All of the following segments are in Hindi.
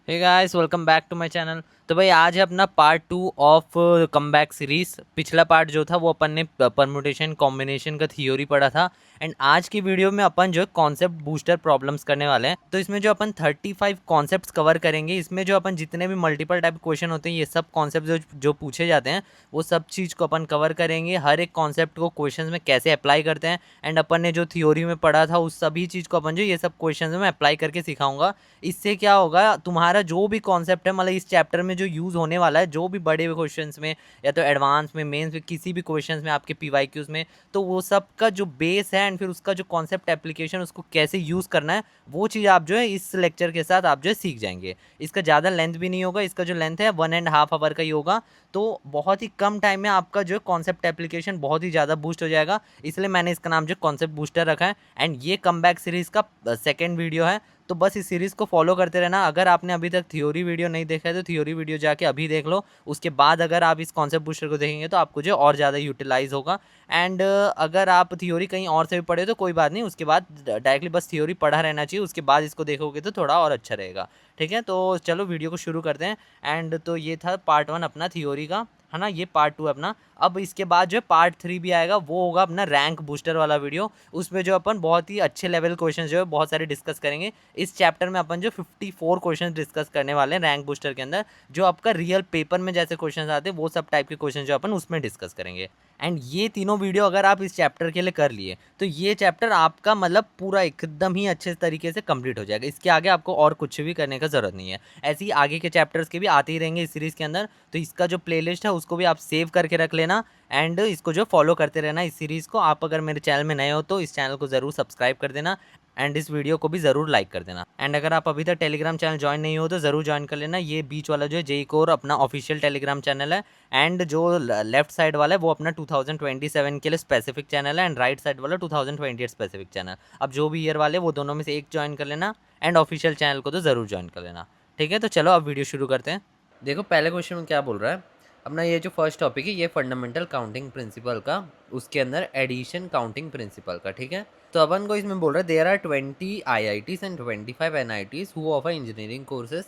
Hey guys, welcome back to my channel. तो भाई आज है अपना part 2 of come back series. पिछला पार्ट जो था वो अपन ने परमुटेशन कॉम्बिनेशन का थ्योरी पढ़ा था। एंड आज की वीडियो में अपन जो कॉन्सेप्ट बूस्टर प्रॉब्लम्स करने वाले हैं। तो इसमें जो अपन 35 कॉन्सेप्ट्स कवर करेंगे, इसमें जो अपन जितने भी मल्टीपल टाइप क्वेश्चन होते हैं, ये सब कॉन्सेप्ट जो पूछे जाते हैं वो सब चीज़ को अपन कवर करेंगे। हर एक कॉन्सेप्ट को क्वेश्चन में कैसे अप्लाई करते हैं, एंड अपन ने जो थ्योरी में पढ़ा था उस सभी चीज़ को अपन जो ये सब क्वेश्चन में अप्लाई करके सिखाऊंगा। इससे क्या होगा, तुम्हारा जो भी कॉन्सेप्ट है, मतलब इस चैप्टर में जो यूज़ होने वाला है, जो भी बड़े क्वेश्चंस में या तो एडवांस में, मेंस में, किसी भी क्वेश्चंस में, आपके पीवाईक्यूज में, तो वो सब का जो बेस है एंड फिर उसका जो कॉन्सेप्ट एप्लीकेशन, उसको कैसे यूज़ करना है, वो चीज़ आप जो है इस लेक्चर के साथ आप जो है सीख जाएंगे। इसका ज़्यादा लेंथ भी नहीं होगा, इसका जो लेंथ है 1.5 आवर का ही होगा। तो बहुत ही कम टाइम में आपका जो कॉन्सेप्ट एप्लीकेशन बहुत ही ज़्यादा बूस्ट हो जाएगा। इसलिए मैंने इसका नाम जो कॉन्सेप्ट बूस्टर रखा है। एंड ये कम बैक सीरीज़ का सेकेंड वीडियो है। तो बस इस सीरीज़ को फॉलो करते रहना। अगर आपने अभी तक थ्योरी वीडियो नहीं देखा है तो थ्योरी वीडियो जाके अभी देख लो। उसके बाद अगर आप इस कॉन्सेप्ट बूस्टर को देखेंगे तो आपको जो और ज़्यादा यूटिलाइज होगा। एंड अगर आप थ्योरी कहीं और से भी पढ़े तो कोई बात नहीं, उसके बाद डायरेक्टली बस थ्योरी पढ़ा रहना चाहिए, उसके बाद इसको देखोगे तो थोड़ा और अच्छा रहेगा। ठीक है, तो चलो वीडियो को शुरू करते हैं। एंड तो ये था पार्ट 1 अपना थ्योरी का, है ना। ये पार्ट 2 है अपना। अब इसके बाद जो है पार्ट 3 भी आएगा, वो होगा अपना रैंक बूस्टर वाला वीडियो। उसमें जो अपन बहुत ही अच्छे लेवल क्वेश्चन जो है बहुत सारे डिस्कस करेंगे। इस चैप्टर में अपन जो 54 क्वेश्चन डिस्कस करने वाले हैं रैंक बूस्टर के अंदर। जो आपका रियल पेपर में जैसे क्वेश्चन आते हैं वो सब टाइप के क्वेश्चन जो अपन उसमें डिस्कस करेंगे। एंड ये तीनों वीडियो अगर आप इस चैप्टर के लिए कर लिए तो ये चैप्टर आपका मतलब पूरा एकदम ही अच्छे तरीके से कंप्लीट हो जाएगा। इसके आगे आपको और कुछ भी करने का ज़रूरत नहीं है। ऐसे ही आगे के चैप्टर्स के भी आते ही रहेंगे इस सीरीज़ के अंदर। तो इसका जो प्लेलिस्ट है उसको भी आप सेव करके रख लेना। एंड इसको जो फॉलो करते रहना इस सीरीज़ को। आप अगर मेरे चैनल में नए हो तो इस चैनल को ज़रूर सब्सक्राइब कर देना। एंड इस वीडियो को भी ज़रूर लाइक कर देना। एंड अगर आप अभी तक टेलीग्राम चैनल ज्वाइन नहीं हो तो ज़रूर ज्वाइन कर लेना। ये बीच वाला जो है जेई कोर अपना ऑफिशियल टेलीग्राम चैनल है। एंड जो लेफ्ट साइड वाला है वो अपना 2027 के लिए स्पेसिफिक चैनल है। एंड राइट साइड वाला 2028 स्पेसिफिक चैनल। अब जो भी ईयर वाले वो दोनों में से एक ज्वाइन कर लेना। एंड ऑफिशियल चैनल को तो ज़रूर ज्वाइन कर लेना। ठीक है, तो चलो अब वीडियो शुरू करते हैं। देखो पहले क्वेश्चन में क्या बोल रहा है। अपना ये जो फर्स्ट टॉपिक है ये फंडामेंटल काउंटिंग प्रिंसिपल का, उसके अंदर एडिशन काउंटिंग प्रिंसिपल का। ठीक है, तो अपन को इसमें बोल रहा है there are 20 IITs and 25 NITs who offer engineering courses.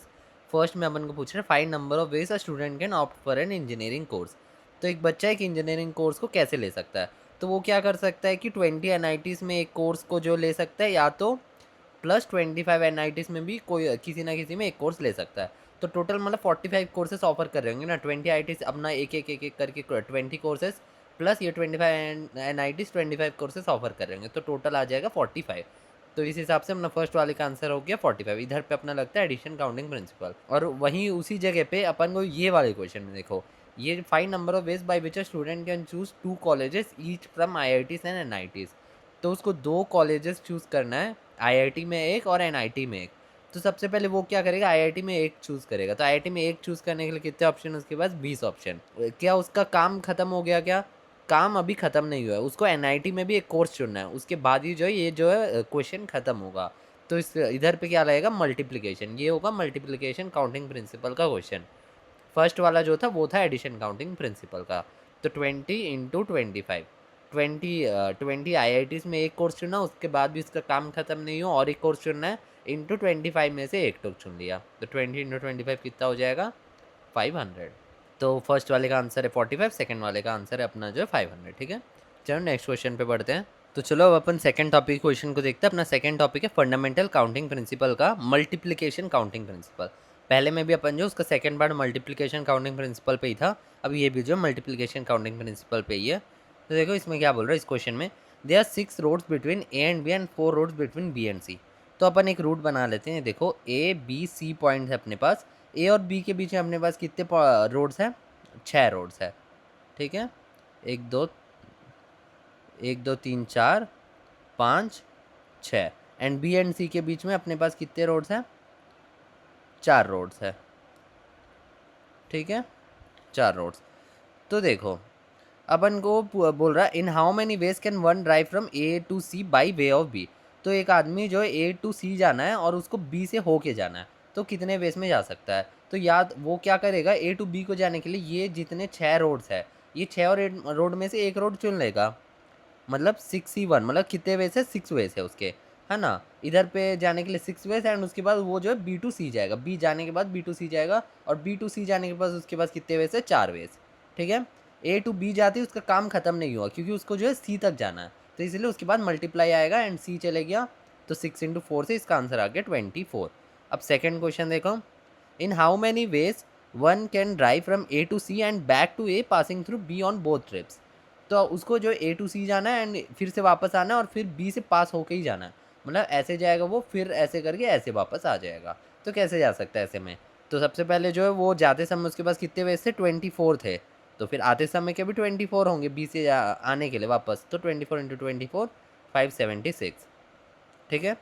First में अपन को पूछ रहा है find number of ways a student can opt for an engineering course. तो एक बच्चा एक इंजीनियरिंग कोर्स को कैसे ले सकता है। तो वो क्या कर सकता है कि 20 NITs में एक कोर्स को जो ले सकता है, या तो प्लस 25 NITs में भी कोई किसी ना किसी में एक कोर्स ले सकता है। तो टोटल मतलब 45 कोर्सेज ऑफर कर रहे होंगे ना। 20 IITs अपना एक एक करके 20 कोर्सेज, प्लस ये 25 NITs 25 कोर्सेज ऑफर कर रहे होंगे, तो टोटल आ जाएगा 45। तो इस हिसाब से अपना फर्स्ट वाले का आंसर हो गया 45। इधर पे अपना लगता है एडिशन काउंटिंग प्रिंसिपल। और वहीं उसी जगह पे अपन को ये वाले क्वेश्चन में देखो, ये find number of veg by which a student can choose 2 colleges each from IITs and NITs। तो उसको 2 कॉलेजेस चूज करना है, IIT में एक और NIT में एक। तो सबसे पहले वो क्या करेगा, IIT में एक चूज़ करेगा। तो IIT में एक चूज़ करने के लिए कितने ऑप्शन, उसके पास 20 ऑप्शन। क्या उसका काम खत्म हो गया? क्या काम अभी खत्म नहीं हुआ है, उसको NIT में भी एक कोर्स चुनना है। उसके बाद ही जो है ये जो है क्वेश्चन खत्म होगा। तो इस इधर पे क्या लगेगा, मल्टीप्लिकेशन। ये होगा मल्टीप्लिकेशन काउंटिंग प्रिंसिपल का क्वेश्चन। फर्स्ट वाला जो था वो था एडिशन काउंटिंग प्रिंसिपल का। तो 20 × 25, 20 IITs में एक कोर्स चुना, उसके बाद भी उसका काम खत्म नहीं हो और एक कोर्स चुनना है, इंटू 25 में से एक तो चुन लिया। तो 20 × 25 कितना हो जाएगा, 500। तो फर्स्ट वाले का आंसर है 45, सेकंड वाले का आंसर है अपना जो है 500। ठीक है, चलो नेक्स्ट क्वेश्चन पे बढ़ते हैं। तो चलो अब अपन सेकंड टॉपिक क्वेश्चन को देखते हैं। अपना सेकंड टॉपिक है फंडामेंटल काउंटिंग प्रिंसिपल का मल्टीप्लिकेशन काउंटिंग प्रिंसिपल। पहले में भी अपन जो उसका second part multiplication counting principle पे ही था, अब ये भी जो मल्टीप्लिकेशन काउंटिंग प्रिंसिपल पे ही है। तो देखो इसमें क्या बोल रहा है इस क्वेश्चन में, there are 6 roads between A and B and 4 roads between B and C। तो अपन एक रूट बना लेते हैं। देखो A B C पॉइंट है अपने पास, A और B के बीच में अपने पास कितने रोड्स हैं, 6 रोड्स है। ठीक है, एक दो, 1 2 3 4 5 6। एंड B एंड C के बीच में अपने पास कितने रोड्स हैं, 4 रोड्स है। ठीक है, 4 रोड्स। तो देखो अपन को बोल रहा है in how many ways can one drive from A to C by way of B। तो एक आदमी जो है A टू C जाना है और उसको B से होके जाना है, तो कितने वेज में जा सकता है। तो याद वो क्या करेगा, A टू B को जाने के लिए ये जितने 6 रोड्स है, ये 6 और रोड में से एक रोड चुन लेगा। मतलब 6 ही 1, मतलब कितने वेज है, 6 वेज है उसके। है ना। इधर पे जाने के लिए 6 वेज एंड उसके बाद वो जो है बी टू सी जाएगा, बी जाने के बाद बी टू सी जाएगा और बी टू सी जाने के बाद उसके पास कितने वेज है, 4 वेज। ठीक है, ए टू बी जाती है उसका काम खत्म नहीं हुआ क्योंकि उसको जो है सी तक जाना है, तो इसलिए उसके बाद मल्टीप्लाई आएगा एंड सी चले गया, तो 6 × 4 से इसका आंसर आ गया 24। अब सेकेंड क्वेश्चन देखो, in how many ways one can drive from A to C and back to A passing through B on both trips. तो उसको जो ए टू सी जाना है एंड फिर से वापस आना है और फिर बी से पास होके ही जाना है, मतलब ऐसे जाएगा वो, फिर ऐसे करके ऐसे वापस आ जाएगा। तो कैसे जा सकता है ऐसे में, तो सबसे पहले जो है वो जाते समय उसके पास कितने वेज थे, 24 थे, तो फिर आते समय के भी 24 होंगे बी से आने के लिए वापस, तो 24 × 24 576। ठीक है,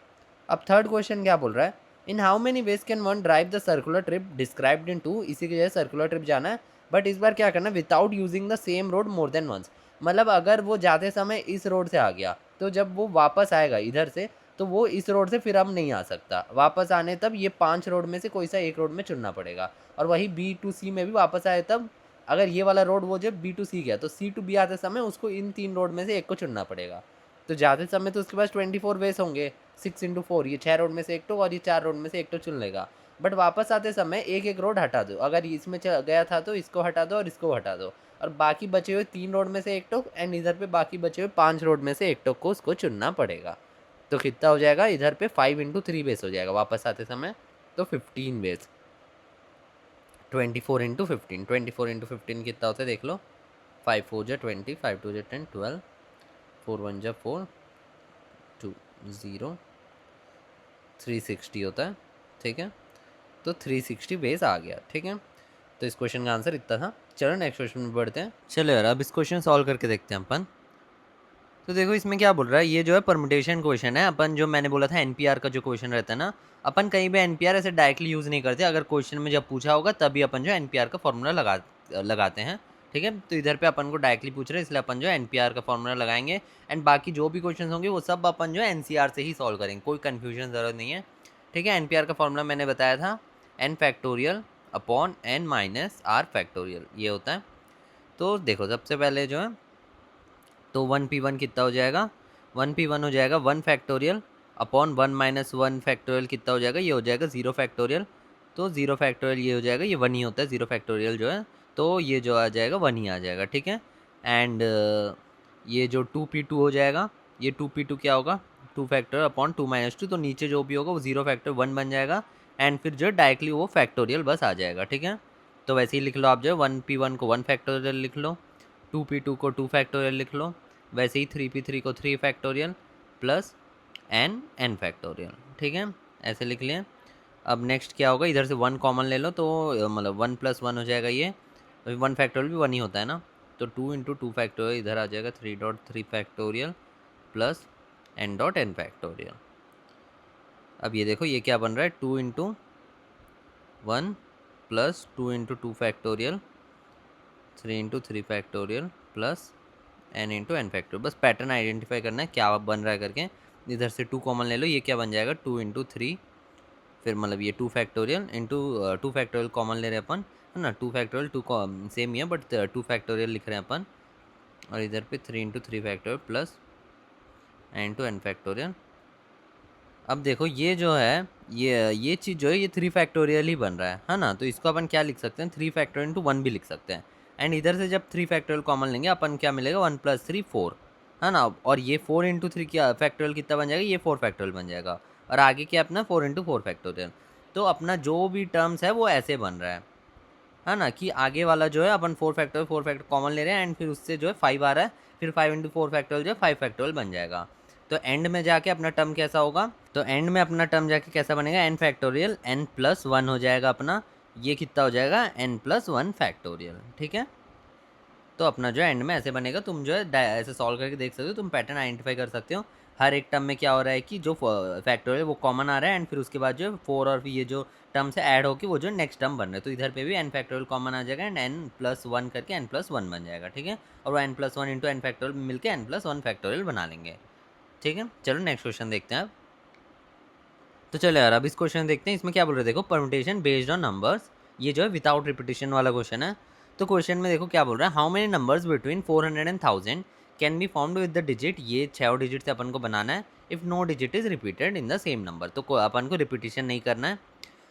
अब थर्ड क्वेश्चन क्या बोल रहा है, in how many ways can one drive the circular trip described in two, इसी की जगह सर्कुलर ट्रिप जाना है, बट इस बार क्या करना है, without using the same road more than once. मतलब अगर वो जाते समय इस रोड से आ गया तो जब वो वापस आएगा इधर से तो वो इस रोड से फिर अब नहीं आ सकता, वापस आने तब ये 5 रोड में से कोई सा एक रोड में चुनना पड़ेगा। और वही बी टू सी में भी वापस आए तब अगर ये वाला रोड वो जब बी टू सी गया तो सी टू बी आते समय उसको इन 3 रोड में से एक को चुनना पड़ेगा। तो जाते समय तो उसके पास 24 वेज होंगे, 6 × 4, ये 6 रोड में से एक तो और ये 4 रोड में से एक तो चुन लेगा। बट वापस आते समय एक एक रोड हटा दो, अगर इसमें गया था तो इसको हटा दो और इसको हटा दो, और बाकी बचे हुए 3 रोड में से एक टोक एंड इधर पे बाकी बचे हुए 5 रोड में से एक टोक को उसको चुनना पड़ेगा। तो कितना हो जाएगा, इधर पे 5 × 3 बेस हो जाएगा वापस आते समय, तो 15 बेस। 24 × 15, 24 × 15 कितना होता है देख लो, 5 4 जा 20, 5 2 जा 10, 12, 4 1 जा 4, 2 0, 360 होता है। ठीक है, तो 360 बेस आ गया। ठीक है, तो इस क्वेश्चन का आंसर इतना था। चलो नेक्स्ट क्वेश्चन में बढ़ते हैं। चलो यार अब इस क्वेश्चन सॉल्व करके देखते हैं अपन। तो देखो इसमें क्या बोल रहा है, ये जो है परमुटेशन क्वेश्चन है। अपन जो मैंने बोला था एनपीआर का जो क्वेश्चन रहता है ना, अपन कहीं भी एनपीआर ऐसे डायरेक्टली यूज़ नहीं करते, अगर क्वेश्चन में जब पूछा होगा तभी अपन जो एनपीआर का फॉर्मूला लगाते हैं। ठीक है, तो इधर पे अपन को डायरेक्टली पूछ रहे हैं इसलिए अपन जो एनपीआर का फॉर्मूला लगाएंगे एंड बाकी जो भी क्वेश्चन होंगे वो सब अपन जो एनसीआर से ही सॉल्व करेंगे, कोई कन्फ्यूजन ज़रूरत नहीं है। ठीक है, एनपीआर का फॉर्मूला मैंने बताया था n factorial upon n minus are factorial, ये होता है। तो देखो सबसे पहले जो है तो 1p1 कितना हो जाएगा, 1p1 हो जाएगा 1 फैक्टोरियल अपॉन 1 माइनस 1 फैक्टोरियल कितना हो जाएगा, ये हो जाएगा 0 फैक्टोरियल। तो 0 फैक्टोरियल ये हो जाएगा, ये 1 ही होता है 0 फैक्टोरियल जो है, तो ये जो आ जाएगा 1 ही आ जाएगा। ठीक है, एंड ये जो 2p2 हो जाएगा, ये 2p2 क्या होगा, 2 फैक्टोरियल अपॉन 2 माइनस 2, तो नीचे जो भी होगा वो 0 फैक्टर 1 बन जाएगा एंड फिर जो है डायरेक्टली वो फैक्टोरियल बस आ जाएगा। ठीक है, तो वैसे ही लिख लो आप जो है 1p1 को 1 फैक्टोरियल लिख लो, 2p2 को 2 फैक्टोरियल लिख लो, वैसे ही 3p3 को 3 फैक्टोरियल प्लस n फैक्टोरियल। ठीक है, ऐसे लिख लें। अब नेक्स्ट क्या होगा, इधर से 1 कॉमन ले लो तो मतलब 1 + 1 हो जाएगा, ये 1 फैक्टोरियल भी 1 ही होता है ना, तो 2 × 2 फैक्टोरियल इधर आ जाएगा 3.3 फैक्टोरियल प्लस n फैक्टोरियल। अब ये देखो ये क्या बन रहा है, 2 × 1 plus 2 × 2 factorial 3 × 3 factorial plus n factorial. बस पैटर्न आइडेंटिफाई करना है क्या बन रहा है करके। इधर से 2 कॉमन ले लो, ये क्या बन जाएगा 2 × 3, फिर मतलब ये 2 फैक्टोरियल इंटू 2 फैक्टोरियल कॉमन ले रहे हैं अपन, है ना, 2 फैक्टोरियल 2 सेम ही है बट 2 फैक्टोरियल लिख रहे हैं अपन, और इधर पे 3 × 3 फैक्टोरियल प्लस n फैक्टोरियल। अब देखो ये जो है ये चीज़ जो है ये 3 फैक्टोरियल ही बन रहा है ना, तो इसको अपन क्या लिख सकते हैं, 3 फैक्टोरियल × 1 भी लिख सकते हैं। एंड इधर से जब 3 फैक्टोरियल कॉमन लेंगे अपन क्या मिलेगा, 1 + 3 4, है ना, और ये 4 × 3 क्या फैक्टोरियल कितना बन जाएगा, ये 4 फैक्टोरियल बन जाएगा, और आगे क्या अपना 4 × 4 फैक्टोरियल। तो अपना जो भी टर्म्स है वो ऐसे बन रहा है ना, कि आगे वाला जो है अपन 4 फैक्टोरियल कॉमन ले रहे हैं एंड फिर उससे जो है 5 आ रहा है, फिर 5 × 4 फैक्टोरियल जो है 5 फैक्टोरियल बन जाएगा। तो एंड में जाके अपना टर्म कैसा होगा, तो एंड में अपना टर्म जाके कैसा बनेगा, n फैक्टोरियल n+1 हो जाएगा अपना, ये कितना हो जाएगा n+1 फैक्टोरियल। ठीक है, तो अपना जो है एंड में ऐसे बनेगा, तुम जो है ऐसे सॉल्व करके देख सकते हो, तुम पैटर्न आइडेंटिफाई कर सकते हो। हर एक टर्म में क्या हो रहा है कि जो फैक्टोरियल वो कॉमन आ रहा है एंड फिर उसके बाद जो 4 और ये जो टर्म से ऐड होकर वो जो नेक्स्ट टर्म बन रहा है, तो इधर पे भी n फैक्टोरियल कॉमन आ जाएगा एंड n+1 करके n+1 बन जाएगा। ठीक है, और वो n+1 × n फैक्टोरियल मिलकर n+1 फैक्टोरियल बना लेंगे। ठीक है, चलो नेक्स्ट क्वेश्चन देखते हैं अब। तो चलो यार अब इस क्वेश्चन देखते हैं, इसमें क्या बोल रहे हैं, देखो परम्यूटेशन बेस्ड ऑन नंबर्स, ये जो है विदाउट रिपीटिशन वाला क्वेश्चन है। तो क्वेश्चन में देखो क्या बोल रहा है, how many numbers between 400 and 1000 can be formed with the digit, ये 6 डिजिट से अपन को बनाना है, if no digit is repeated in the same number. तो अपन को रिपीटिशन नहीं करना है।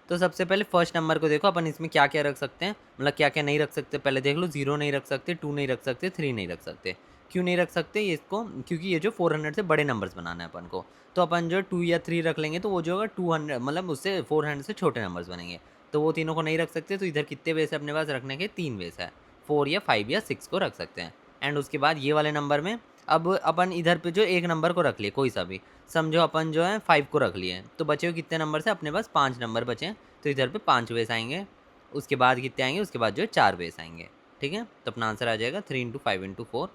तो सबसे पहले फर्स्ट नंबर को देखो, अपन इसमें क्या क्या रख सकते हैं, मतलब क्या क्या नहीं रख सकते, पहले देख लो। 0 नहीं रख सकते, 2 नहीं रख सकते, 3 नहीं रख सकते। क्यों नहीं रख सकते ये इसको, क्योंकि ये जो 400 से बड़े नंबर्स बनाना है अपन को। तो अपन जो 2 या 3 रख लेंगे तो वो जो होगा 200, मतलब उससे 400 से छोटे नंबर्स बनेंगे। तो वो तीनों को नहीं रख सकते। तो इधर कितने वेस है अपने पास रखने के, 3 वेस है। 4 या 5 या 6 को रख सकते हैं। एंड उसके बाद ये वाले नंबर में अब अपन इधर पे जो एक नंबर को रख लिए कोई सा भी, समझो अपन जो है 5 को रख लिए। तो बचे हुए कितने नंबर से अपने पास, 5 नंबर बचे हैं। तो इधर पे 5 वेस आएंगे। उसके बाद कितने आएंगे, उसके बाद जो है 4 वेस आएंगे। ठीक है, तो अपना आंसर आ जाएगा 3 इंटू 5 इंटू 4।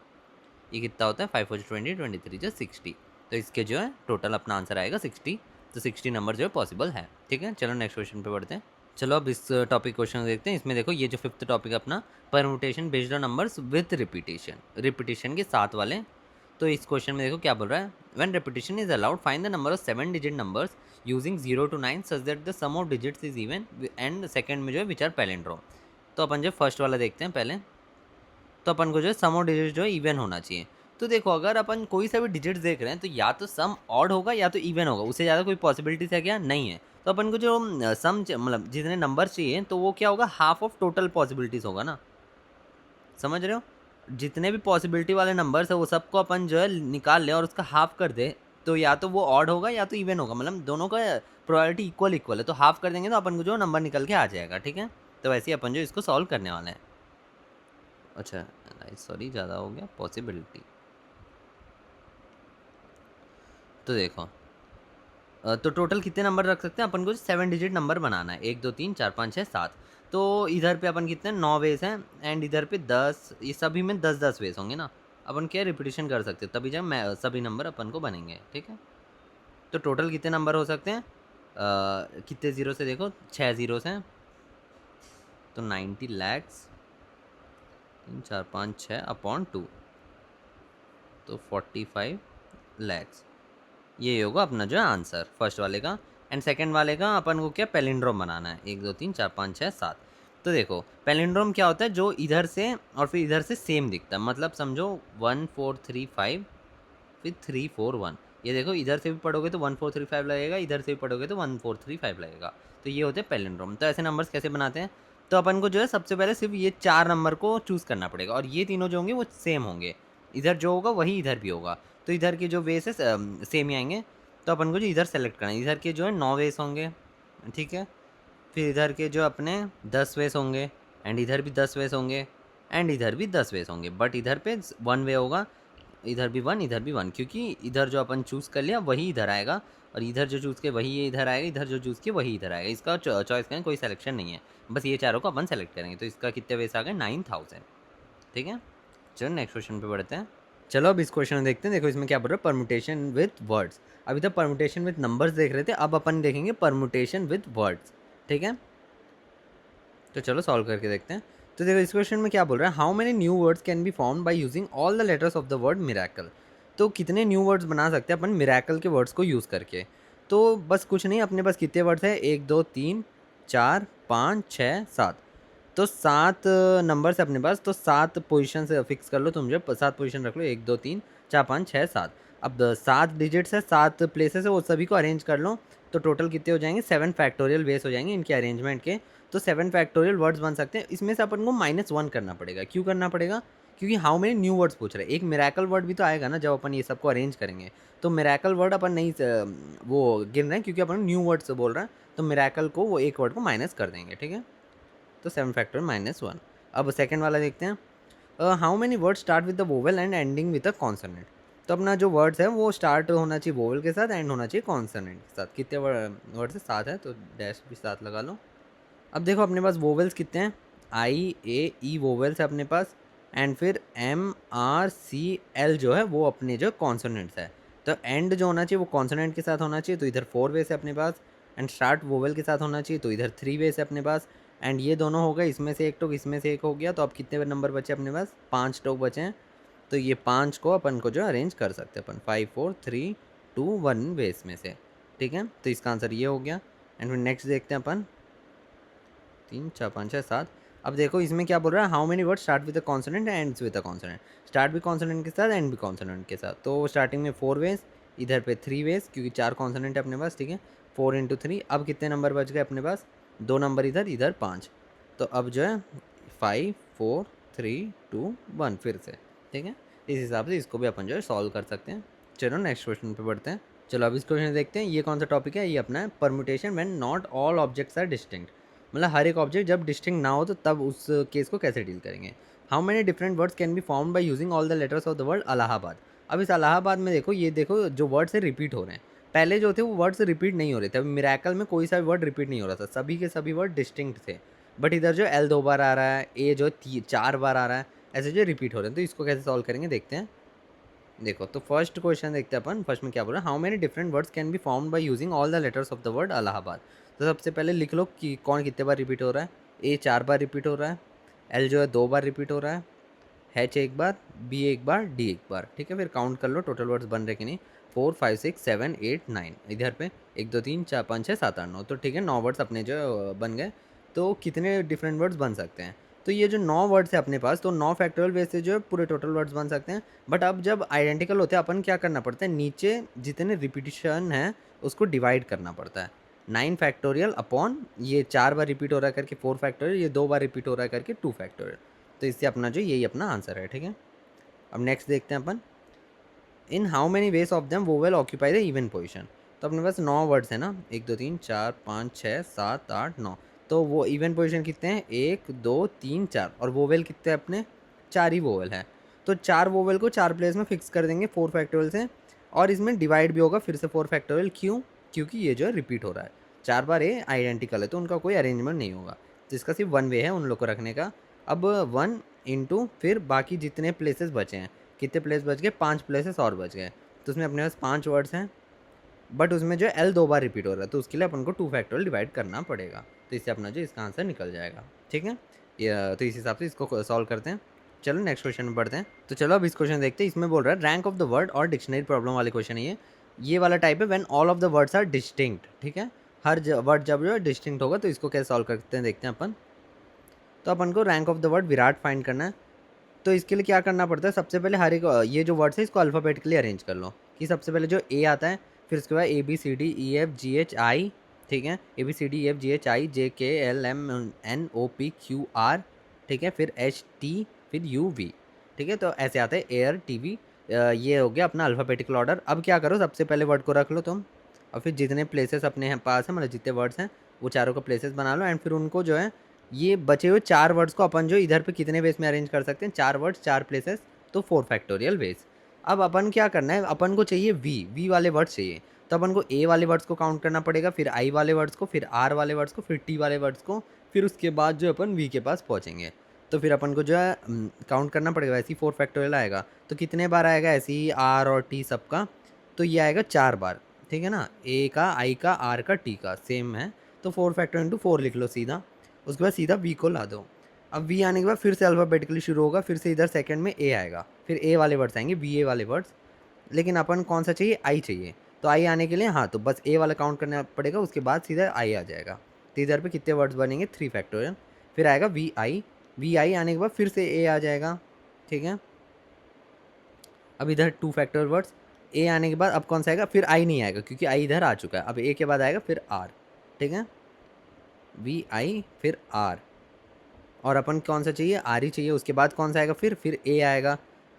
ये कितना होता है, 5 4 20, 23 जो 60। तो इसके जो है टोटल अपना आंसर आएगा 60। तो 60 नंबर जो है पॉसिबल है। ठीक है, चलो नेक्स्ट क्वेश्चन पे बढ़ते हैं। चलो अब इस टॉपिक क्वेश्चन देखते हैं। इसमें देखो ये जो 5th टॉपिक अपना permutation based on numbers with repetition, repetition के साथ वाले। तो इस क्वेश्चन में देखो क्या बोल रहा है, when repetition is allowed find the number of 7 digit numbers using 0 to 9 such that the sum of digits is even. And second में जो है विच आर पैलिंड्रोम। तो अपन जो फर्स्ट वाला देखते हैं पहले। तो अपन को जो है सम ऑफ डिजिट जो है इवन होना चाहिए। तो देखो अगर अपन कोई सा भी डिजिट्स देख रहे हैं तो या तो सम ऑड होगा या तो इवन होगा, उससे ज़्यादा कोई पॉसिबिलिटीज है क्या, नहीं है। तो अपन को जो सम मतलब जितने नंबर चाहिए तो वो क्या होगा, हाफ ऑफ टोटल पॉसिबिलिटीज होगा ना, समझ रहे हो। जितने भी पॉसिबिलिटी वाले नंबर्स है वो सबको अपन जो है निकाल ले और उसका हाफ कर दे। तो या तो वो ऑड होगा या तो इवन होगा, मतलब दोनों का प्रोबेबिलिटी इक्वल इक्वल है। तो हाफ कर देंगे तो अपन को जो नंबर निकल के आ जाएगा। ठीक है, तो वैसे ही अपन जो इसको सॉल्व करने वाले हैं। अच्छा सॉरी, ज़्यादा हो गया पॉसिबिलिटी। तो देखो तो टोटल कितने नंबर रख सकते हैं अपन को, 7 डिजिट नंबर बनाना है। 1 2 3 4 5 6 7। तो इधर पे अपन कितने 9 वेस हैं। एंड इधर पे 10, ये सभी में 10 10 वेस होंगे ना। अपन क्या रिपीटिशन कर सकते हैं, तभी जब मैं सभी नंबर अपन को बनेंगे। ठीक है, तो टोटल कितने नंबर हो सकते हैं, कितने ज़ीरो से देखो, 6 ज़ीरो हैं। तो 90 लैक्स 3 4 5 6 अपॉन 2, तो 45 लैक्स। ये होगा अपना जो है आंसर फर्स्ट वाले का। एंड सेकंड वाले का अपन को क्या पैलिंड्रोम बनाना है, 1 2 3 4 5 6 7। तो देखो पैलिंड्रोम क्या होता है, जो इधर से और फिर इधर से सेम दिखता है। मतलब समझो 1 4 3 5 फिर 3 4 1। ये देखो इधर से भी पढ़ोगे तो 1 4 3 5 लगेगा, इधर से भी पढ़ोगे तो 1 4 3 5 लगेगा। तो ये होते हैं पैलिंड्रोम। तो ऐसे नंबर्स कैसे बनाते हैं, तो अपन को जो है सबसे पहले सिर्फ ये 4 नंबर को चूज़ करना पड़ेगा और ये तीनों जो होंगे वो सेम होंगे। इधर जो होगा वही इधर भी होगा। तो इधर के जो वेस है सेम ही आएंगे। तो अपन को जो इधर सेलेक्ट करना है, इधर के जो है 9 वेस होंगे। ठीक है, फिर इधर के जो अपने 10 वेस होंगे। एंड इधर भी 10 वेस होंगे। एंड इधर भी 10 वेस होंगे, बट इधर पे 1 वे होगा। इधर भी 1 इधर भी 1, क्योंकि इधर जो अपन चूज़ कर लिया वही इधर आएगा और इधर जो चूज़ किया वही ये इधर आएगा, इधर जो चूज़ किया वही इधर आएगा। इसका चॉइस करें, कोई सिलेक्शन नहीं है, बस ये चारों को अपन सेलेक्ट करेंगे। तो इसका कितने वेस आ गए, 9000। ठीक है, चलो नेक्स्ट क्वेश्चन पे बढ़ते हैं। चलो अब इस क्वेश्चन में देखते हैं। देखो इसमें क्या बोल रहा है, परमुटेशन विद वर्ड्स। अभी तक परमुटेशन विद नंबर्स देख रहे थे, अब अपन देखेंगे परमुटेशन विद वर्ड्स। ठीक है, तो चलो सॉल्व करके देखते हैं। तो देखो इस क्वेश्चन में क्या बोल रहा है, how many new words can be form by using all the letters of the word miracle. तो कितने न्यू वर्ड्स बना सकते हैं अपन मिराकल के वर्ड्स को यूज़ करके। तो बस कुछ नहीं, अपने पास कितने वर्ड्स है, 1 2 3 4 5 6 7। तो 7 नंबर्स है अपने पास। तो 7 पोजीशन से फिक्स कर लो तुम, जो 7 पोजीशन रख लो, 1 2 3 4 5 6 7। अब 7 डिजिट्स है, 7 प्लेसेस है, वो सभी को अरेंज कर लो। तो टोटल कितने हो जाएंगे, 7 फैक्टोरियल वेस हो जाएंगे इनके अरेंजमेंट के। तो 7 फैक्टोरियल वर्ड्स बन सकते हैं। इसमें से अपन को -1 करना पड़ेगा। क्यों करना पड़ेगा, क्योंकि हाउ मेनी न्यू वर्ड्स पूछ रहे हैं। एक मिराकल वर्ड भी तो आएगा ना जब अपन ये सबको अरेंज करेंगे। तो मिराकल वर्ड अपन नहीं वो गिन रहे हैं, क्योंकि अपन न्यू वर्ड से बोल रहे हैं। तो मिराकल को वो एक वर्ड को माइनस कर देंगे। ठीक है, तो 7 फैक्टोरियल -1। अब सेकेंड वाला देखते हैं, how many word start with the vowel and ending with a consonant. तो अपना जो वर्ड्स है वो स्टार्ट होना चाहिए वोवेल के साथ, एंड होना चाहिए कॉन्सोनेंट के साथ। कितने वर्ड से, 7 है, तो डैश भी 7 लगा लो। अब देखो अपने पास वोवेल्स कितने हैं, आई ए ई वोवेल्स है अपने पास। एंड फिर एम आर सी एल जो है वो अपने जो कॉन्सोनेंट्स है। तो एंड जो होना चाहिए वो कॉन्सोनेंट के साथ होना चाहिए, तो इधर 4 वेस है अपने पास। एंड स्टार्ट वोवेल के साथ होना चाहिए, तो इधर 3 वेस है अपने पास। एंड ये दोनों हो गए, इसमें से एक टोक इसमें से एक हो गया। तो अब कितने नंबर बचे अपने पास, 5 टोक बचे हैं। तो ये 5 को अपन को जो अरेंज कर सकते हैं अपन 5 4 3 2 1 वेस में से। ठीक है, तो इसका आंसर ये हो गया। एंड फिर नेक्स्ट देखते हैं अपन, 3 4 5 6 7। अब देखो इसमें क्या बोल रहा है, how many word start with consonant and with consonant. Start भी कॉन्सोनेंट के साथ, एंड भी कॉन्सोनेंट के साथ। तो स्टार्टिंग में 4 वेज, इधर पे 3 वेज क्योंकि 4 कॉन्सोनेंट है अपने पास, ठीक है। 4 इंटू 3, अब कितने नंबर बच गए अपने पास, 2 नंबर इधर, इधर 5। तो अब जो है 5 4 3 2 1 फिर से, ठीक है। इस हिसाब से इसको भी अपन जो है सॉल्व कर सकते हैं। चलो नेक्स्ट क्वेश्चन पे बढ़ते हैं। चलो अब इस क्वेश्चन देखते हैं, ये कौन सा टॉपिक है, ये अपना है permutation when not all objects are distinct. मतलब हर एक ऑब्जेक्ट जब डिस्टिंक्ट ना हो तो तब उस केस को कैसे डील करेंगे। How many different words can be form by using all the letters of the word Allahabad. अब इस इलाहाबाद में देखो, ये देखो जो वर्ड्स है रिपीट हो रहे हैं। पहले जो थे वो वर्ड्स रिपीट नहीं हो रहे थे, अब मिरेकल में कोई सा भी वर्ड रिपीट नहीं हो रहा था, सभी के सभी वर्ड डिस्टिंक्ट थे। बट इधर जो एल 2 बार आ रहा है, ए जो 4 बार आ रहा है, ऐसे जो रिपीट हो रहे हैं। तो इसको कैसे सॉल्व करेंगे देखते हैं। देखो तो फर्स्ट क्वेश्चन देखते हैं अपन, फर्स्ट में क्या बोल रहा है, how many different words can be formed by using all the letters of the word Allahabad. तो सबसे पहले लिख लो कि कौन कितने बार रिपीट हो रहा है। ए 4 बार रिपीट हो रहा है, एल जो है 2 बार रिपीट हो रहा है, एच एक बार, बी एक बार, डी एक बार, ठीक है। फिर काउंट कर लो टोटल वर्ड्स बन रहे कि नहीं। 4 5 6 7 8 9, इधर पे 1 2 3 4 5 6 7 8 9, तो ठीक है 9 वर्ड्स अपने जो बन गए। तो कितने डिफरेंट वर्ड्स बन सकते हैं, तो ये जो 9 वर्ड्स है अपने पास, तो 9 फैक्टोरियल बेस से जो है पूरे टोटल वर्ड्स बन सकते हैं। बट अब जब आइडेंटिकल होते हैं अपन क्या करना पड़ता है, नीचे जितने रिपीटिशन है उसको डिवाइड करना पड़ता है। 9 फैक्टोरियल अपॉन ये 4 बार रिपीट हो रहा है करके 4 फैक्टोरियल, ये 2 बार रिपीट हो रहा है करके 2 फैक्टोरियल। तो इससे अपना जो यही अपना आंसर है, ठीक है। अब नेक्स्ट देखते हैं अपन, in how many ways of them vowel occupy the even position. तो अपने पास 9 वर्ड्स है ना, 1 2 3 4 5 6 7 8 9। तो वो इवन पोजिशन कितने हैं, 1 2 3 4, और वोवेल कितने हैं अपने, 4 ही वोवेल है। तो 4 वोवेल को 4 प्लेस में फिक्स कर देंगे 4 फैक्टोरियल से, और इसमें डिवाइड भी होगा फिर से 4 फैक्टोरियल। क्यों, क्योंकि ये जो है रिपीट हो रहा है 4 बार, ये आइडेंटिकल है तो उनका कोई अरेंजमेंट नहीं होगा। तो इसका सिर्फ 1 वे है उन लोग को रखने का। अब 1 इंटू फिर बाकी जितने प्लेसेस बचे हैं, कितने प्लेस बच गए, 5 प्लेसेस और बच गए। तो उसमें अपने पास 5 वर्ड्स हैं, बट उसमें जो एल 2 बार रिपीट हो रहा है, तो उसके लिए अपन को 2 फैक्टोरियल डिवाइड करना पड़ेगा। तो इससे अपना जो इसका आंसर निकल जाएगा, ठीक है। तो इस हिसाब से इसको सॉल्व करते हैं। चलो नेक्स्ट क्वेश्चन में बढ़ते हैं। तो चलो अब इस क्वेश्चन देखते हैं, इसमें बोल रहा है रैंक ऑफ द वर्ड और डिक्शनरी प्रॉब्लम वाले क्वेश्चन है ये वाला टाइप है, when all of the words are distinct, ठीक है। हर वर्ड जब जो है डिस्टिंक्ट होगा, तो इसको कैसे सॉल्व करते हैं देखते हैं अपन। तो अपन को rank of the word Virat find करना है। तो इसके लिए क्या करना पड़ता है, सबसे पहले हर एक ये जो वर्ड्स है इसको अल्फ़ाबेटिकली अरेंज कर लो। कि सबसे पहले जो ए आता है, फिर उसके बाद A B C D E F G H I, ठीक है, A B C D E F G H I J K L M N O P Q R, ठीक है, फिर एच टी, फिर यू वी, ठीक है। तो ऐसे आते हैं एयर टी वी। ये हो गया अपना अल्फ़ाबेटिकल ऑर्डर। अब क्या करो, सबसे पहले वर्ड को रख लो तुम, और फिर जितने प्लेसेस अपने पास हैं, मतलब जितने वर्ड्स हैं वो चारों को प्लेसेस बना लो। एंड फिर उनको जो है, ये बचे हुए 4 वर्ड्स को अपन जो इधर पे कितने वेज में अरेंज कर सकते हैं, 4 वर्ड्स 4 प्लेसेस, तो 4 फैक्टोरियल वेज। अब अपन क्या करना है, अपन को चाहिए वी वाले वर्ड्स चाहिए। तो अपन को ए वाले वर्ड्स को काउंट करना पड़ेगा, फिर आई वाले वर्ड्स को, फिर आर वाले वर्ड्स को, फिर टी वाले वर्ड्स को, फिर उसके बाद जो अपन वी के पास पहुँचेंगे। तो फिर अपन को जो है काउंट करना पड़ेगा, ऐसे ही 4 फैक्टोरियल आएगा। तो कितने बार आएगा ऐसे ही आर और टी सबका, तो ये आएगा 4 बार, ठीक है ना। ए का, आई का, आर का, टी का सेम है, तो 4 फैक्टर इंटू 4 लिख लो सीधा। उसके बाद सीधा वी को ला दो। अब वी आने के बाद फिर से अल्फ़ाबेटिकली शुरू होगा, फिर से इधर सेकंड में ए आएगा, फिर ए वाले वर्ड्स आएंगे, वी ए वाले वर्ड्स। लेकिन अपन कौन सा चाहिए, आई चाहिए। तो आई आने के लिए हाँ, तो बस ए वाला काउंट करना पड़ेगा, उसके बाद सीधा आई आ जाएगा। तो इधर पे कितने वर्ड्स बनेंगे, 3 फैक्टोरियल। फिर आएगा वी आई आने के बाद फिर से ए आ जाएगा, ठीक है। अब इधर 2 फैक्टोरियल वर्ड्स, ए आने के बाद अब कौन सा आएगा, फिर आई नहीं आएगा क्योंकि आई इधर आ चुका है। अब ए के बाद आएगा फिर आर, ठीक है, वी आई फिर आर। और अपन कौन सा चाहिए, आर ही चाहिए। उसके बाद कौन सा आएगा, फिर ए आएगा।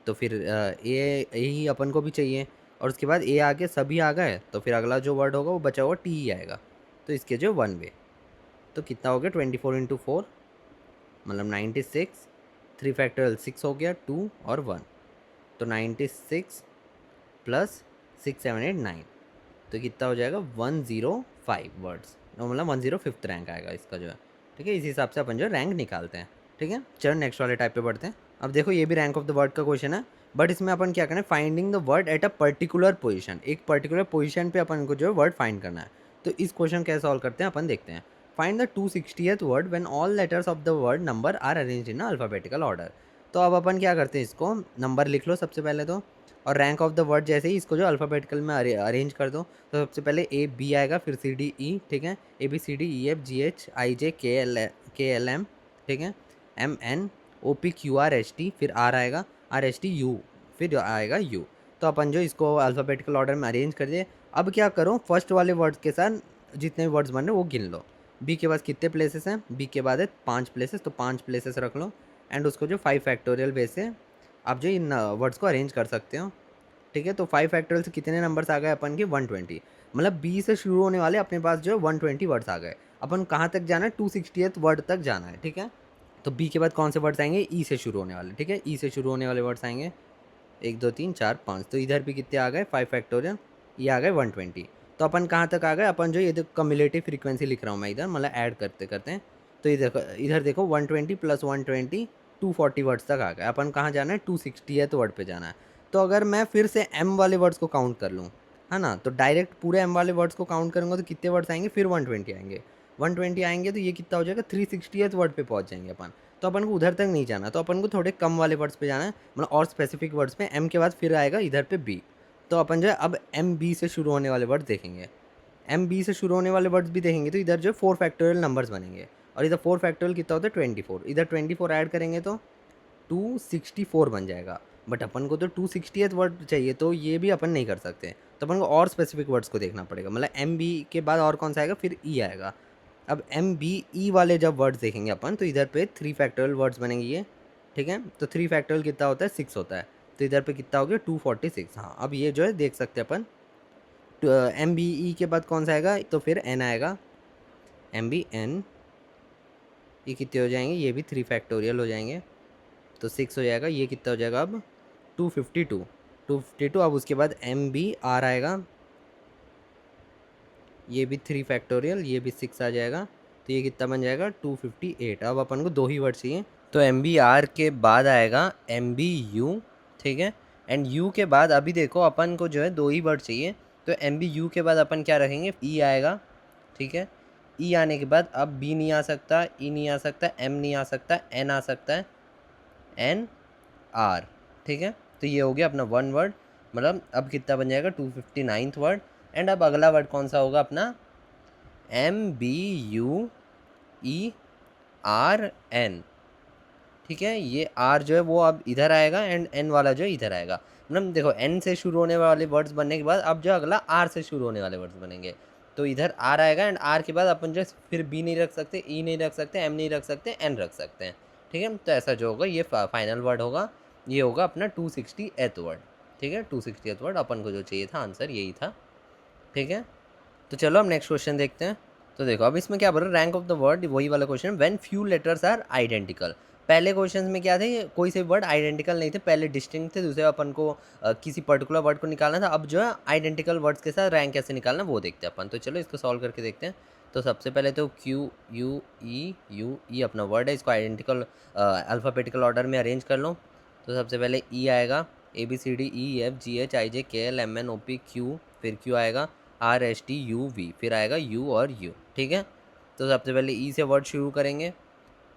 तो फिर ए ही अपन को भी चाहिए। और उसके बाद ए आगे सभी आ गए, तो फिर अगला जो वर्ड होगा वो बचा हुआ टी ही आएगा। तो इसके जो 1 वे, तो कितना हो गया 24 इंटू 4 मतलब 96। 3 फैक्टोरियल 6 हो गया, 2 और 1, तो 96 प्लस 6 7 8 9, तो कितना हो जाएगा 105 वर्ड्स, मतलब 105th रैंक आएगा इसका जो है, ठीक है। इस हिसाब से अपन जो रैंक निकालते हैं, ठीक है। चलो नेक्स्ट वाले टाइप पे बढ़ते हैं। अब देखो ये भी रैंक ऑफ द वर्ड का क्वेश्चन है, बट इसमें अपन क्या करना है, finding the word at a particular position. एक पर्टिकुलर पोजीशन पे अपन को जो है वर्ड फाइंड करना है। तो इस क्वेश्चन कैसे सॉल्व करते हैं अपन देखते हैं। Find the 260th word when all letters of the word number are arranged in alphabetical order. तो अब अपन क्या करते हैं, इसको नंबर लिख लो सबसे पहले तो, और रैंक ऑफ द वर्ड जैसे ही इसको जो अल्फ़ाबेटिकल में अरेंज कर दो। तो सबसे पहले ए बी आएगा, फिर सी डी ई, ठीक है, A B C D E F G H I J K L M, ठीक है, M N O P Q R S T, फिर आर आएगा, आर एस टी यू, फिर आएगा यू। तो अपन जो इसको अल्फ़ाबेटिकल ऑर्डर में अरेंज कर दिए। अब क्या करो, फर्स्ट वाले वर्ड्स के साथ जितने भी वर्ड्स बन रहे वो गिन लो। बी के बाद कितने प्लेसेस हैं, बी के बाद है 5 प्लेसेस, तो 5 प्लेसेस रख लो। एंड उसको जो 5 फैक्टोरियल वे से आप जो इन वर्ड्स को अरेंज कर सकते हो। ठीक है, तो 5 फैक्टोरियल से कितने नंबर्स आ गए अपन के 120। मतलब बी से शुरू होने वाले अपने पास जो है 120 वर्ड्स आ गए। अपन कहाँ तक जाना है, 260th वर्ड तक जाना है। ठीक है, तो बी के बाद कौन से वर्ड्स आएंगे, ई से शुरू होने वाले। ठीक है, ई से शुरू होने वाले वर्ड्स आएंगे 1 2 3 4 5। तो इधर भी कितने आ गए 5 फैक्टोरियल, ये आ गए 120। तो अपन कहाँ तक आ गए, अपन जो ये देखो कम्युलेटिव फ्रीक्वेंसी लिख रहा हूँ मैं इधर, मतलब ऐड करते करते हैं। तो ये देखो इधर देखो 120 प्लस 120 240 वर्ड्स तक आ गए। अपन कहाँ जाना है, 260th वर्ड पे जाना है। तो अगर मैं फिर से एम वाले वर्ड्स को काउंट कर लूँ, है ना, तो डायरेक्ट पूरे एम वाले वर्ड्स को काउंट करूँगा तो कितने वर्ड्स आएंगे, फिर 120 आएंगे। 120 आएंगे तो ये कितना हो जाएगा, 360th वर्ड पे पहुँच जाएंगे अपन। तो अपन को उधर तक नहीं जाना, तो अपन को थोड़े कम वाले वर्ड्स पे जाना है, मतलब और स्पेसिफिक वर्ड्स पे। एम के बाद फिर आएगा इधर पे बी। तो अपन जो है अब एम बी से शुरू होने वाले वर्ड्स देखेंगे। एम बी से शुरू होने वाले वर्ड्स भी देखेंगे तो इधर जो 4 फैक्टोरियल नंबर्स बनेंगे। और इधर 4 फैक्टोरियल कितना होता है 24। इधर 24 ऐड करेंगे तो 264 बन जाएगा। बट अपन को तो 260th वर्ड चाहिए, तो ये भी अपन नहीं कर सकते। तो अपन को और स्पेसिफिक वर्ड्स को देखना पड़ेगा। मतलब एम बी के बाद और कौन सा आएगा, फिर ई आएगा। अब एम बी ई वाले जब वर्ड्स देखेंगे अपन, तो इधर पे 3 फैक्टोरियल वर्ड्स बनेंगे ये। ठीक है, तो 3 फैक्टोरियल कितना होता है, 6 होता है। तो इधर पे कितना हो गया 246। हाँ, अब ये जो है देख सकते हैं अपन। एम बी ई के बाद कौन सा आएगा, तो फिर एन आएगा, एम बी एन। ये कितने हो जाएंगे, ये भी 3 फैक्टोरियल हो जाएंगे, तो 6 हो जाएगा। ये कितना हो जाएगा अब 252। 252। अब उसके बाद एम बी आर आएगा, ये भी 3 फैक्टोरियल, ये भी 6 आ जाएगा। तो ये कितना बन जाएगा 258। अब अपन को 2 ही वर्ड चाहिए, तो एम बी आर के बाद आएगा एम बी यू। ठीक है, एंड यू के बाद अभी देखो अपन को जो है 2 ही वर्ड चाहिए। तो एम बी यू के बाद अपन क्या रखेंगे, ई आएगा। ठीक है, ई आने के बाद अब बी नहीं आ सकता, ई नहीं आ सकता, एम नहीं आ सकता, एन आ सकता है, एन आर। ठीक है, तो ये हो गया अपना 1 वर्ड। मतलब अब कितना बन जाएगा 259th वर्ड। एंड अब अगला वर्ड कौन सा होगा अपना, M B U E R N. ठीक है, ये आर जो है वो अब इधर आएगा एंड एन वाला जो है इधर आएगा। मतलब देखो एन से शुरू होने वाले वर्ड्स बनने के बाद अब जो अगला आर से शुरू होने वाले वर्ड्स बनेंगे। तो इधर आर आएगा एंड आर के बाद अपन जो फिर बी नहीं रख सकते, ई नहीं रख सकते, एम नहीं रख सकते, एन रख सकते हैं। ठीक है, तो ऐसा जो होगा ये फाइनल वर्ड होगा, ये होगा अपना 260th वर्ड। ठीक है, 260th वर्ड अपन को जो चाहिए था, आंसर यही था। ठीक है, तो चलो अब नेक्स्ट क्वेश्चन देखते हैं। तो देखो अब इसमें क्या बोल रहा है, रैंक ऑफ द वर्ड, वही वाला question, when few letters are identical. पहले क्वेश्चन में क्या थे, कोई से वर्ड आइडेंटिकल नहीं थे, पहले डिस्टिंक्ट थे, दूसरे अपन को किसी पर्टिकुलर वर्ड को निकालना था। अब जो है आइडेंटिकल वर्ड्स के साथ रैंक कैसे निकालना वो देखते हैं अपन। तो चलो इसको सॉल्व करके देखते हैं। तो सबसे पहले तो क्यू यू ई अपना वर्ड है, इसको आइडेंटिकल अल्फ़ाबेटिकल ऑर्डर में अरेंज कर लो। तो सबसे पहले ई आएगा, A B C D E F G H I J K L M N O P Q, फिर क्यू आएगा R S T U V, फिर आएगा यू और यू। ठीक है, तो सबसे पहले ई से वर्ड शुरू करेंगे।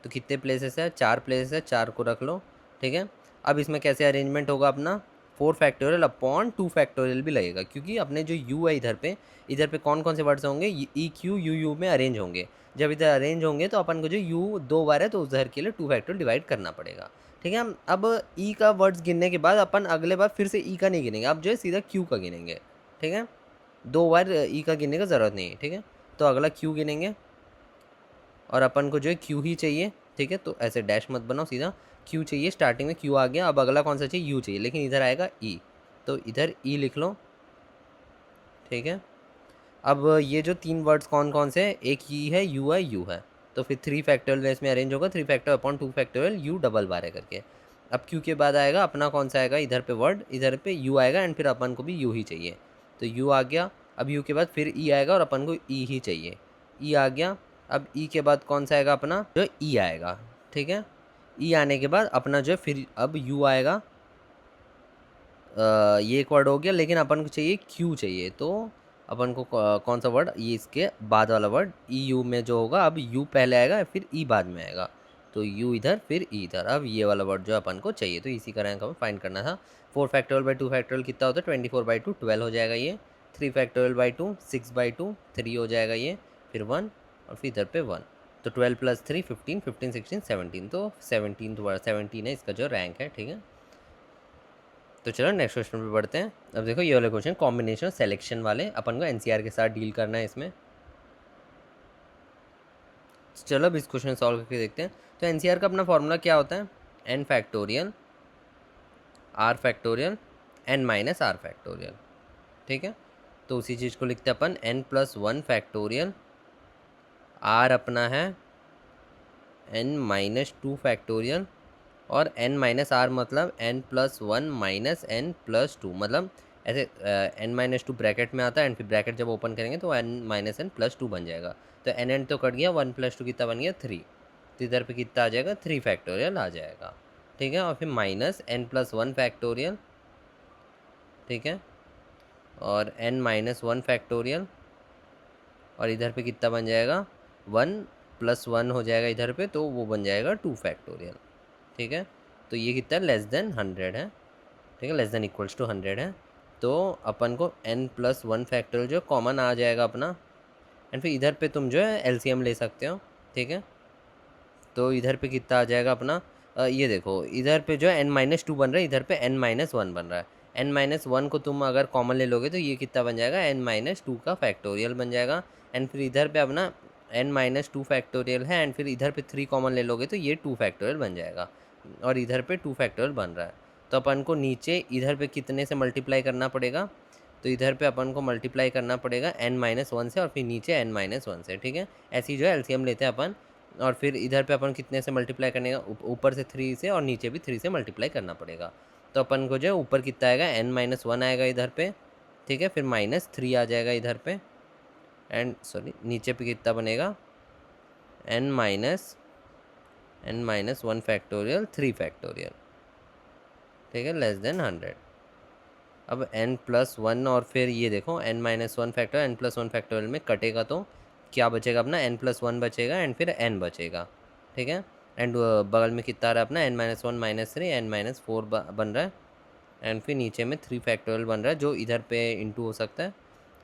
तो कितने प्लेसेस है, 4 प्लेसेस है, 4 को रख लो। ठीक है, अब इसमें कैसे अरेंजमेंट होगा अपना, 4 फैक्टोरियल अपॉन 2 फैक्टोरियल भी लगेगा, क्योंकि अपने जो यू है इधर पे कौन कौन से वर्ड्स होंगे, ई क्यू यू यू में अरेंज होंगे। जब इधर अरेंज होंगे तो अपन को जो यू 2 बार है तो उधर के लिए 2 फैक्टोरियल डिवाइड करना पड़ेगा। ठीक है, अब ई का वर्ड्स गिनने के बाद अपन अगले बार फिर से ई का नहीं गिनेंगे, अब जो है सीधा क्यू का गिनेंगे। ठीक है, 2 बार ई का गिनने का ज़रूरत नहीं है। ठीक है, तो अगला क्यू गिनेंगे और अपन को जो है क्यू ही चाहिए। ठीक है, तो ऐसे डैश मत बनाओ, सीधा क्यू चाहिए। स्टार्टिंग में क्यू आ गया, अब अगला कौन सा चाहिए, यू चाहिए, लेकिन इधर आएगा ई, तो इधर ई लिख लो। ठीक है, अब ये जो 3 वर्ड्स कौन कौन से, एक ई है, यू है, तो फिर 3 फैक्टोरियल में इसमें अरेंज होगा, 3 factorial upon 2 factorial U double बार है करके। अब क्यू के बाद आएगा अपना कौन सा आएगा, इधर पे वर्ड, इधर पे यू आएगा एंड फिर अपन को भी यू ही चाहिए, तो यू आ गया। अब यू के बाद फिर ई आएगा और अपन को ई ही चाहिए, ई आ गया। अब ई के बाद कौन सा आएगा अपना, जो ई आएगा। ठीक है, ई आने के बाद अपना जो है फिर अब यू आएगा। ये एक वर्ड हो गया, लेकिन अपन को चाहिए क्यू चाहिए, तो अपन को कौन सा वर्ड, ये इसके बाद वाला वर्ड ई यू में जो होगा, अब यू पहले आएगा फिर ई बाद में आएगा, तो यू इधर फिर ई इधर। अब ये वाला वर्ड जो अपन को चाहिए, तो इसी का रैंक हमें फाइंड करना था। 4 फैक्टोरियल बाई 2 फैक्टोरियल कितना होता है, 24/2 12 हो जाएगा ये। 3 फैक्टोरियल बाई 2 6/2 3 हो जाएगा ये, फिर 1 और फिर इधर पे 1, तो 12 + 3 15 15 16 17, तो 17 वर्ड 17 है इसका जो रैंक है। ठीक है, तो चलो नेक्स्ट क्वेश्चन पे बढ़ते हैं। अब देखो ये वाले क्वेश्चन कॉम्बिनेशन सेलेक्शन वाले, अपन को एनसीआर के साथ डील करना है इसमें। चलो अब इस क्वेश्चन सॉल्व करके देखते हैं। तो एनसीआर का अपना फॉर्मूला क्या होता है, N factorial R factorial N minus are factorial, ठीक है। तो उसी चीज़ को लिखते हैं अपन N plus one factorial, R अपना है एन माइनस टू फैक्टोरियल, और एन माइनस आर मतलब N plus one minus N plus two, मतलब ऐसे एन माइनस टू ब्रैकेट में आता है एंड फिर ब्रैकेट जब ओपन करेंगे तो n minus N plus two बन जाएगा। तो एन एन तो कट गया, वन प्लस टू कितना बन गया 3, तो इधर पे कितना आ जाएगा 3 फैक्टोरियल आ जाएगा, ठीक है। और फिर minus N plus one factorial, ठीक है, और एन माइनस वन फैक्टोरियल, और इधर पे कितना बन जाएगा 1 प्लस 1 हो जाएगा इधर पे, तो वो बन जाएगा 2 फैक्टोरियल, ठीक है। तो ये कितना लेस देन 100 है, ठीक है, लेस देन इक्वल्स टू 100 है। तो अपन को n प्लस वन फैक्टोरियल जो कॉमन आ जाएगा अपना, एंड फिर इधर पे तुम जो है एलसीएम ले सकते हो, ठीक है। तो इधर पे कितना आ जाएगा अपना, ये देखो इधर पे जो है n माइनस टू बन रहा है, इधर पे n माइनस वन बन रहा है। n माइनस वन को तुम अगर कॉमन ले लोगे तो ये कितना बन जाएगा n माइनस टू का फैक्टोरियल बन जाएगा, एंड फिर इधर पे अपना n माइनस टू फैक्टोरियल है, एंड फिर इधर पे 3 कॉमन ले लोगे तो ये 2 फैक्टोरियल बन जाएगा, और इधर पे 2 फैक्टोरियल बन रहा है। तो अपन को नीचे इधर पे कितने से मल्टीप्लाई करना पड़ेगा, तो इधर पे अपन को मल्टीप्लाई करना पड़ेगा n माइनस वन से और फिर नीचे n माइनस वन से, ठीक है। ऐसी जो है एलसीएम लेते हैं अपन, और फिर इधर पे अपन कितने से मल्टीप्लाई करने का, ऊपर से 3 से और नीचे भी 3 से मल्टीप्लाई करना पड़ेगा। तो अपन को जो है ऊपर कितना आएगा n माइनस वन आएगा इधर पे, ठीक है, फिर माइनस 3 आ जाएगा इधर पे, एंड सॉरी नीचे पे कितना बनेगा n minus one factorial 3 factorial, ठीक है, लेस देन 100। अब n प्लस वन और फिर ये देखो n minus one factorial n plus one factorial में कटेगा तो क्या बचेगा अपना n प्लस वन बचेगा एंड फिर n बचेगा, ठीक है। एंड बगल में कितना आ रहा है अपना n minus one minus three n minus four बन रहा है, एंड फिर नीचे में 3 फैक्टोरियल बन रहा है जो इधर पे इंटू हो सकता है।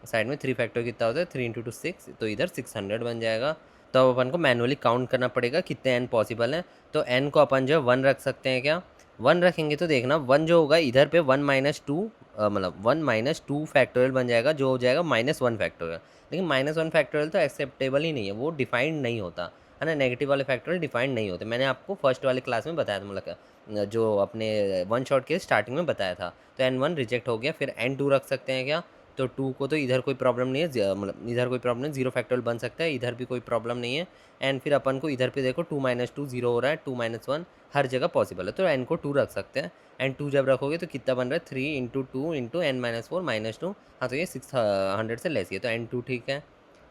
साइड में 3 फैक्टोरियल कितना होता है 3 इंटू टू 6, तो इधर 600 बन जाएगा। तो अब अपन को मैनुअली काउंट करना पड़ेगा कितने n पॉसिबल हैं। तो n को अपन जो है 1 रख सकते हैं क्या, 1 रखेंगे तो देखना 1 जो होगा इधर पे 1 माइनस टू, मतलब 1 माइनस टू फैक्टोरियल बन जाएगा जो हो जाएगा माइनस वन फैक्टोरियल। लेकिन माइनस वन फैक्टोरियल तो एक्सेप्टेबल ही नहीं है, वो डिफाइंड नहीं होता है ना, नेगेटिव वाले फैक्टोरियल डिफाइंड नहीं होते। मैंने आपको फर्स्ट वाले क्लास में बताया था, मतलब जो अपने वन शॉट के स्टार्टिंग में बताया था। तो n1 रिजेक्ट हो गया, फिर n2 रख सकते हैं क्या, तो 2 को तो इधर कोई प्रॉब्लम नहीं है, मतलब इधर कोई प्रॉब्लम नहीं, 0 फैक्टोरियल बन सकता है, इधर भी कोई प्रॉब्लम नहीं है। एंड फिर अपन को इधर पे देखो 2 माइनस टू 0 हो रहा है, 2 माइनस वन हर जगह पॉसिबल है, तो n को 2 रख सकते हैं। एंड 2 जब रखोगे तो कितना बन रहा है 3 into two into n minus four minus two, हाँ तो ये 600 से लेस ही है, तो n2 ठीक है।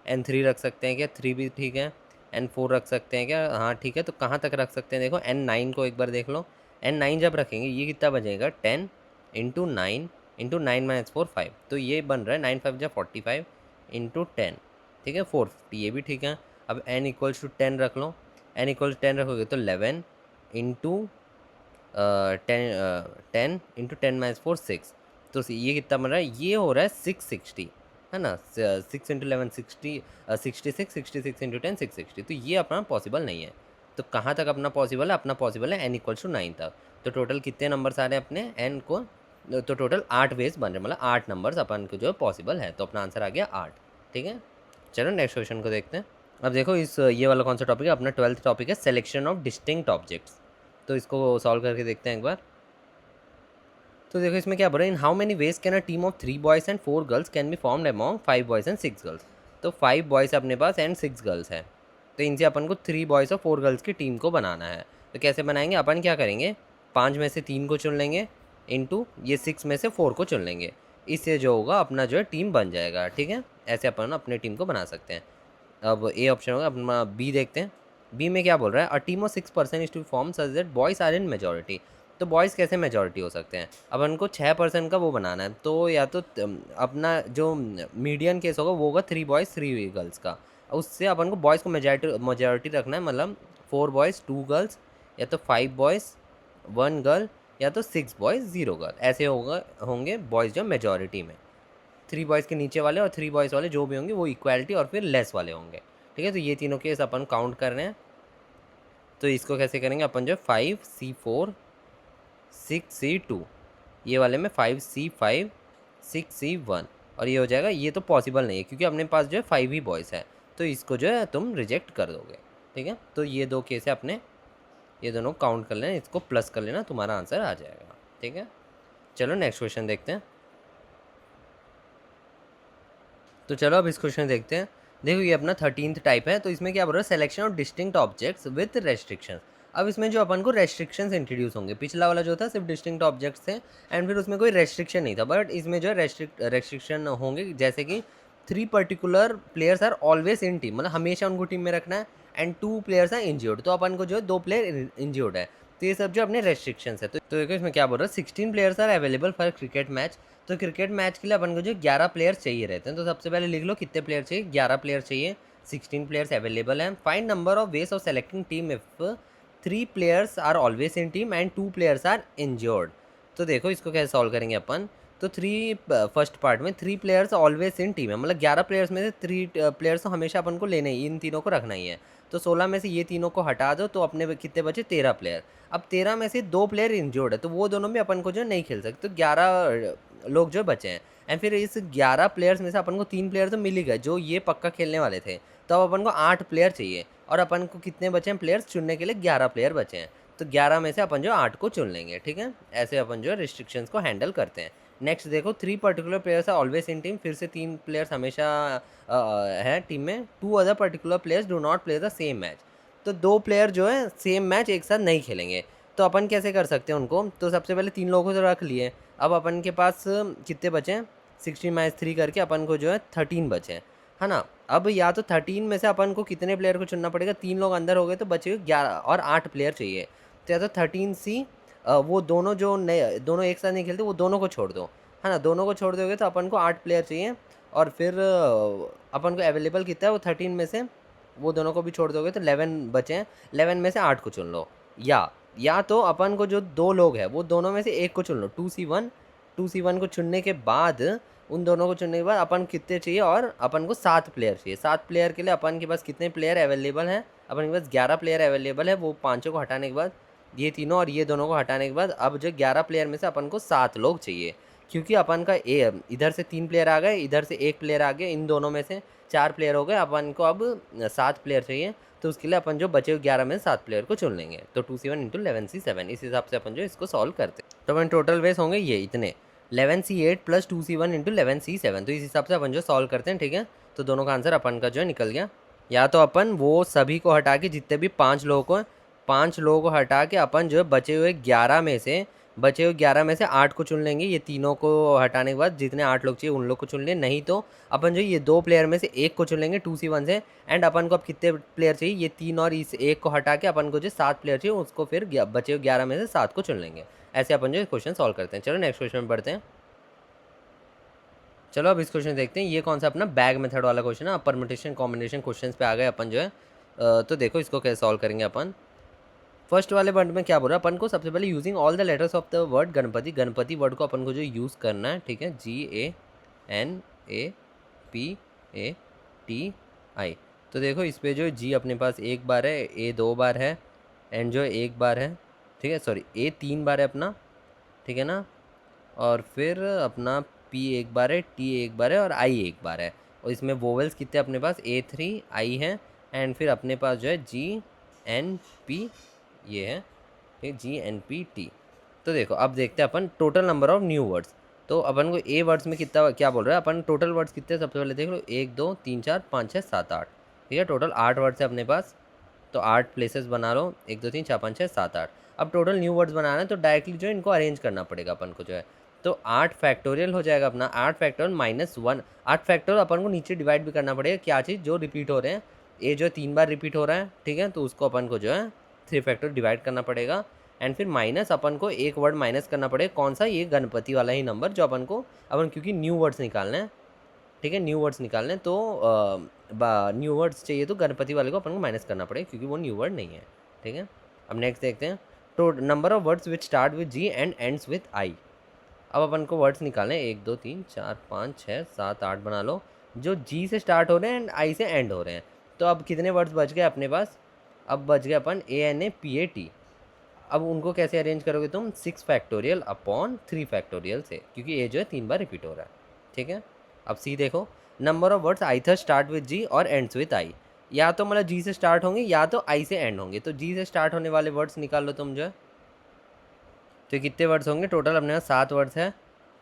n3 रख सकते हैं क्या, 3 भी ठीक है। n4 रख सकते हैं क्या, हाँ ठीक है। तो कहाँ तक रख सकते हैं देखो, n9 को एक बार देख लो, n9 जब रखेंगे ये कितना बचेगा 10 into nine into nine minus four 5, तो ये बन रहा है 9 5 जा 45 इंटू 10, ठीक है 450, ये भी ठीक है। अब n इक्वल्स टू 10 रख लो, n इक्वल्स 10 रखोगे तो 11 इंटू 10 इंटू 10 माइनस फोर 6, तो ये कितना बन रहा है, ये हो रहा है 660 है ना, 6 इंटू 11 60, 66 इंटू 10 660, तो ये अपना पॉसिबल नहीं है। तो कहाँ तक अपना पॉसिबल है, अपना पॉसिबल है n इक्वल्स टू 9 तक। तो टोटल कितने नंबर्स आ रहे हैं अपने n को, तो टोटल 8 वेज बन रहे हैं, मतलब 8 नंबर्स अपन को जो पॉसिबल है, तो अपना आंसर आ गया 8, ठीक है। चलो नेक्स्ट क्वेश्चन को देखते हैं। अब देखो इस ये वाला कौन सा टॉपिक है, अपना 12th टॉपिक है सिलेक्शन ऑफ डिस्टिंक्ट ऑब्जेक्ट्स। तो इसको सॉल्व करके देखते हैं एक बार। तो देखो इसमें क्या बोल रहा है, in how many ways can a team of 3 boys and 4 girls can be formed among 5 boys and 6 girls. तो 5 बॉयज़ अपने पास एंड 6 गर्ल्स है, तो इनसे अपन को 3 बॉयज़ और 4 गर्ल्स की टीम को बनाना है। तो कैसे बनाएंगे, अपन क्या करेंगे 5 में से 3 को चुन लेंगे इंटू ये 6 में से 4 को चुन लेंगे, इससे जो होगा अपना जो है टीम बन जाएगा, ठीक है। ऐसे अपन अपने टीम को बना सकते हैं। अब ए ऑप्शन होगा, अपना बी देखते हैं। बी में क्या बोल रहा है, a team of 6% is to form such that boys are in majority. तो बॉयज़ कैसे मेजॉरिटी हो सकते हैं, अब उनको 6% का वो बनाना है, तो या तो अपना जो मीडियन केस होगा वो होगा 3 बॉयज़ 3 गर्ल्स का, उससे अपन को बॉयज़ को मेजॉरिटी रखना है, मतलब 4 बॉयज़ 2 गर्ल्स, या तो 5 बॉयज़ 1 गर्ल, या तो 6 बॉयज़ 0 गर्ल, ऐसे होंगे बॉयज़ जो मेजॉरिटी में। 3 बॉयज़ के नीचे वाले और 3 बॉयज़ वाले जो भी होंगे वो इक्वालिटी और फिर लेस वाले होंगे, ठीक है। तो ये तीनों केस अपन काउंट कर रहे हैं। तो इसको कैसे करेंगे अपन, जो 5 C4 6 C2, ये वाले में 5C5 6C1 और ये हो जाएगा। ये तो पॉसिबल नहीं है क्योंकि अपने पास जो है 5 ही बॉयज़ है, तो इसको जो है तुम रिजेक्ट कर दोगे। ठीक है, तो ये 2 केस है अपने, ये दोनों काउंट कर लेना, इसको प्लस कर लेना, तुम्हारा आंसर आ जाएगा। ठीक है, चलो नेक्स्ट क्वेश्चन देखते हैं। तो चलो अब इस क्वेश्चन देखते हैं। देखो ये अपना 13th टाइप है, तो इसमें क्या बोल रहा है, selection of distinct objects with restriction. अब इसमें जो अपन को रेस्ट्रिक्शंस इंट्रोड्यूस होंगे, पिछला वाला जो था सिर्फ डिस्टिंक्ट ऑब्जेक्ट्स थे एंड फिर उसमें कोई रेस्ट्रिक्शन नहीं था, बट इसमें जो है रेस्ट्रिक्शन होंगे, जैसे कि 3 particular players are always in team, मतलब हमेशा उनको टीम में रखना है, एंड 2 प्लेयर्स आर इंज्योर्ड, तो अपन को जो है 2 प्लेयर इंज्योर्ड है, तो ये सब जो अपने रेस्ट्रिक्शंस है। तो देखो इसमें क्या बोल रहा है, 16 players are available for cricket match. तो क्रिकेट मैच के लिए अपन को जो 11 प्लेयर्स चाहिए रहते हैं, तो सबसे पहले लिख लो कितने प्लेयर चाहिए, 11 प्लेयर चाहिए, 16 प्लेयर्स अवेलेबल हैं। Find number of ways of selecting team if 3 players are always in team and 2 players are injured. तो देखो इसको कैसे सॉल्व करेंगे अपन। तो फर्स्ट पार्ट में 3 प्लेयर्स ऑलवेज इन टीम है, मतलब 11 प्लेयर्स में से 3 प्लेयर्स तो हमेशा अपन को लेने ही, इन तीनों को रखना ही है। तो 16 में से ये तीनों को हटा दो, तो अपने कितने बचे, 13 प्लेयर। अब 13 में से 2 प्लेयर इंज्योर्ड है, तो वो दोनों भी अपन को जो नहीं खेल सकते, तो 11 लोग जो बचे हैं। एंड फिर इस 11 प्लेयर्स में से अपन को 3 प्लेयर तो मिल ही गए जो ये पक्का खेलने वाले थे, तो अब अपन को 8 प्लेयर चाहिए, और अपन को कितने बचे हैं प्लेयर्स चुनने के लिए, 11 प्लेयर बचे हैं। तो 11 में से अपन जो 8 को चुन लेंगे। ठीक है, ऐसे अपन जो रिस्ट्रिक्शंस को हैंडल करते हैं। नेक्स्ट देखो, 3 particular players are always in team, फिर से 3 प्लेयर्स हमेशा है टीम में। 2 other particular players do not play the same match, तो 2 प्लेयर जो है सेम मैच एक साथ नहीं खेलेंगे। तो अपन कैसे कर सकते हैं उनको, तो सबसे पहले 3 लोगों को तो रख लिए, अब अपन के पास कितने बचे हैं, 16 - 3 करके अपन को जो है 13 बचे हैं, है ना। अब या तो 13 में से अपन को कितने प्लेयर को चुनना पड़ेगा, 3 लोग अंदर हो गए तो बचे 11 और 8 प्लेयर चाहिए। तो या तो 13C, वो दोनों जो नए दोनों एक साथ नहीं खेलते, वो दोनों को छोड़ दो, है ना। दोनों को छोड़ दोगे तो अपन को 8 प्लेयर चाहिए, और फिर अपन को अवेलेबल कितना है, वो 13 में से वो दोनों को भी छोड़ दोगे तो 11 बचे हैं। 11 में से 8 को चुन लो, या तो अपन को जो 2 लोग हैं वो दोनों में से एक को चुन लो, 2C1 को चुनने के बाद, उन दोनों को चुनने के बाद अपन कितने चाहिए, और अपन को 7 प्लेयर चाहिए। 7 प्लेयर के लिए अपन के पास कितने प्लेयर अवेलेबल हैं, अपन के पास 11 प्लेयर अवेलेबल है। वो पाँचों को हटाने के बाद, ये तीनों और ये दोनों को हटाने के बाद, अब जो 11 प्लेयर में से अपन को 7 लोग चाहिए, क्योंकि अपन का इधर से 3 प्लेयर आ गए, इधर से 1 प्लेयर आ गए, इन दोनों में से 4 प्लेयर हो गए, अपन को अब 7 प्लेयर चाहिए। तो उसके लिए अपन जो बचे हुए 11 में 7 प्लेयर को चुन लेंगे। तो 2C1 × 11C7, इस हिसाब से अपन जो इसको सॉल्व करते हैं। तो अपन टोटल वेज होंगे ये इतने, 11C8 + 2C1 × 11C7, तो इस हिसाब से अपन जो सॉल्व करते हैं। ठीक है, तो दोनों का आंसर अपन का जो है निकल गया। या तो अपन वो सभी को हटा के, जितने भी 5 लोगों को, 5 लोगों को हटा के अपन जो है बचे हुए 11 में से 8 को चुन लेंगे। ये तीनों को हटाने के बाद जितने 8 लोग चाहिए उन लोग को चुन लें, नहीं तो अपन जो ये 2 प्लेयर में से एक को चुन लेंगे 2C1 से। एंड अपन को अब कितने प्लेयर चाहिए, ये 3 और इस एक को हटा के अपन को जो 7 प्लेयर चाहिए, उसको फिर बचे हुए 11 में से 7 को चुन लेंगे। ऐसे अपन जो क्वेश्चन सॉल्व करते हैं। चलो नेक्स्ट क्वेश्चन में बढ़ते हैं। चलो अब इस क्वेश्चन देखते हैं, ये कौन सा अपना बैग मेथड वाला क्वेश्चन है। परम्यूटेशन कॉम्बिनेशन क्वेश्चन पे आ गए अपन जो है। तो देखो इसको कैसे सॉल्व करेंगे अपन। फर्स्ट वाले वर्ड में क्या बोल रहा है अपन को, सबसे पहले using all the letters of the word Ganpati. Ganpati word को अपन को जो यूज़ करना है, ठीक है, GANAPATI। तो देखो इस पे जो जी अपने पास एक बार है, ए 2 बार है, एंड जो एक बार है, ठीक है, सॉरी ए 3 बार है अपना, ठीक है ना। और फिर अपना पी एक बार है, टी एक बार है, और आई एक बार है। और इसमें वोवेल्स कितने अपने पास, A3 आई है, एंड फिर अपने पास जो है GNP ये है, ठीक, GNPT। तो देखो अब देखते हैं अपन total number of new words. तो अपन को ए वर्ड्स में कितना क्या बोल रहा है, अपन टोटल वर्ड्स कितने, सबसे पहले देख लो 1 2 3 4 5 6 7 8, ठीक है, टोटल 8 वर्ड्स है अपने पास। तो 8 प्लेसेस बना लो, 1 2 3 4 5 6 7 8। अब टोटल न्यू वर्ड्स बनाना है, तो डायरेक्टली जो है इनको अरेंज करना पड़ेगा अपन को जो है। तो 8 फैक्टोरियल हो जाएगा अपना, 8 फैक्टोरियल -1। 8 फैक्टोरियल अपन को नीचे डिवाइड भी करना पड़ेगा, क्या चीज़ जो रिपीट हो रहे हैं, ये जो 3 बार रिपीट हो रहा है, ठीक है, तो उसको अपन को जो है 3 फैक्टोरियल डिवाइड करना पड़ेगा। एंड फिर माइनस अपन को एक वर्ड माइनस करना पड़ेगा, कौन सा, ये गणपति वाला ही नंबर जो अपन को, अपन क्योंकि न्यू वर्ड्स निकालने हैं, ठीक है, न्यू वर्ड्स निकालने, तो न्यू वर्ड्स चाहिए, तो गणपति वाले को अपन को माइनस करना पड़ेगा क्योंकि वो न्यू वर्ड नहीं है, ठीक है। अब नेक्स्ट देखते हैं, तो number of words which start with G and ends with I. अब अपन को वर्ड्स निकालने हैं, 1 2 3 4 5 6 7 8 बना लो, जो जी से स्टार्ट हो रहे हैं एंड आई से एंड हो रहे हैं। तो अब कितने वर्ड्स बच गए अपने पास, अब बच गए अपन ANAPAT। अब उनको कैसे अरेंज करोगे तुम, 6 फैक्टोरियल अपॉन 3 फैक्टोरियल से, क्योंकि ए जो है 3 बार रिपीट हो रहा है, ठीक है। अब सी देखो, number of words either start with G और एंड्स विद आई, या तो मतलब जी से स्टार्ट होंगे या तो आई से एंड होंगे, तो जी से स्टार्ट होने वाले वर्ड्स निकाल लो तुम जो है। तो कितने वर्ड्स होंगे टोटल, अपने पास 7 वर्ड्स हैं,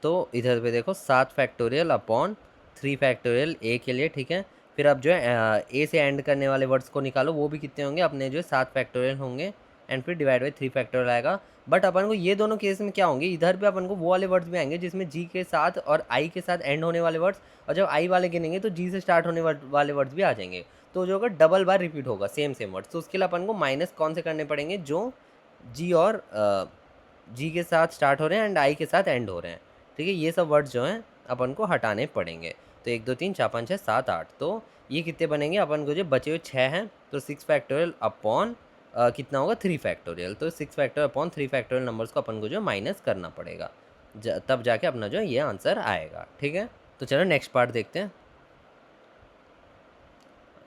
तो इधर पे देखो 7 फैक्टोरियल अपॉन 3 फैक्टोरियल ए के लिए, ठीक है। फिर अब जो है ए से एंड करने वाले वर्ड्स को निकालो, वो भी कितने होंगे अपने जो है 7 फैक्टोरियल होंगे, एंड फिर डिवाइड बाई 3 फैक्टोरियल आएगा। बट अपन को ये दोनों केस में क्या होंगे, इधर पे अपन को वो वाले वर्ड्स भी आएंगे जिसमें जी के साथ और आई के साथ एंड होने वाले वर्ड्स, और जब आई वाले गिनेंगे तो जी से स्टार्ट होने वाले वर्ड्स भी आ जाएंगे, तो जो होगा डबल बार रिपीट होगा सेम वर्ड्स। तो उसके लिए अपन को माइनस कौन से करने पड़ेंगे, जो जी और जी के साथ स्टार्ट हो रहे हैं एंड आई के साथ एंड हो रहे हैं, ठीक है। ये सब वर्ड्स जो हैं अपन को हटाने पड़ेंगे। तो 1 2 3 4 5 6 7 8, तो ये कितने बनेंगे अपन को, जो बचे हुए 6 हैं, तो 6 फैक्टोरियल अपॉन कितना होगा 3 फैक्टोरियल, तो 6 फैक्टोरियल अपॉन 3 फैक्टोरियल नंबर्स को अपन को जो माइनस करना पड़ेगा, तब जाके अपना जो ये आंसर आएगा, ठीक है। तो चलो नेक्स्ट पार्ट देखते हैं।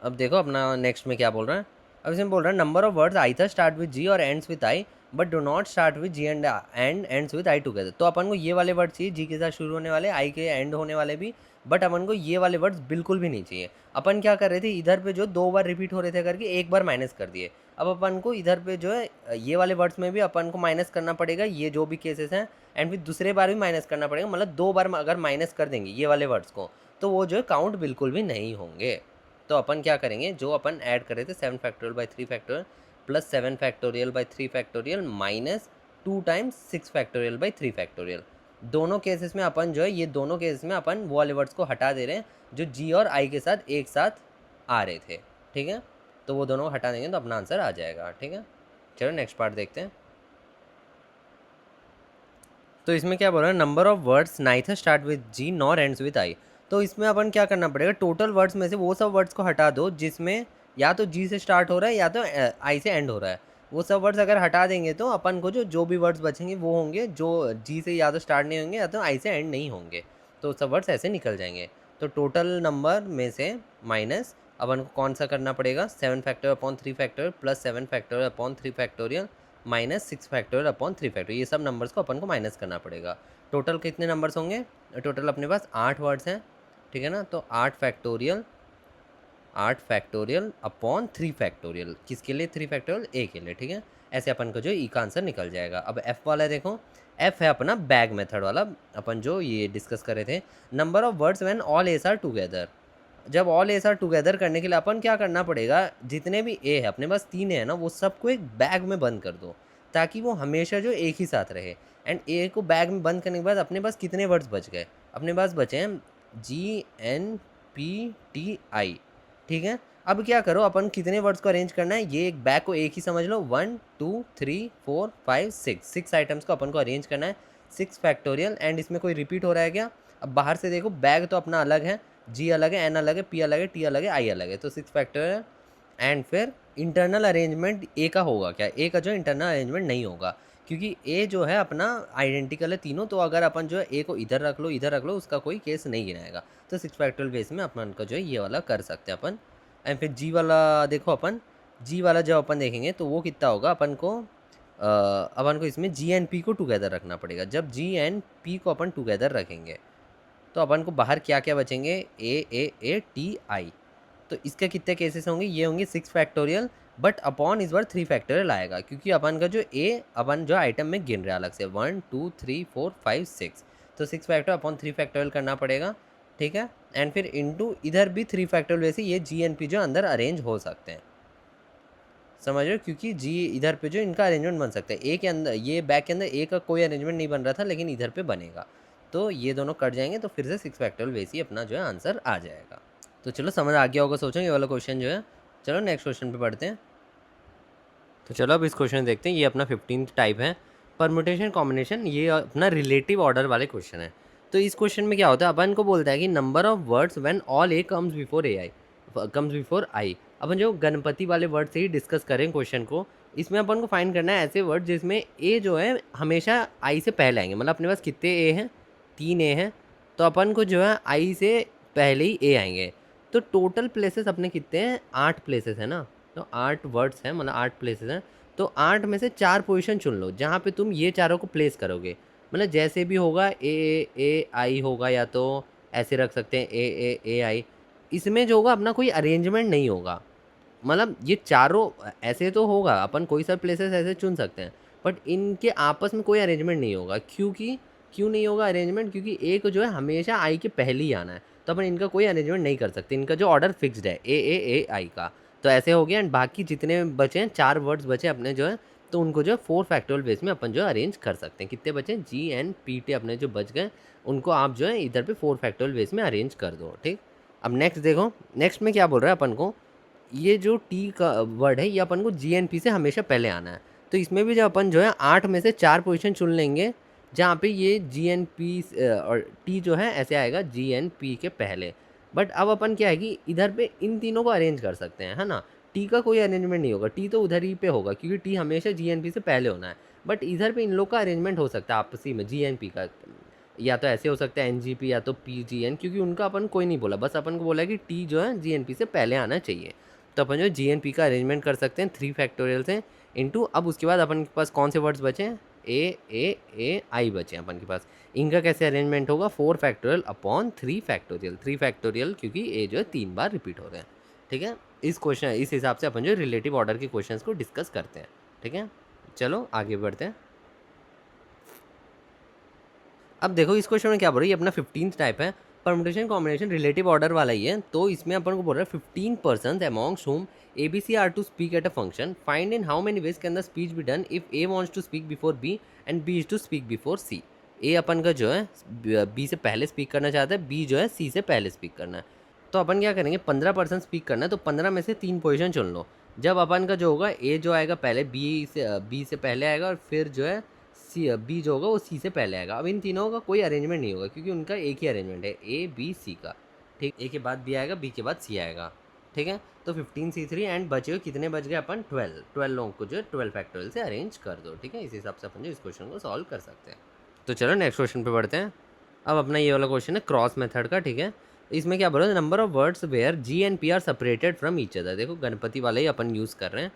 अब देखो अपना नेक्स्ट में क्या बोल रहा है। अब इसमें बोल रहा है number of words either start with G और ends with I but do not start with G and ends with I together. तो अपन को ये वाले वर्ड चाहिए, जी के साथ शुरू होने वाले, आई के एंड होने वाले भी, बट अपन को ये वाले वर्ड्स बिल्कुल भी नहीं चाहिए। अपन क्या कर रहे थे, इधर पे जो 2 बार रिपीट हो रहे थे करके एक बार माइनस कर दिए। अब अपन को इधर पे जो है ये वाले वर्ड्स में भी अपन को माइनस करना पड़ेगा, ये जो भी केसेस हैं, एंड फिर दूसरे बार भी माइनस करना पड़ेगा। मतलब 2 बार अगर माइनस कर देंगे ये वाले वर्ड्स को, तो वो जो है काउंट बिल्कुल भी नहीं होंगे। तो अपन क्या करेंगे, जो अपन ऐड कर रहे थे 7 factorial by 3 factorial plus 7 factorial by 3 factorial minus 2 times 6 factorial by 3 factorial, दोनों केसेस में अपन जो है, ये दोनों केसेस में अपन वो वाले वर्ड्स को हटा दे रहे हैं जो जी और आई के साथ एक साथ आ रहे थे, ठीक है। तो वो दोनों को हटा देंगे तो अपना आंसर आ जाएगा, ठीक है। चलो नेक्स्ट पार्ट देखते हैं। तो इसमें क्या बोल रहा है, number of words neither start with G nor ends with I. तो इसमें अपन क्या करना पड़ेगा, टोटल वर्ड्स में से वो सब वर्ड्स को हटा दो जिसमें या तो जी से स्टार्ट हो रहा है या तो आई से एंड हो रहा है। वो सब वर्ड्स अगर हटा देंगे तो अपन को जो भी वर्ड्स बचेंगे वो होंगे जो जी से या तो स्टार्ट नहीं होंगे या तो आई से एंड नहीं होंगे, तो सब वर्ड्स ऐसे निकल जाएंगे। तो टोटल नंबर में से माइनस अपन को कौन सा करना पड़ेगा, 7 factorial upon 3 factorial plus 7 factorial upon 3 factorial minus 6 factorial upon 3 factorial, ये सब नंबर्स को अपन को माइनस करना पड़ेगा। टोटल कितने नंबर्स होंगे, टोटल अपने पास 8 वर्ड्स हैं, ठीक है ना। तो 8 फैक्टोरियल अपॉन 3 फैक्टोरियल, किसके लिए 3 फैक्टोरियल, ए के लिए, ठीक है। ऐसे अपन को जो ई का आंसर निकल जाएगा। अब एफ वाला देखो, एफ है अपना बैग मेथड वाला, अपन जो ये डिस्कस कर रहे थे, number of words when all S R together. जब ऑल एस आर टुगेदर करने के लिए अपन क्या करना पड़ेगा, जितने भी ए है अपने पास 3 है ना, वो सबको एक बैग में बंद कर दो ताकि वो हमेशा जो एक ही साथ रहे। एंड ए को बैग में बंद करने के बाद अपने पास कितने वर्ड्स बच गए, अपने पास बचे हैं GNPTI, ठीक है। अब क्या करो, अपन कितने वर्ड्स को अरेंज करना है, ये एक बैग को एक ही समझ लो, 1 2 3 4 5 6 आइटम्स को अपन को अरेंज करना है, 6 फैक्टोरियल। एंड इसमें कोई रिपीट हो रहा है क्या, अब बाहर से देखो, बैग तो अपना अलग है, जी अलग है, एन अलग है, पी अलग है, टी अलग है, आई अलग है, तो 6 फैक्टोरियल। एंड फिर इंटरनल अरेंजमेंट ए का होगा क्या, ए का जो इंटरनल अरेंजमेंट नहीं होगा, क्योंकि ए जो है अपना आइडेंटिकल है तीनों, तो अगर अपन जो है ए को इधर रख लो, उसका कोई केस नहीं गिनाएगा। तो 6 फैक्टोरियल बेस में अपन का जो है ये वाला कर सकते हैं अपन। एंड फिर जी वाला देखो, अपन जी वाला जब अपन देखेंगे तो वो कितना होगा, अपन को इसमें जी एंड पी को टुगेदर रखना पड़ेगा। जब जी एंड पी को अपन टुगेदर रखेंगे तो अपन को बाहर क्या क्या बचेंगे, AAATI। तो इसके कितने केसेस होंगे, ये होंगे 6 फैक्टोरियल, बट अपॉन इस बार 3 फैक्टोरियल आएगा, क्योंकि अपन का जो ए अपन जो आइटम में गिन रहे हैं अलग से, 1 2 3 4 5 6, तो 6 फैक्टोरियल अपॉन 3 फैक्टोरियल करना पड़ेगा, ठीक है। एंड फिर इनटू इधर भी 3 फैक्टोरियल, वैसे ये GNP जो अंदर अरेंज हो सकते हैं, समझ रहे हो, क्योंकि जी इधर पे जो इनका अरेंजमेंट बन सकता है, ए के अंदर, ये बैग के अंदर ए का कोई अरेंजमेंट नहीं बन रहा था, लेकिन इधर पे बनेगा, तो ये दोनों कट जाएंगे, तो फिर से 6 फैक्टोरियल वैसे ही अपना जो है आंसर आ जाएगा। तो चलो समझ आ गया होगा सोचो ये वाला क्वेश्चन जो है। चलो नेक्स्ट क्वेश्चन पे पढ़ते हैं। तो चलो अब इस क्वेश्चन देखते हैं, ये अपना 15th टाइप है, परमुटेशन कॉम्बिनेशन, ये अपना रिलेटिव ऑर्डर वाले क्वेश्चन है। तो इस क्वेश्चन में क्या होता है, अपन को बोलता है कि number of words when all A comes before I. अपन जो गणपति वाले वर्ड से ही डिस्कस करें क्वेश्चन को, इसमें अपन को फाइंड करना है ऐसे वर्ड जिसमें ए जो है हमेशा आई से पहले आएंगे। मतलब अपने पास कितने ए हैं, 3 ए हैं, तो अपन को जो है आई से पहले ही ए आएंगे। तो टोटल प्लेसेस अपने कितने हैं, 8 प्लेसेस है ना, तो 8 वर्ड्स हैं, मतलब 8 प्लेसेस हैं। तो 8 में से 4 पोजीशन चुन लो जहाँ पे तुम ये चारों को प्लेस करोगे। मतलब जैसे भी होगा ए आई होगा, या तो ऐसे रख सकते हैं ए आई। इसमें जो होगा अपना कोई अरेंजमेंट नहीं होगा। मतलब ये चारों ऐसे तो होगा, अपन कोई सा प्लेसेस ऐसे चुन सकते हैं, बट इनके आपस में कोई अरेंजमेंट नहीं होगा। क्यों नहीं होगा अरेंजमेंट? क्योंकि एक जो है हमेशा आई के पहले ही आना है, तो अपन इनका कोई अरेंजमेंट नहीं कर सकते। इनका जो ऑर्डर फिक्स्ड है ए आई का। तो ऐसे हो गया। एंड बाकी जितने बचे हैं 4 वर्ड्स बचे अपने जो है, तो उनको जो है 4 फैक्टोरियल बेस में अपन जो है अरेंज कर सकते हैं। कितने बचे? जी एन पी टी अपने जो बच गए, उनको आप जो है इधर पे 4 फैक्टोरियल बेस में अरेंज कर दो। ठीक। अब नेक्स्ट देखो, नेक्स्ट में क्या बोल रहा है अपन को, ये जो टी का वर्ड है ये अपन को जी एन पी से हमेशा पहले आना है। तो इसमें भी जब अपन जो है 8 में से 4 पोजीशन चुन लेंगे जहाँ पे ये जी एन पी और टी जो है ऐसे आएगा जी एन पी के पहले। बट अब अपन क्या है कि इधर पे इन तीनों को अरेंज कर सकते हैं, है ना। टी का कोई अरेंजमेंट नहीं होगा, टी तो उधर ही पे होगा क्योंकि टी हमेशा जी एन पी से पहले होना है। बट इधर पे इन लोग का अरेंजमेंट हो सकता है आपसी में जी एन पी का, या तो ऐसे हो सकता है एन जी पी या तो पी जी एन, क्योंकि उनका अपन कोई नहीं बोला, बस अपन को बोला कि टी जो है जी एन पी से पहले आना चाहिए। तो अपन जो जी एन पी का अरेंजमेंट कर सकते हैं 3 फैक्टोरियल से इंटू। अब उसके बाद अपन के पास कौन से वर्ड्स बचे हैं? ए आई बचे हैं अपन के पास। इनका कैसे अरेंजमेंट होगा? 4 फैक्टोरियल अपॉन 3 फैक्टोरियल। 3 फैक्टोरियल क्योंकि ए जो है 3 बार रिपीट हो रहे हैं। ठीक है। इस हिसाब से अपन जो रिलेटिव ऑर्डर के क्वेश्चंस को डिस्कस करते हैं। ठीक है, चलो आगे बढ़ते हैं। अब देखो इस क्वेश्चन में क्या बोल रहा है, ये अपना 15th टाइप है, परमुटेशन कॉम्बिनेशन रिलेटिव ऑर्डर वाला ही है। तो इसमें अपन को बोल रहा है 15 person amongst whom ABC are to speak at a function, find in how many ways can the speech be done if A wants to speak before B and B is to speak before C। A अपन का जो है B से पहले स्पीक करना चाहता है, B जो है C से पहले स्पीक करना है। तो अपन क्या करेंगे, 15 पर्सन स्पीक करना है, तो 15 में से 3 पोजिशन चुन लो। जब अपन का जो होगा A जो आएगा पहले B से पहले आएगा, और फिर जो है बी जो होगा वो सी से पहले आएगा। अब इन तीनों का कोई अरेंजमेंट नहीं होगा क्योंकि उनका एक ही अरेंजमेंट है ए बी सी का। ठीक, ए के बाद बी आएगा, बी के बाद सी आएगा। ठीक है, तो 15C3 एंड बचे हुए कितने बच गए अपन? 12 लोगों को जो है 12 फैक्टोरियल से अरेंज कर दो। ठीक है, इस हिसाब से अपन जो इस क्वेश्चन को सॉल्व कर सकते हैं। तो चलो नेक्स्ट क्वेश्चन पे बढ़ते हैं। अब अपना ये वाला क्वेश्चन है क्रॉस मेथड का। ठीक है, इसमें क्या बोल रहे हैं, number of words where G and P are separated from each other. देखो गणपति वाले ही अपन यूज़ कर रहे हैं।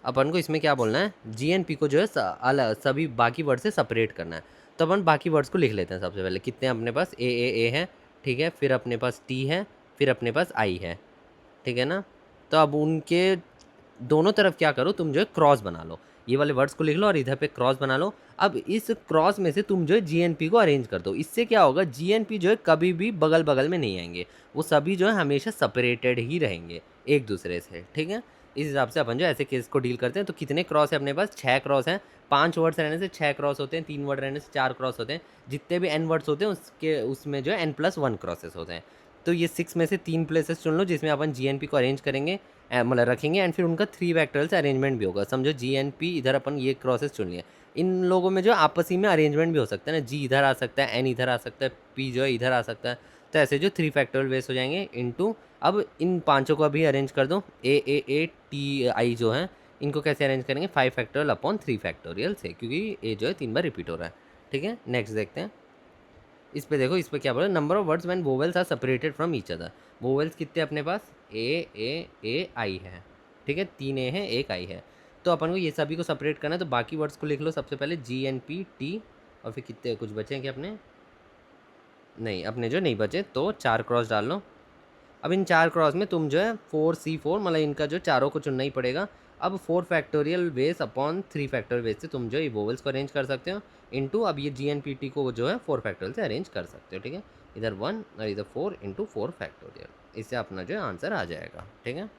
अपन को इसमें क्या बोलना है, जी एन पी को जो है अलग सभी बाकी वर्ड से सेपरेट करना है। तो अपन बाकी वर्ड्स को लिख लेते हैं। सबसे पहले कितने अपने पास ए है, ठीक है, फिर अपने पास टी है, फिर अपने पास आई है। ठीक है ना। तो अब उनके दोनों तरफ क्या करो, तुम जो है क्रॉस बना लो, ये वाले वर्ड्स को लिख लो और इधर पे क्रॉस बना लो। अब इस क्रॉस में से तुम जो है जीएनपी को अरेंज कर दो। इससे क्या होगा, जीएनपी जो है कभी भी बगल बगल में नहीं आएंगे, वो सभी जो है हमेशा सेपरेटेड ही रहेंगे एक दूसरे से। ठीक है, इस हिसाब से अपन जो ऐसे केस को डील करते हैं। तो कितने क्रॉस है अपने पास? 6 क्रॉस हैं। 5 वर्ड्स रहने से 6 क्रॉस होते हैं, 3 वर्ड रहने से 4 क्रॉस होते हैं। जितने भी n वर्ड्स होते हैं उसमें जो है n+1 क्रॉसेस होते हैं। तो ये 6 में से 3 प्लेसेस चुन लो जिसमें अपन जीएनपी को अरेंज करेंगे, मतलब रखेंगे, एंड फिर उनका 3 वेक्टरल से अरेंजमेंट भी होगा। समझो जीएनपी इधर अपन ये क्रॉसेस चुन लिए, इन लोगों में जो आपसी में अरेंजमेंट भी हो सकता है ना, जी इधर आ सकता है, एन इधर आ सकता है, पी जो है इधर आ सकता है। तो ऐसे जो 3 फैक्टोरियल बेस हो जाएंगे इनटू। अब इन पांचों को अभी अरेंज कर दो, ए टी आई जो है इनको कैसे अरेंज करेंगे, 5 फैक्टोरियल अपॉन 3 फैक्टोरियल से, क्योंकि ए जो है 3 बार रिपीट हो रहा है। ठीक है, नेक्स्ट देखते हैं। इस पे देखो, इस पे क्या बोला, number of words when vowels are separated from each other. Vowels कितने अपने पास? ए आई है। ठीक है, 3 ए है, 1 आई है। तो अपन को ये सभी को सेपरेट करना है, तो बाकी वर्ड्स को लिख लो सबसे पहले, जी एन पी टी, और फिर कितने कुछ बचे हैं क्या अपने? नहीं, अपने जो नहीं बचे, तो 4 क्रॉस डाल लो। अब इन 4 क्रॉस में तुम जो है 4C4, मतलब इनका जो चारों को चुनना ही पड़ेगा। अब 4 factorial base upon 3 factorial base से तुम जो है वोवेल्स को अरेंज कर सकते हो इनटू। अब ये जी एन पी टी को जो है 4 फैक्टोरियल से अरेंज कर सकते हो। ठीक है, इधर 1 और इधर 4 इंटू 4 फैक्टोरियल। इससे अपना जो है आंसर आ जाएगा। ठीक है,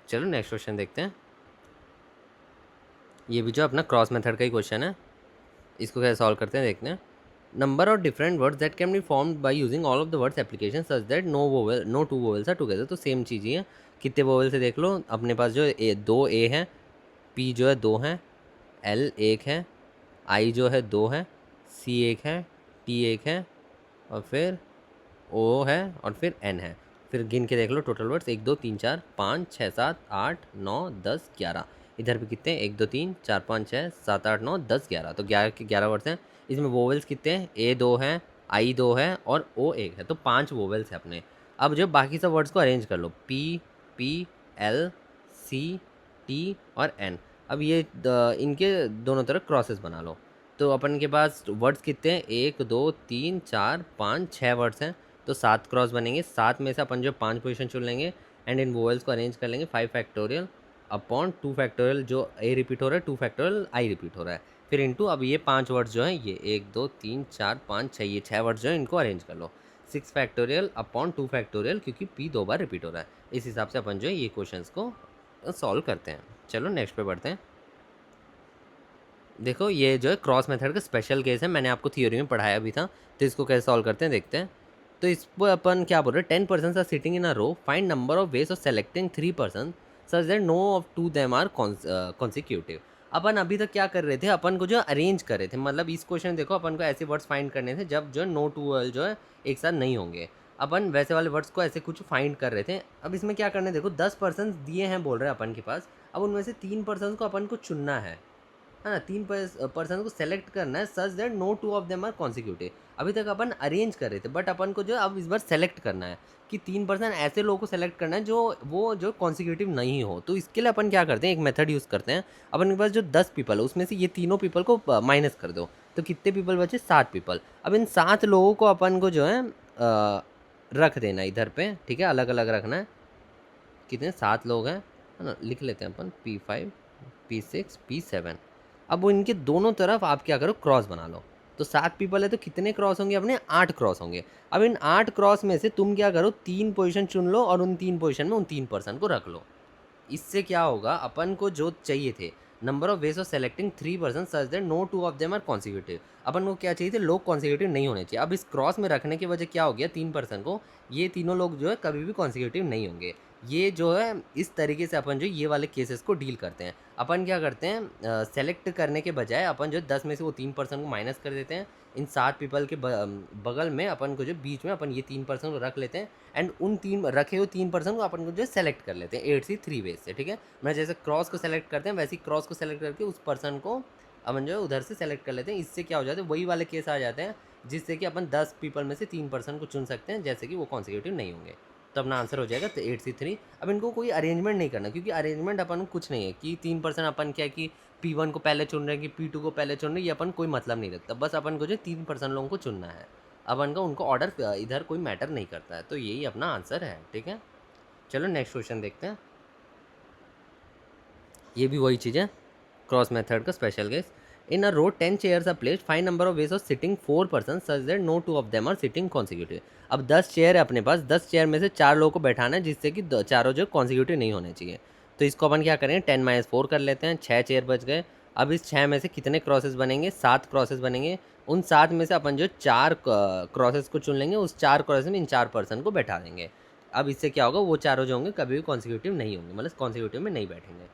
चलो नेक्स्ट क्वेश्चन देखते हैं। ये भी जो अपना क्रॉस मेथड का ही क्वेश्चन है, इसको कैसे सॉल्व करते हैं देखते हैं। Number of different words that can be formed by using all of the words application such that no two vowels are together. तो सेम चीज़ ही है, कितने वोवेल्स है देख लो अपने पास, जो 2 ए है, पी जो है 2 है, एल 1 है, आई जो है 2 है, सी 1 है, टी 1 है, और फिर ओ है, और फिर एन है। फिर गिन के देख लो टोटल वर्ड्स, 1 2 3 4 5 6 7 8 9 10 11। इधर भी कितने हैं, 1 2 3 4 5 6 7 8 9 10 11। तो 11 के 11 वर्ड्स हैं। इसमें वोवेल्स कितने हैं, ए 2 है, आई 2 है, और ओ 1 है। तो 5 वोवेल्स हैं अपने। अब जो बाकी सब वर्ड्स को अरेंज कर लो, पी एल सी टी और एन। अब ये इनके दोनों तरफ क्रॉसेस बना लो। तो अपन के पास वर्ड्स कितने हैं, 1 2 3 4 5 6 वर्ड्स हैं, तो 7 क्रॉस बनेंगे। 7 में से अपन जो 5 पोजीशन चुन लेंगे एंड इन वोवेल्स को अरेंज कर लेंगे 5 फैक्टोरियल अपॉन 2 फैक्टोरियल, जो ए रिपीट हो रहा है 2 फैक्टोरियल आई रिपीट हो रहा है, फिर इनटू अब ये 5 वर्ड्स जो हैं, ये 1 2 3 4 5 6, ये 6 वर्ड्स जो हैं इनको अरेंज कर लो 6 फैक्टोरियल अपॉन 2 फैक्टोरियल, क्योंकि पी 2 बार रिपीट हो रहा है। इस हिसाब से अपन जो है ये क्वेश्चंस को सॉल्व करते हैं। चलो नेक्स्ट पे बढ़ते हैं। देखो ये जो है क्रॉस मेथड का स्पेशल केस है, मैंने आपको थियोरी में पढ़ाया भी था, तो इसको कैसे सॉल्व करते हैं देखते हैं। तो इस पर अपन क्या बोल रहे हैं, 10 person are sitting in a row, find number of ways of selecting 3 person such that no of two them are consecutive. अपन अभी तक क्या कर रहे थे, अपन को जो अरेंज कर रहे थे, मतलब इस क्वेश्चन देखो अपन को ऐसे वर्ड्स फाइंड करने थे जब जो है नो टू जो है एक साथ नहीं होंगे। अपन वैसे वाले वर्ड्स को ऐसे कुछ फाइंड कर रहे थे। अब इसमें क्या करना है, देखो 10 पर्सन दिए हैं बोल रहे हैं अपन के पास, अब उनमें से 3 पर्सन को अपन को चुनना है ना, 3 पर्सन को सेलेक्ट करना है such that no two of them are consecutive. अभी तक अपन अरेंज कर रहे थे, बट अपन को जो अब इस बार सेलेक्ट करना है कि 3 पर्सन ऐसे लोगों को सेलेक्ट करना है जो वो जो कॉन्सिक्यूटिव नहीं हो। तो इसके लिए अपन क्या करते हैं, एक मेथड यूज़ करते हैं। अपन के पास जो 10 पीपल है उसमें से ये तीनों पीपल को माइनस कर दो, तो कितने पीपल बचे, 7 पीपल। अब इन 7 लोगों को अपन को जो है रख देना इधर पे, ठीक है, अलग अलग रखना है। कितने, 7 लोग हैं, है ना, लिख लेते हैं अपन P5 P6 P7। अब वो इनके दोनों तरफ आप क्या करो, क्रॉस बना लो। तो 7 पीपल है तो कितने क्रॉस होंगे अपने, 8 क्रॉस होंगे। अब इन 8 क्रॉस में से तुम क्या करो, 3 पोजीशन चुन लो और उन 3 पोजीशन में उन 3 पर्सन को रख लो। इससे क्या होगा, अपन को जो चाहिए थे, number of ways of selecting 3 person such that no two of them are consecutive. अपन को क्या चाहिए थे, लोग कॉन्सिक्यूटिव नहीं होने चाहिए। अब इस क्रॉस में रखने की वजह क्या हो गया, 3 पर्सन को, ये तीनों लोग जो है कभी भी कॉन्सिक्यूटिव नहीं होंगे। ये जो है इस तरीके से अपन जो ये वाले केसेस को डील करते हैं। अपन क्या करते हैं, सेलेक्ट करने के बजाय अपन जो 10 में से वो 3 पर्सन को माइनस कर देते हैं। इन 7 पीपल के बगल में अपन को जो बीच में अपन ये 3 पर्सन को रख लेते हैं एंड उन 3 रखे हुए 3 पर्सन को अपन को जो सेलेक्ट कर लेते हैं 8 से 3 वेज से, ठीक है। मैं जैसे क्रॉस को सेलेक्ट करते हैं वैसे ही क्रॉस को सेलेक्ट करके उस पर्सन को अपन जो है उधर से सेलेक्ट कर लेते हैं। इससे क्या हो जाता है, वही वाले केस आ जाते हैं जिससे कि अपन 10 पीपल में से 3 पर्सन को चुन सकते हैं, जैसे कि वो कॉन्सिक्यूटिव नहीं होंगे। तो अपना आंसर हो जाएगा 8C3। अब इनको कोई अरेंजमेंट नहीं करना, क्योंकि अरेंजमेंट अपन को कुछ नहीं है कि 3 पर्सन अपन क्या है कि P1 को पहले चुन रहे हैं कि P2 को पहले चुन रहे हैं, ये अपन कोई मतलब नहीं रखता। बस अपन को जो 3 पर्सन लोगों को चुनना है, अपन का उनको ऑर्डर इधर कोई मैटर नहीं करता है। तो यही अपना आंसर है, ठीक है। चलो नेक्स्ट क्वेश्चन देखते हैं। ये भी वही चीज़ है, क्रॉस मेथड का special case. In a row 10 chairs are placed, find number of ways of sitting 4 person such that no two of them are sitting consecutive. अब 10 चेयर है अपने पास, 10 चेयर में से 4 लोगों को बैठाना है जिससे कि चारों जो कॉन्सिक्यूटिव नहीं होने चाहिए। तो इसको अपन क्या करेंगे, 10 - 4 कर लेते हैं, 6 चेयर बच गए। अब इस 6 में से कितने क्रॉसेस बनेंगे, 7 क्रॉसेस बनेंगे। उन 7 में से अपन जो 4 क्रॉसेस को चुन लेंगे, उस 4 क्रॉसेस में इन 4 पर्सन को बैठा देंगे। अब इससे क्या होगा, वो चारों जो होंगे कभी भी कॉन्सिक्यूटिव नहीं होंगे, मतलब कॉन्सिक्यूटिव में नहीं बैठेंगे,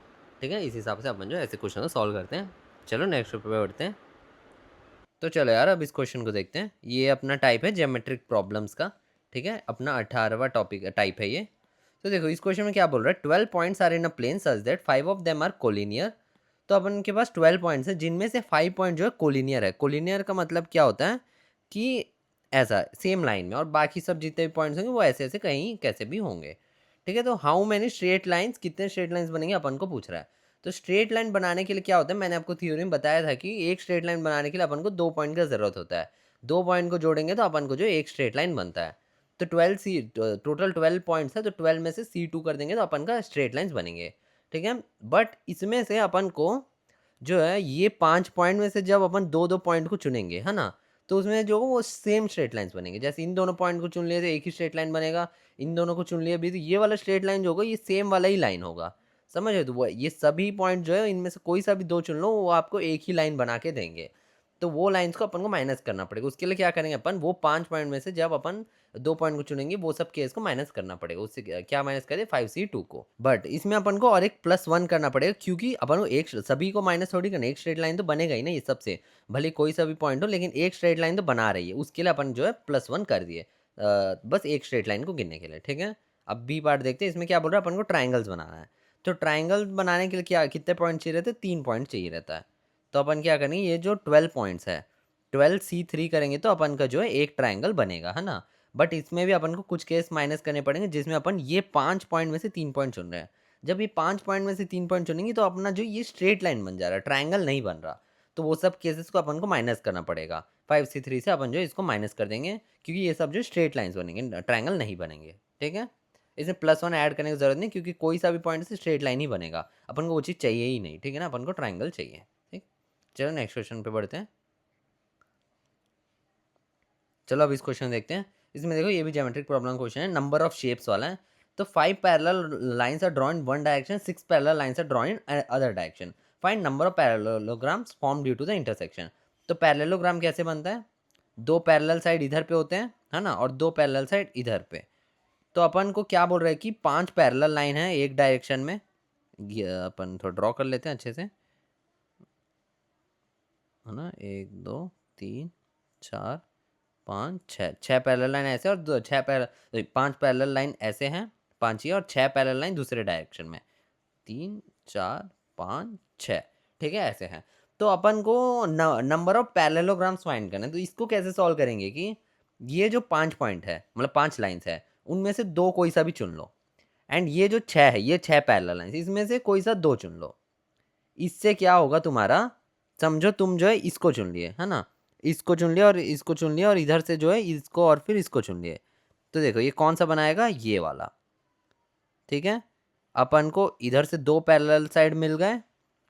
ठीक है। इस हिसाब से अपन जो ऐसे क्वेश्चन को सॉल्व करते हैं। चलो नेक्स्ट पे बढ़ते हैं। तो चलो यार अब इस क्वेश्चन को देखते हैं। ये अपना टाइप है ज्योमेट्रिक प्रॉब्लम्स का, ठीक है, अपना 18वां टॉपिक टाइप है ये। तो देखो इस क्वेश्चन में क्या बोल रहा है, 12 points are in a plane such that 5 of them are collinear. तो अपन के पास 12 पॉइंट्स है जिनमें से 5 पॉइंट जो है कोलिनियर है। कोलिनियर का मतलब क्या होता है कि ऐसा सेम लाइन में, और बाकी सब जितने भी पॉइंट्स होंगे वो ऐसे ऐसे कहीं कैसे भी होंगे, ठीक है। तो हाउ मैनी स्ट्रेट लाइन्स, कितने स्ट्रेट लाइन्स बनेंगे अपन को पूछ रहा है। तो स्ट्रेट लाइन बनाने के लिए क्या होता है, मैंने आपको थ्योरी में बताया था कि एक स्ट्रेट लाइन बनाने के लिए अपन को 2 पॉइंट का ज़रूरत होता है। 2 पॉइंट को जोड़ेंगे तो अपन को जो एक स्ट्रेट लाइन बनता है। तो 12 टोटल 12 पॉइंट्स है, तो 12 में से C2 कर देंगे तो अपन का स्ट्रेट लाइन्स बनेंगे, ठीक है। बट इसमें से अपन को जो है ये 5 पॉइंट में से जब अपन 2-2 पॉइंट को चुनेंगे, है ना, तो उसमें जो वो सेम स्ट्रेट लाइन्स बनेंगे। जैसे इन दोनों पॉइंट को चुन लिए तो एक ही स्ट्रेट लाइन बनेगा, इन दोनों को चुन लिया भी तो ये वाला स्ट्रेट लाइन जो होगा ये सेम वाला ही लाइन होगा, समझ रहे हो। तो वो ये सभी पॉइंट जो है इनमें से कोई सा भी 2 चुन लो, वो आपको एक ही लाइन बना के देंगे। तो वो लाइन्स को अपन को माइनस करना पड़ेगा। उसके लिए क्या करेंगे अपन, वो 5 पॉइंट में से जब अपन 2 पॉइंट को चुनेंगे वो सब केस को माइनस करना पड़ेगा। उससे क्या माइनस करें, 5C2 को। बट इसमें अपन को और एक +1 करना पड़ेगा, क्योंकि अपन को एक सभी को माइनस थोड़ी करना, एक स्ट्रेट लाइन तो बनेगा ही ना ये सबसे, भले कोई सा भी पॉइंट हो, लेकिन एक स्ट्रेट लाइन तो बना रही है। उसके लिए अपन जो है +1 कर दिए, बस एक स्ट्रेट लाइन को गिनने के लिए, ठीक है। अब बी पार्ट देखते हैं। इसमें क्या बोल रहा है, अपन को ट्राइंगल्स बनाना है। तो ट्राइंगल बनाने के लिए क्या कितने पॉइंट चाहिए रहते हैं, 3 पॉइंट चाहिए रहता है। तो अपन क्या करेंगे, ये जो 12 पॉइंट्स है 12C3 करेंगे तो अपन का जो है एक ट्राइंगल बनेगा, है ना। बट इसमें भी अपन को कुछ केस माइनस करने पड़ेंगे जिसमें अपन ये 5 पॉइंट में से 3 पॉइंट चुन रहे हैं। जब ये 5 पॉइंट में से 3 पॉइंट चुनेंगे तो अपना जो ये स्ट्रेट लाइन बन जा रहा है, ट्रायंगल नहीं बन रहा। तो वो सब केसेस को अपन को माइनस करना पड़ेगा। 5C3 से अपन जो इसको माइनस कर देंगे, क्योंकि ये सब जो स्ट्रेट लाइन्स बनेंगे, ट्रायंगल नहीं बनेंगे। ठीक है, इसमें +1 ऐड करने की ज़रूरत नहीं, क्योंकि कोई सा भी पॉइंट से स्ट्रेट लाइन ही बनेगा। अपन को वो चीज़ चाहिए ही नहीं। ठीक है ना, अपन को ट्रायंगल चाहिए। ठीक, चलो नेक्स्ट क्वेश्चन पे बढ़ते हैं। चलो अब इस क्वेश्चन देखते हैं। इसमें देखो ये भी ज्योमेट्रिक प्रॉब्लम क्वेश्चन है, नंबर ऑफ शेप्स वाला है। तो 5 parallel lines are drawn in one direction, 6 parallel lines are drawn in other direction. Find number of parallelograms form due to the intersection. तो पैरेललोग्राम कैसे बनता है, 2 पैरेलल साइड इधर पे होते हैं, है ना, और 2 पैरेलल साइड इधर पे। तो अपन को क्या बोल रहे हैं कि 5 पैरेलल लाइन है एक डायरेक्शन में। ये अपन थोड़ा ड्रॉ कर लेते हैं अच्छे से, है ना। 1 2 3 4 5 6, 6 पैरेलल लाइन ऐसे, और 5 पैरेलल लाइन ऐसे हैं, 5 ही, और 6 पैरेलल लाइन दूसरे डायरेक्शन में, 3 4 5 6। ठीक है, ऐसे हैं। तो अपन को नंबर ऑफ पैरेललोग्राम्स फाइंड करना है। तो इसको कैसे सॉल्व करेंगे कि ये जो 5 पॉइंट है, मतलब 5 लाइन्स है, उनमें से 2 कोई सा भी चुन लो। एंड ये जो 6 है, ये 6 पैरेलल लाइन्स, इसमें से कोई सा 2 चुन लो। इससे क्या होगा तुम्हारा, समझो तुम जो है इसको चुन लिए, है ना, इसको चुन लिया और इसको चुन लिया, और इधर से जो है इसको और फिर इसको चुन लिए। तो देखो ये कौन सा बनाएगा, ये वाला। ठीक है, अपन को इधर से 2 पैरेलल साइड मिल गए,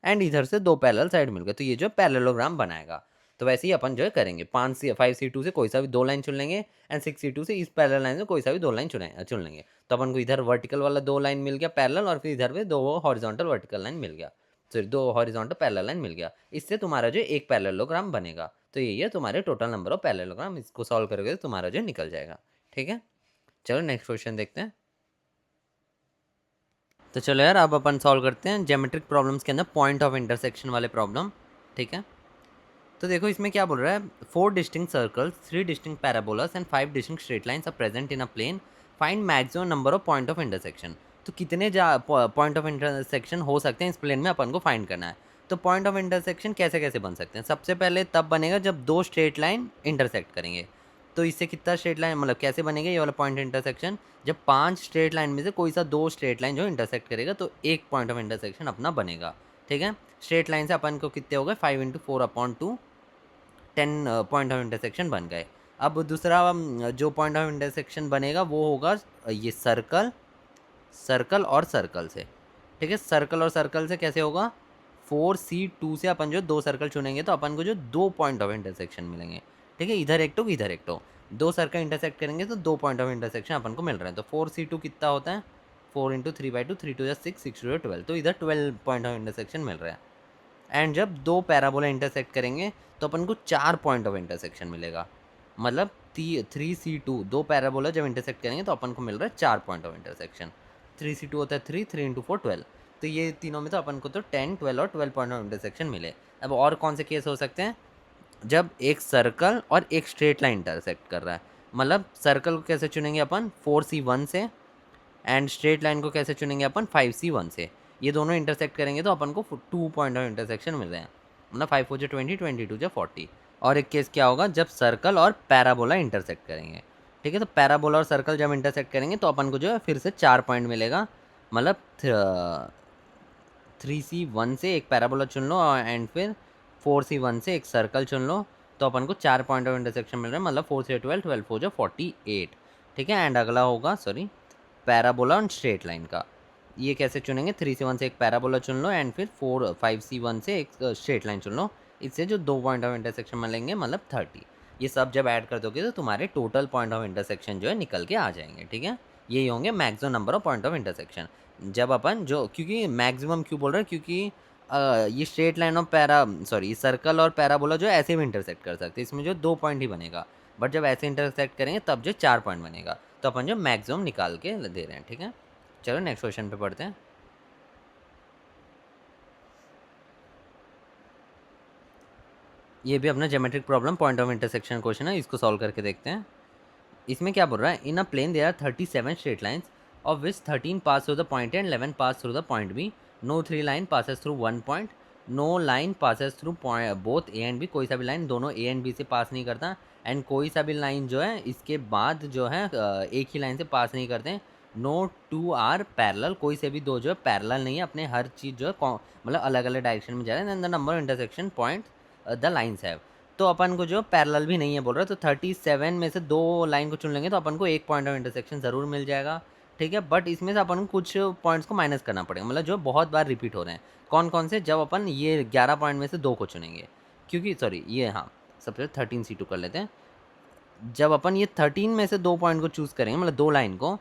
एंड इधर से 2 पैरेलल साइड मिल गए, तो ये जो पैरेललोग्राम बनाएगा। तो वैसे ही अपन जो है करेंगे, 5C2 से कोई सा भी 2 लाइन चुन लेंगे, एंड 6C2 से इस पैरेलल लाइन से कोई सा भी 2 लाइन चुन लेंगे। तो अपन को इधर वर्टिकल वाला 2 लाइन मिल गया पैरेलल, और फिर इधर पे 2 हॉरिजॉन्टल वर्टिकल लाइन मिल गया, सॉरी 2 हॉरिजॉन्टल पैरेलल लाइन मिल गया। इससे तुम्हारा जो एक पैरेललोग्राम बनेगा। तो यही है तुम्हारे टोटल नंबर ऑफ पैरेललोग्राम। इसको सॉल्व करोगे तो तुम्हारा जो निकल जाएगा। ठीक है, चलो नेक्स्ट क्वेश्चन देखते हैं। तो चलो यार, अब अपन सॉल्व करते हैं ज्योमेट्रिक प्रॉब्लम्स के अंदर पॉइंट ऑफ इंटरसेक्शन वाले प्रॉब्लम। ठीक है, तो देखो इसमें क्या बोल रहा है, 4 distinct circles, 3 distinct parabolas and 5 distinct straight lines are present in a plane, find maximum number of point of intersection. तो कितने पॉइंट ऑफ इंटरसेक्शन हो सकते हैं इस प्लेन में, अपन को फाइंड करना है। तो पॉइंट ऑफ इंटरसेक्शन कैसे कैसे बन सकते हैं, सबसे पहले तब बनेगा जब 2 स्ट्रेट लाइन इंटरसेक्ट करेंगे। तो इससे कितना स्ट्रेट लाइन, मतलब कैसे बनेगा ये वाला पॉइंट इंटरसेक्शन, जब 5 स्ट्रेट लाइन में से कोई सा 2 स्ट्रेट लाइन जो इंटरसेक्ट करेगा, तो एक पॉइंट ऑफ इंटरसेक्शन अपना बनेगा। ठीक है, स्ट्रेट लाइन से अपन को कितने हो गए, 5 × 4/2, 10 पॉइंट ऑफ इंटरसेक्शन बन गए। अब दूसरा जो पॉइंट ऑफ इंटरसेक्शन बनेगा वो होगा ये सर्कल, सर्कल और सर्कल से। ठीक है, सर्कल और सर्कल से कैसे होगा, 4C2 से अपन जो 2 सर्कल चुनेंगे तो अपन को जो 2 पॉइंट ऑफ इंटरसेक्शन मिलेंगे। ठीक है, इधर एक टो इधर एक टो, 2 सर्कल इंटरसेक्ट करेंगे तो 2 पॉइंट ऑफ इंटरसेक्शन अपन को मिल रहे हैं। तो 4C2 कितना होता है, 4 × 3/2, 3 2 6, 6 2 12, तो इधर 12 पॉइंट ऑफ इंटरसेक्शन मिल रहा है। एंड जब 2 पैराबोला इंटरसेक्ट करेंगे तो अपन को 4 पॉइंट ऑफ इंटरसेक्शन मिलेगा। मतलब 3C2, 2 पैराबोला जब इंटरसेक्ट करेंगे तो अपन को मिल रहा है 4 पॉइंट ऑफ इंटरसेक्शन। 3C2 होता है 3, 3 × 4 12। तो ये तीनों में तो अपन को तो 10, 12 और 12 पॉइंट ऑफ इंटरसेक्शन मिले। अब और कौन से केस हो सकते हैं, जब एक सर्कल और एक स्ट्रेट लाइन इंटरसेक्ट कर रहा है। मतलब सर्कल को कैसे चुनेंगे अपन, 4C1 से, एंड स्ट्रेट लाइन को कैसे चुनेंगे अपन, 5C1 से। ये दोनों इंटरसेक्ट करेंगे तो अपन को 2 पॉइंट ऑफ इंटरसेक्शन मिल रहे हैं। मतलब 5 4 20, 22 40। और एक केस क्या होगा, जब सर्कल और पैराबोला इंटरसेक्ट करेंगे। ठीक है, तो पैराबोला और सर्कल जब इंटरसेक्ट करेंगे तो अपन को जो है फिर से 4 पॉइंट मिलेगा। मतलब 3C1 से एक पैराबोला चुन लो, एंड फिर 4C1 से एक सर्कल चुन लो, तो अपन को 4 पॉइंट ऑफ इंटरसेक्शन मिल रहा है। मतलब 4 से 12, 12 4 48। ठीक है, एंड अगला होगा पैराबोला और स्ट्रेट लाइन का। ये कैसे चुनेंगे, 3C1 से एक पैराबोला चुन लो, एंड फिर 5C1 से एक स्ट्रेट लाइन चुन लो। इससे जो 2 पॉइंट ऑफ इंटरसेक्शन मिलेंगे, मतलब 30। ये सब जब ऐड कर दोगे तो तुम्हारे टोटल पॉइंट ऑफ इंटरसेक्शन जो है निकल के आ जाएंगे। ठीक है, यही होंगे maximum number of point of intersection. जब अपन जो, क्योंकि मैक्सिमम क्यों बोल रहे हैं, क्योंकि ये स्ट्रेट लाइन और सर्कल और पैराबोला जो ऐसे भी इंटरसेक्ट कर सकते हैं, इसमें जो 2 पॉइंट ही बनेगा। बट जब ऐसे इंटरसेक्ट करेंगे तब जो 4 पॉइंट बनेगा। तो अपन जो मैक्सिमम निकाल के दे रहे हैं। ठीक है, चलो नेक्स्ट क्वेश्चन पे पढ़ते हैं। ये भी अपना geometric problem point of intersection question है, इसको सॉल्व करके देखते हैं। इसमें क्या बोल रहा है, in a plane there are 37 straight lines of which 13 pass through the point A and 11 pass through the point B. No 3 line passes through 1 point, no line passes through both A and B. कोई सा भी लाइन दोनों ए एंड बी से पास नहीं करता, एंड कोई सा भी लाइन जो है इसके बाद जो है एक ही लाइन से पास नहीं करते हैं, नो टू आर पैरेलल, कोई से भी दो जो है पैरेलल नहीं है, अपने हर चीज़ जो है मतलब अलग अलग डायरेक्शन में जा रहे हैं, and the number of intersection point the lines have. तो अपन को जो पैरेलल भी नहीं है बोल रहा है, तो 37 में से 2 लाइन को चुन लेंगे तो अपन को एक पॉइंट ऑफ इंटरसेक्शन ज़रूर मिल जाएगा, ठीक है। बट इसमें से अपन को कुछ पॉइंट्स को माइनस करना पड़ेगा, मतलब जो बहुत बार रिपीट हो रहे हैं। कौन कौन से? जब अपन ये 11 पॉइंट में से 2 को चुनेंगे, क्योंकि सॉरी ये हाँ, सबसे 13 C2 कर लेते हैं। जब अपन ये 13 में से 2 पॉइंट को चूज़ करेंगे, मतलब 2 लाइन को,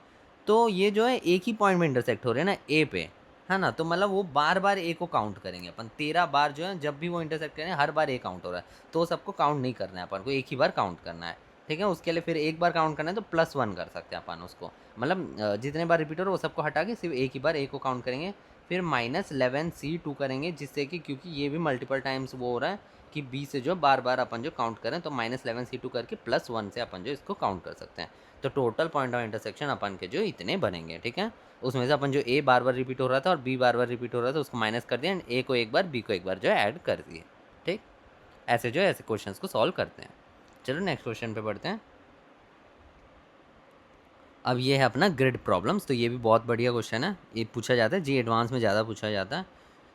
तो ये जो है एक ही पॉइंट में इंटरसेक्ट हो रहे हैं ना, ए पे, है ना? तो मतलब वो बार-बार ए को काउंट करेंगे अपन, 13 बार जो है जब भी वो इंटरसेक्ट करें हर बार ए काउंट हो रहा है। तो वो सबको काउंट नहीं करना है अपन को, एक ही बार काउंट करना है, ठीक है? उसके लिए फिर एक बार काउंट करना है तो +1 कर सकते हैं अपन उसको। मतलब जितने बार रिपीट हो रहा है वो सबको हटा के सिर्फ एक ही बार ए को काउंट करेंगे। फिर -11C2 करेंगे, जिससे कि क्योंकि ये भी मल्टीपल टाइम्स वो हो रहा है कि बी से जो बार-बार अपन जो काउंट करें, तो -11C2 करके +1 से अपन जो इसको काउंट कर सकते हैं। तो टोटल पॉइंट ऑफ इंटरसेक्शन अपन के जो इतने बनेंगे, ठीक है। उसमें से अपन जो ए बार बार रिपीट हो रहा था और बी बार बार रिपीट हो रहा था उसको माइनस कर दिया, एंड ए को एक बार बी को एक बार जो है ऐड कर दिए, ठीक। ऐसे जो है ऐसे क्वेश्चंस को सॉल्व करते हैं। चलो नेक्स्ट क्वेश्चन पे बढ़ते हैं। अब ये है अपना ग्रिड प्रॉब्लम्स, तो ये भी बहुत बढ़िया क्वेश्चन है, ये पूछा जाता है जी एडवांस में ज़्यादा पूछा जाता है।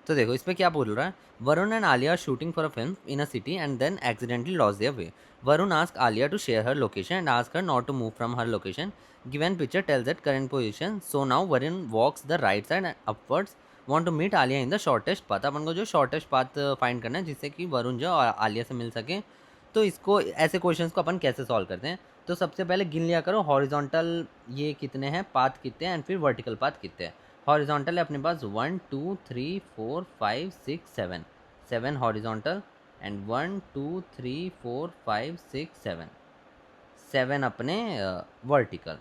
तो देखो इसमें क्या बोल रहा है, Varun and Alia shooting for a film in a city and then accidentally lost their way. Varun ask Alia to share her location and ask her not to move from her location. Given picture tells that current position, so now Varun walks the right side and upwards, want to meet Alia in the shortest path. अपन को जो शॉर्टेस्ट पाथ फाइंड करना है जिससे कि वरुण जो आलिया से मिल सके। तो इसको ऐसे क्वेश्चंस को अपन कैसे सॉल्व करते हैं? तो सबसे पहले गिन लिया करो हॉरिजॉन्टल ये कितने हैं, पाथ कितने हैं, एंड फिर वर्टिकल पाथ कितने हैं। हॉरिजॉन्टल है अपने पास 1 2 3 4 5 6 7, 7 हॉरिजॉन्टल, एंड 1 2 3 4 5 6 7, 7 अपने वर्टिकल,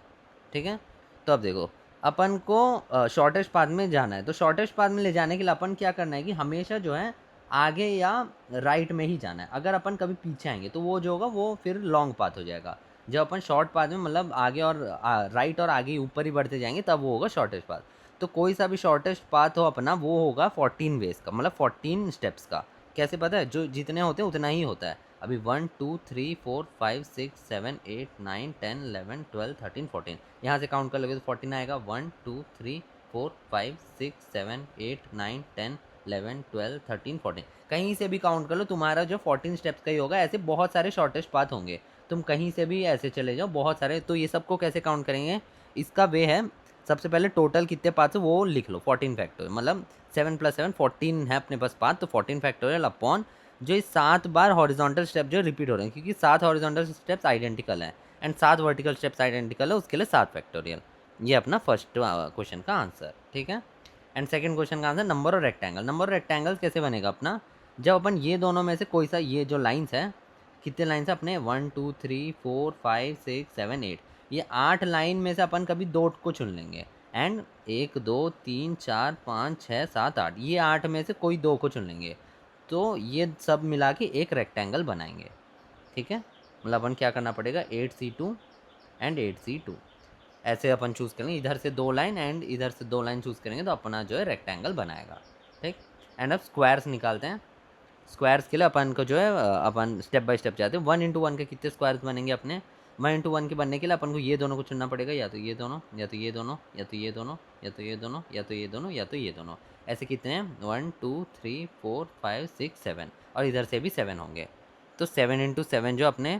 ठीक है। तो अब देखो अपन को शॉर्टेस्ट पाथ में जाना है, तो शॉर्टेस्ट पाथ में ले जाने के लिए अपन क्या करना है कि हमेशा जो है आगे या राइट में ही जाना है। अगर अपन कभी पीछे आएंगे तो वो जो होगा वो फिर लॉन्ग पाथ हो जाएगा। जब अपन शॉर्ट पाथ में मतलब आगे और राइट और आगे ऊपर ही बढ़ते जाएंगे तब वो होगा शॉर्टेस्ट पाथ। तो कोई सा भी शॉर्टेस्ट पाथ हो अपना वो होगा 14 वेज का, मतलब 14 स्टेप्स का। कैसे पता है? जो जितने होते हैं उतना ही होता है। अभी 1 2 3 4 5 6 7 8 9 10 11 12 13 14, यहाँ से काउंट कर लोगे तो 14 आएगा। 1 2 3 4 5 6 7 8 9 10 11 12 13 14, कहीं से भी काउंट कर लो तुम्हारा जो 14 स्टेप्स का ही होगा। ऐसे बहुत सारे शॉर्टेस्ट पाथ होंगे, तुम कहीं से भी ऐसे चले जाओ बहुत सारे। तो ये सबको कैसे काउंट करेंगे? इसका वे है, सबसे पहले टोटल कितने पाथ है वो लिख लो, 14 फैक्टोरियल, मतलब 7 + 7 14 है अपने पास पाथ, तो 14 फैक्टोरियल अपॉन जो इस 7 बार हॉरिजॉन्टल स्टेप जो रिपीट हो रहे हैं, क्योंकि 7 हॉरिजॉन्टल स्टेप्स आइडेंटिकल हैं एंड 7 वर्टिकल स्टेप्स आइडेंटिकल है, उसके लिए 7 फैक्टोरियल। ये अपना फर्स्ट क्वेश्चन का आंसर, ठीक है। एंड सेकंड क्वेश्चन का answer number of rectangle. Number of rectangle कैसे बनेगा अपना? जब अपन ये दोनों में से कोई सा, ये जो लाइन्स है, कितने लाइन्स है अपने 1 2 3 4 5 6 7 8, ये 8 लाइन में से अपन कभी 2 को चुन लेंगे, एंड 1 2 3 4 5 6 7 8, ये 8 में से कोई 2 को चुन लेंगे। तो ये सब मिला के एक रेक्टेंगल बनाएंगे, ठीक है। मतलब अपन क्या करना पड़ेगा, 8C2 एंड 8C2 ऐसे अपन चूज़ करेंगे, इधर से 2 लाइन एंड इधर से 2 लाइन चूज़ करेंगे तो अपना जो है रेक्टेंगल बनाएगा, ठीक। एंड अब स्क्वायर्स निकालते हैं। स्क्वायर्स के लिए अपन को जो है अपन स्टेप बाय स्टेप जाते हैं। 1 × 1 के कितने स्क्वायर्स बनेंगे अपने? 1 × 1 के बनने के लिए अपन को ये दोनों को चुनना पड़ेगा, या तो ये दोनों, या तो ये दोनों, या तो ये दोनों, या तो ये दोनों, या तो ये दोनों, या तो ये दोनों। ऐसे कितने हैं? 1 2 3 4 5 6 7, और इधर से भी 7 होंगे। तो 7 × 7 जो अपने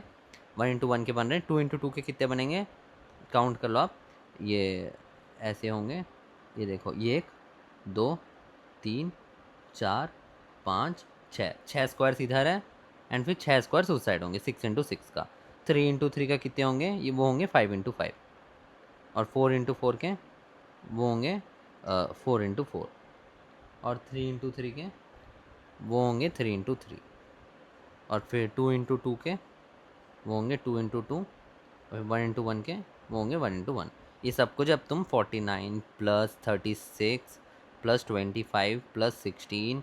1 × 1 के बन रहे हैं। 2 × 2 के कितने बनेंगे? काउंट कर लो आप, ये ऐसे होंगे, ये देखो, ये 1 2 3 4 5 6, 6 स्क्वायर्स इधर है, एंड फिर 6 स्क्वायर्स उस साइड होंगे 6 × 6 का। 3 × 3 का कितने होंगे? ये वो होंगे 5 × 5, और 4 × 4 के वो होंगे 4 × 4, और 3 × 3 के वो होंगे 3 × 3, और फिर 2 × 2 के वो होंगे 2 × 2, और 1 × 1 के वो होंगे 1 × 1। ये सबको जब तुम 49 + 36 + 25 + 16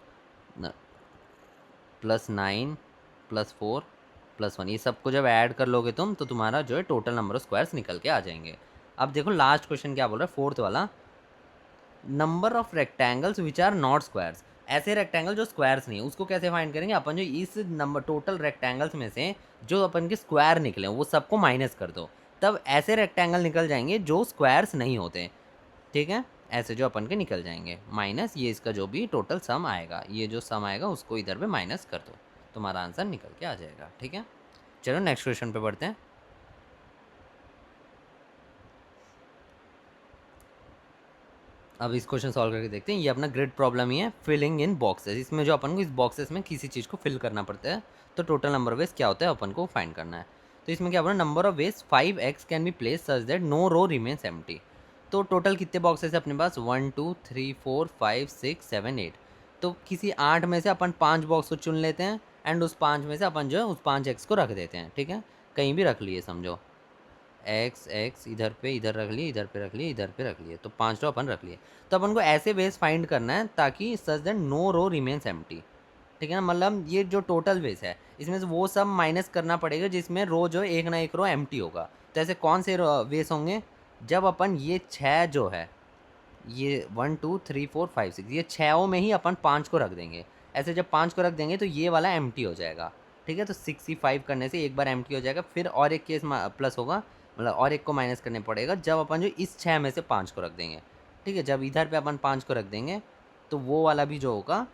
+9 + 4 + 1, ये सबको जब ऐड कर लोगे तुम तो तुम्हारा जो है टोटल नंबर ऑफ स्क्वायर्स निकल के आ जाएंगे। अब देखो लास्ट क्वेश्चन क्या बोल रहा है, फोर्थ वाला, number of rectangles which are not squares. ऐसे रेक्टेंगल जो स्क्वायर्स नहीं है उसको कैसे फाइंड करेंगे अपन? जो इस नंबर टोटल रेक्टेंगल्स में से जो अपन के स्क्वायर निकले वो सबको माइनस कर दो, तब ऐसे रेक्टेंगल निकल जाएंगे जो स्क्वायर्स नहीं होते। ठीक है, ऐसे जो अपन के निकल जाएंगे, माइनस ये इसका जो भी टोटल सम आएगा, ये जो सम आएगा उसको इधर पे माइनस कर दो, तुम्हारा आंसर निकल के आ जाएगा। ठीक है, चलो नेक्स्ट क्वेश्चन पे बढ़ते हैं। अब इस क्वेश्चन सॉल्व करके देखते हैं। ये अपना ग्रिड प्रॉब्लम ही है, फिलिंग इन बॉक्सेस। इसमें जो अपन को इस बॉक्सेस में किसी चीज़ को फिल करना पड़ता है, तो टोटल नंबर ऑफ वेज क्या होता है अपन को फाइंड करना है। तो इसमें क्या बोला, number of ways 5x can be place such that no row remains empty. तो टोटल कितने बॉक्सेस है अपने पास, 1 2 3 4 5 6 7 8। तो किसी 8 में से अपन 5 बॉक्स को चुन लेते हैं, एंड उस 5 में से अपन जो है उस 5x को रख देते हैं। ठीक है, कहीं भी रख लिए समझो, एक्स एक्स इधर पे, इधर रख लिए, इधर पे रख लिए, इधर पे रख लिए, तो 5 रो अपन रख लिए। तो अपन को ऐसे वेज फाइंड करना है ताकि such that no row remains empty. ठीक है ना, मतलब ये जो टोटल वेज है इसमें से वो सब माइनस करना पड़ेगा जिसमें रो जो एक ना एक रो एम्प्टी होगा। तो ऐसे कौन से वेज होंगे, जब अपन ये 6 जो है, ये 1 2 3 4 5 6, ये 6 में ही अपन 5 को रख देंगे। ऐसे जब 5 को रख देंगे तो ये वाला एम्प्टी हो जाएगा। ठीक है, तो 65 करने से एक बार एम्प्टी हो जाएगा, फिर और एक केस प्लस होगा, मतलब और एक को माइनस करने पड़ेगा जब अपन जो इस 6 में से 5 को रख देंगे। ठीक है, जब इधर पे अपन 5 को रख देंगे तो वो वाला भी जो होगा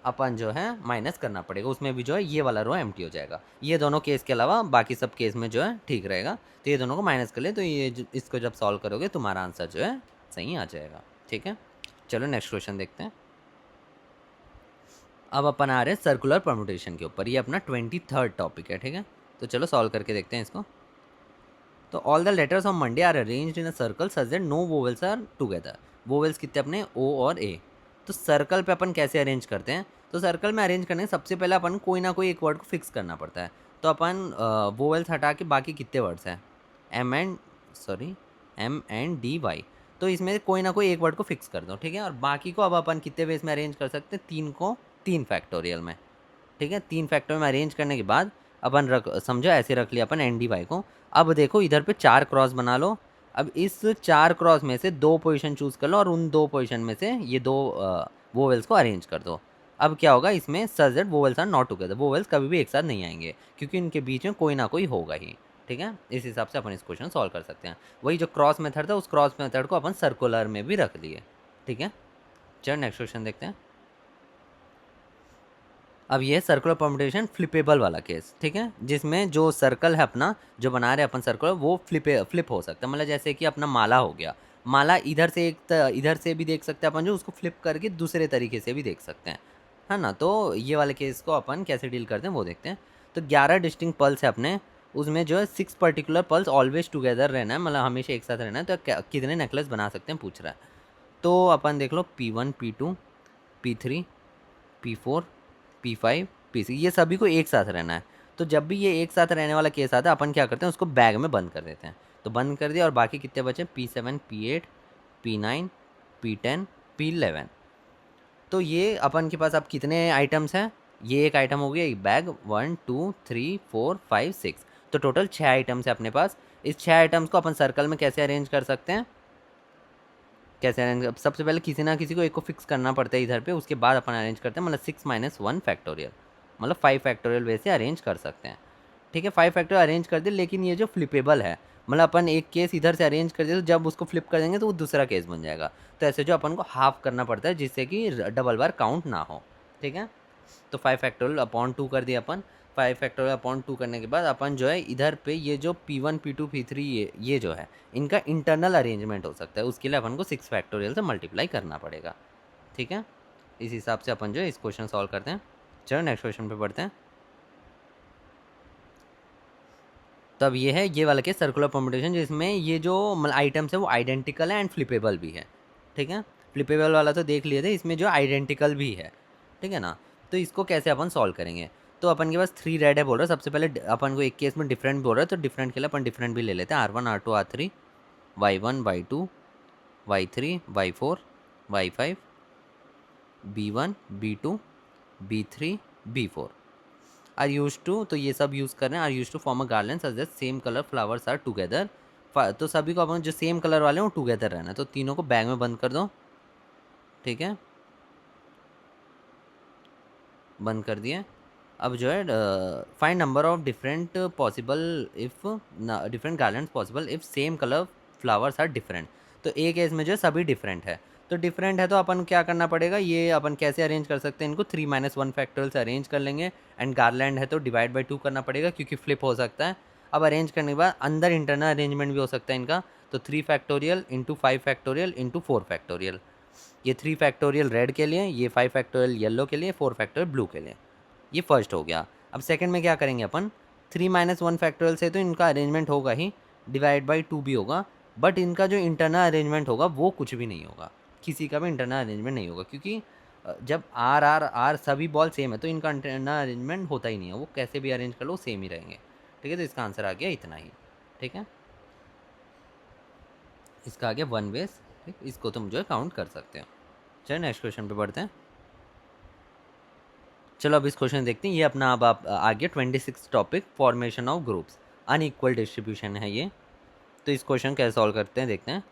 अपन जो है माइनस करना पड़ेगा, उसमें भी जो है ये वाला रो एम्प्टी हो जाएगा। ये दोनों केस के अलावा बाकी सब केस में जो है ठीक रहेगा। तो ये दोनों को माइनस कर ले, तो ये इसको जब सॉल्व करोगे तुम्हारा आंसर जो है सही आ जाएगा। ठीक है, चलो नेक्स्ट क्वेश्चन देखते हैं। अब अपन आ रहे हैं सर्कुलर परम्यूटेशन के ऊपर, ये अपना 23rd टॉपिक है। ठीक है, तो चलो सॉल्व करके देखते हैं इसको। तो all the letters of Monday are arranged in a circle such that no vowels are together. Vowels कितने अपने, ओ और ए। तो सर्कल पे अपन कैसे अरेंज करते हैं, तो सर्कल में अरेंज करने सबसे पहले अपन कोई ना कोई एक वर्ड को फिक्स करना पड़ता है। तो अपन वोवेल्स हटा के बाकी कितने वर्ड्स हैं, M and D Y। तो इसमें से कोई ना कोई एक वर्ड को फिक्स कर दो। ठीक है, और बाकी को अब अपन कितने वेज में अरेंज कर सकते हैं, 3 को 3 फैक्टोरियल में। ठीक है, 3 फैक्टोरियल में अरेंज करने के बाद अपन रख, समझो ऐसे रख लिया अपन ND को। अब देखो इधर पे 4 क्रॉस बना लो। अब इस 4 क्रॉस में से 2 पोजीशन चूज़ कर लो और उन 2 पोजीशन में से ये 2 वोवेल्स को अरेंज कर दो। अब क्या होगा इसमें, such that vowels are not together. Vowels कभी भी एक साथ नहीं आएंगे क्योंकि इनके बीच में कोई ना कोई होगा ही। ठीक है, इस हिसाब से अपन इस क्वेश्चन सॉल्व कर सकते हैं। वही जो क्रॉस मेथड था उस क्रॉस मेथड को अपन सर्कुलर में भी रख दिए। ठीक है, चलो नेक्स्ट क्वेश्चन देखते हैं। अब ये सर्कुलर परम्यूटेशन फ्लिपेबल वाला केस। ठीक है, जिसमें जो सर्कल है अपना जो बना रहे अपन सर्कुलर, वो फ्लिप हो सकता है। मतलब जैसे कि अपना माला हो गया, माला इधर से इधर से भी देख सकते हैं अपन, जो उसको फ्लिप करके दूसरे तरीके से भी देख सकते हैं, है ना। तो ये वाले केस को अपन कैसे डील करते हैं वो देखते हैं। तो 11 डिस्टिंक्ट पल्स है अपने, उसमें जो है 6 पर्टिकुलर पल्स ऑलवेज टुगेदर रहना है, मतलब हमेशा एक साथ रहना है। तो कितने नेकलेस बना सकते हैं पूछ रहा है। तो अपन देख लो P1 P2 P3 P4 P5 P6, ये सभी को एक साथ रहना है। तो जब भी ये एक साथ रहने वाला केस आता है अपन क्या करते हैं, उसको बैग में बंद कर देते हैं। तो बंद कर दिया, और बाकी कितने बचे, P7 P8 P9 P10 P11। तो ये अपन के पास अब कितने आइटम्स हैं, ये एक आइटम हो गया, एक बैग, 1 2 3 4 5 6। तो टोटल 6 आइटम्स है अपने पास। इस 6 आइटम्स को अपन सर्कल में कैसे अरेंज कर सकते हैं, कैसे अरेंज, सबसे पहले किसी ना किसी को एक को फिक्स करना पड़ता है इधर पे, उसके बाद अपन अरेंज करते हैं। मतलब 6 - 1 फैक्टोरियल, मतलब 5 फैक्टोरियल वैसे अरेंज कर सकते हैं। ठीक है, 5 फैक्टोरियल अरेंज कर दिए, लेकिन ये जो फ्लिपेबल है, मतलब अपन एक केस इधर से अरेंज कर दिए तो जब उसको फ्लिप कर देंगे तो वो दूसरा केस बन जाएगा। तो ऐसे जो अपन को हाफ करना पड़ता है जिससे कि डबल बार काउंट ना हो। ठीक है, तो 5 फैक्टोरियल अपॉन 2 कर दिया अपन। 5 फैक्टोरियल अपॉन 2 करने के बाद अपन जो है इधर पे ये जो P1 P2 P3 ये जो है इनका इंटरनल अरेंजमेंट हो सकता है, उसके लिए अपन को 6 फैक्टोरियल से मल्टीप्लाई करना पड़ेगा। ठीक है, इस हिसाब से अपन जो है इस क्वेश्चन सॉल्व करते हैं। चलो नेक्स्ट क्वेश्चन पे बढ़ते हैं। तब ये है ये वाला केस सर्कुलर परम्यूटेशन, जिसमें ये जो आइटम्स है वो आइडेंटिकल है एंड फ्लिपेबल भी है। ठीक है, फ्लिपेबल वाला तो देख लिए थे, इसमें जो आइडेंटिकल भी है। ठीक है ना, तो इसको कैसे अपन सॉल्व करेंगे। तो अपन के पास 3 रेड है बोल रहा है, सबसे पहले अपन को एक केस में डिफरेंट बोल रहा है, तो डिफरेंट के लिए अपन डिफरेंट भी ले लेते हैं, R1 R2 R3 Y1 Y2 Y3 Y4 Y5 B1 B2 B3 B4 are use to, तो ये सब यूज़ कर रहे हैं, are use to form a garland such that same colour flowers are together. तो सभी को अपन जो सेम कलर वाले हैं वो टुगेदर रहना है, तो तीनों को बैग में बंद कर दो। ठीक है, बंद कर दिए। अब जो है find number of different possible if different garlands possible if same colour flowers are different. तो ए केस में जो है सभी डिफरेंट है। तो डिफरेंट है तो अपन क्या करना पड़ेगा, ये अपन कैसे अरेंज कर सकते हैं इनको, 3 - 1 फैक्टोरियल से अरेंज कर लेंगे। एंड गारलैंड है तो डिवाइड बाई 2 करना पड़ेगा क्योंकि फ्लिप हो सकता है। अब अरेंज करने के बाद अंदर इंटरनल अरेंजमेंट भी हो सकता है इनका। तो 3 factorial into 5 factorial into 4 factorial, ये 3 फैक्टोरियल रेड के लिए, ये 5 फैक्टोरियल येलो के लिए, 4 फैक्टोरियल ब्लू के लिए। ये फर्स्ट हो गया। अब सेकंड में क्या करेंगे अपन, 3 - 1 फैक्टोरियल से तो इनका अरेंजमेंट होगा ही, डिवाइड बाई 2 भी होगा, बट इनका जो इंटरनल अरेंजमेंट होगा वो कुछ भी नहीं होगा, किसी का भी इंटरनल अरेंजमेंट नहीं होगा क्योंकि जब आर आर आर सभी बॉल सेम है तो इनका इंटरनल अरेंजमेंट होता ही नहीं है, वो कैसे भी अरेंज कर लो सेम ही रहेंगे। ठीक है, तो इसका आंसर आ गया इतना ही। ठीक है, इसका आ गया 1 बेस। ठीक, इसको तुम जो है काउंट कर सकते हो। चलो नेक्स्ट क्वेश्चन पे बढ़ते हैं। चलो अब इस क्वेश्चन देखते हैं, ये अपना अब आप आगे 26 topic formation of groups, unequal distribution है ये। तो इस क्वेश्चन कैसे सॉल्व करते हैं देखते हैं।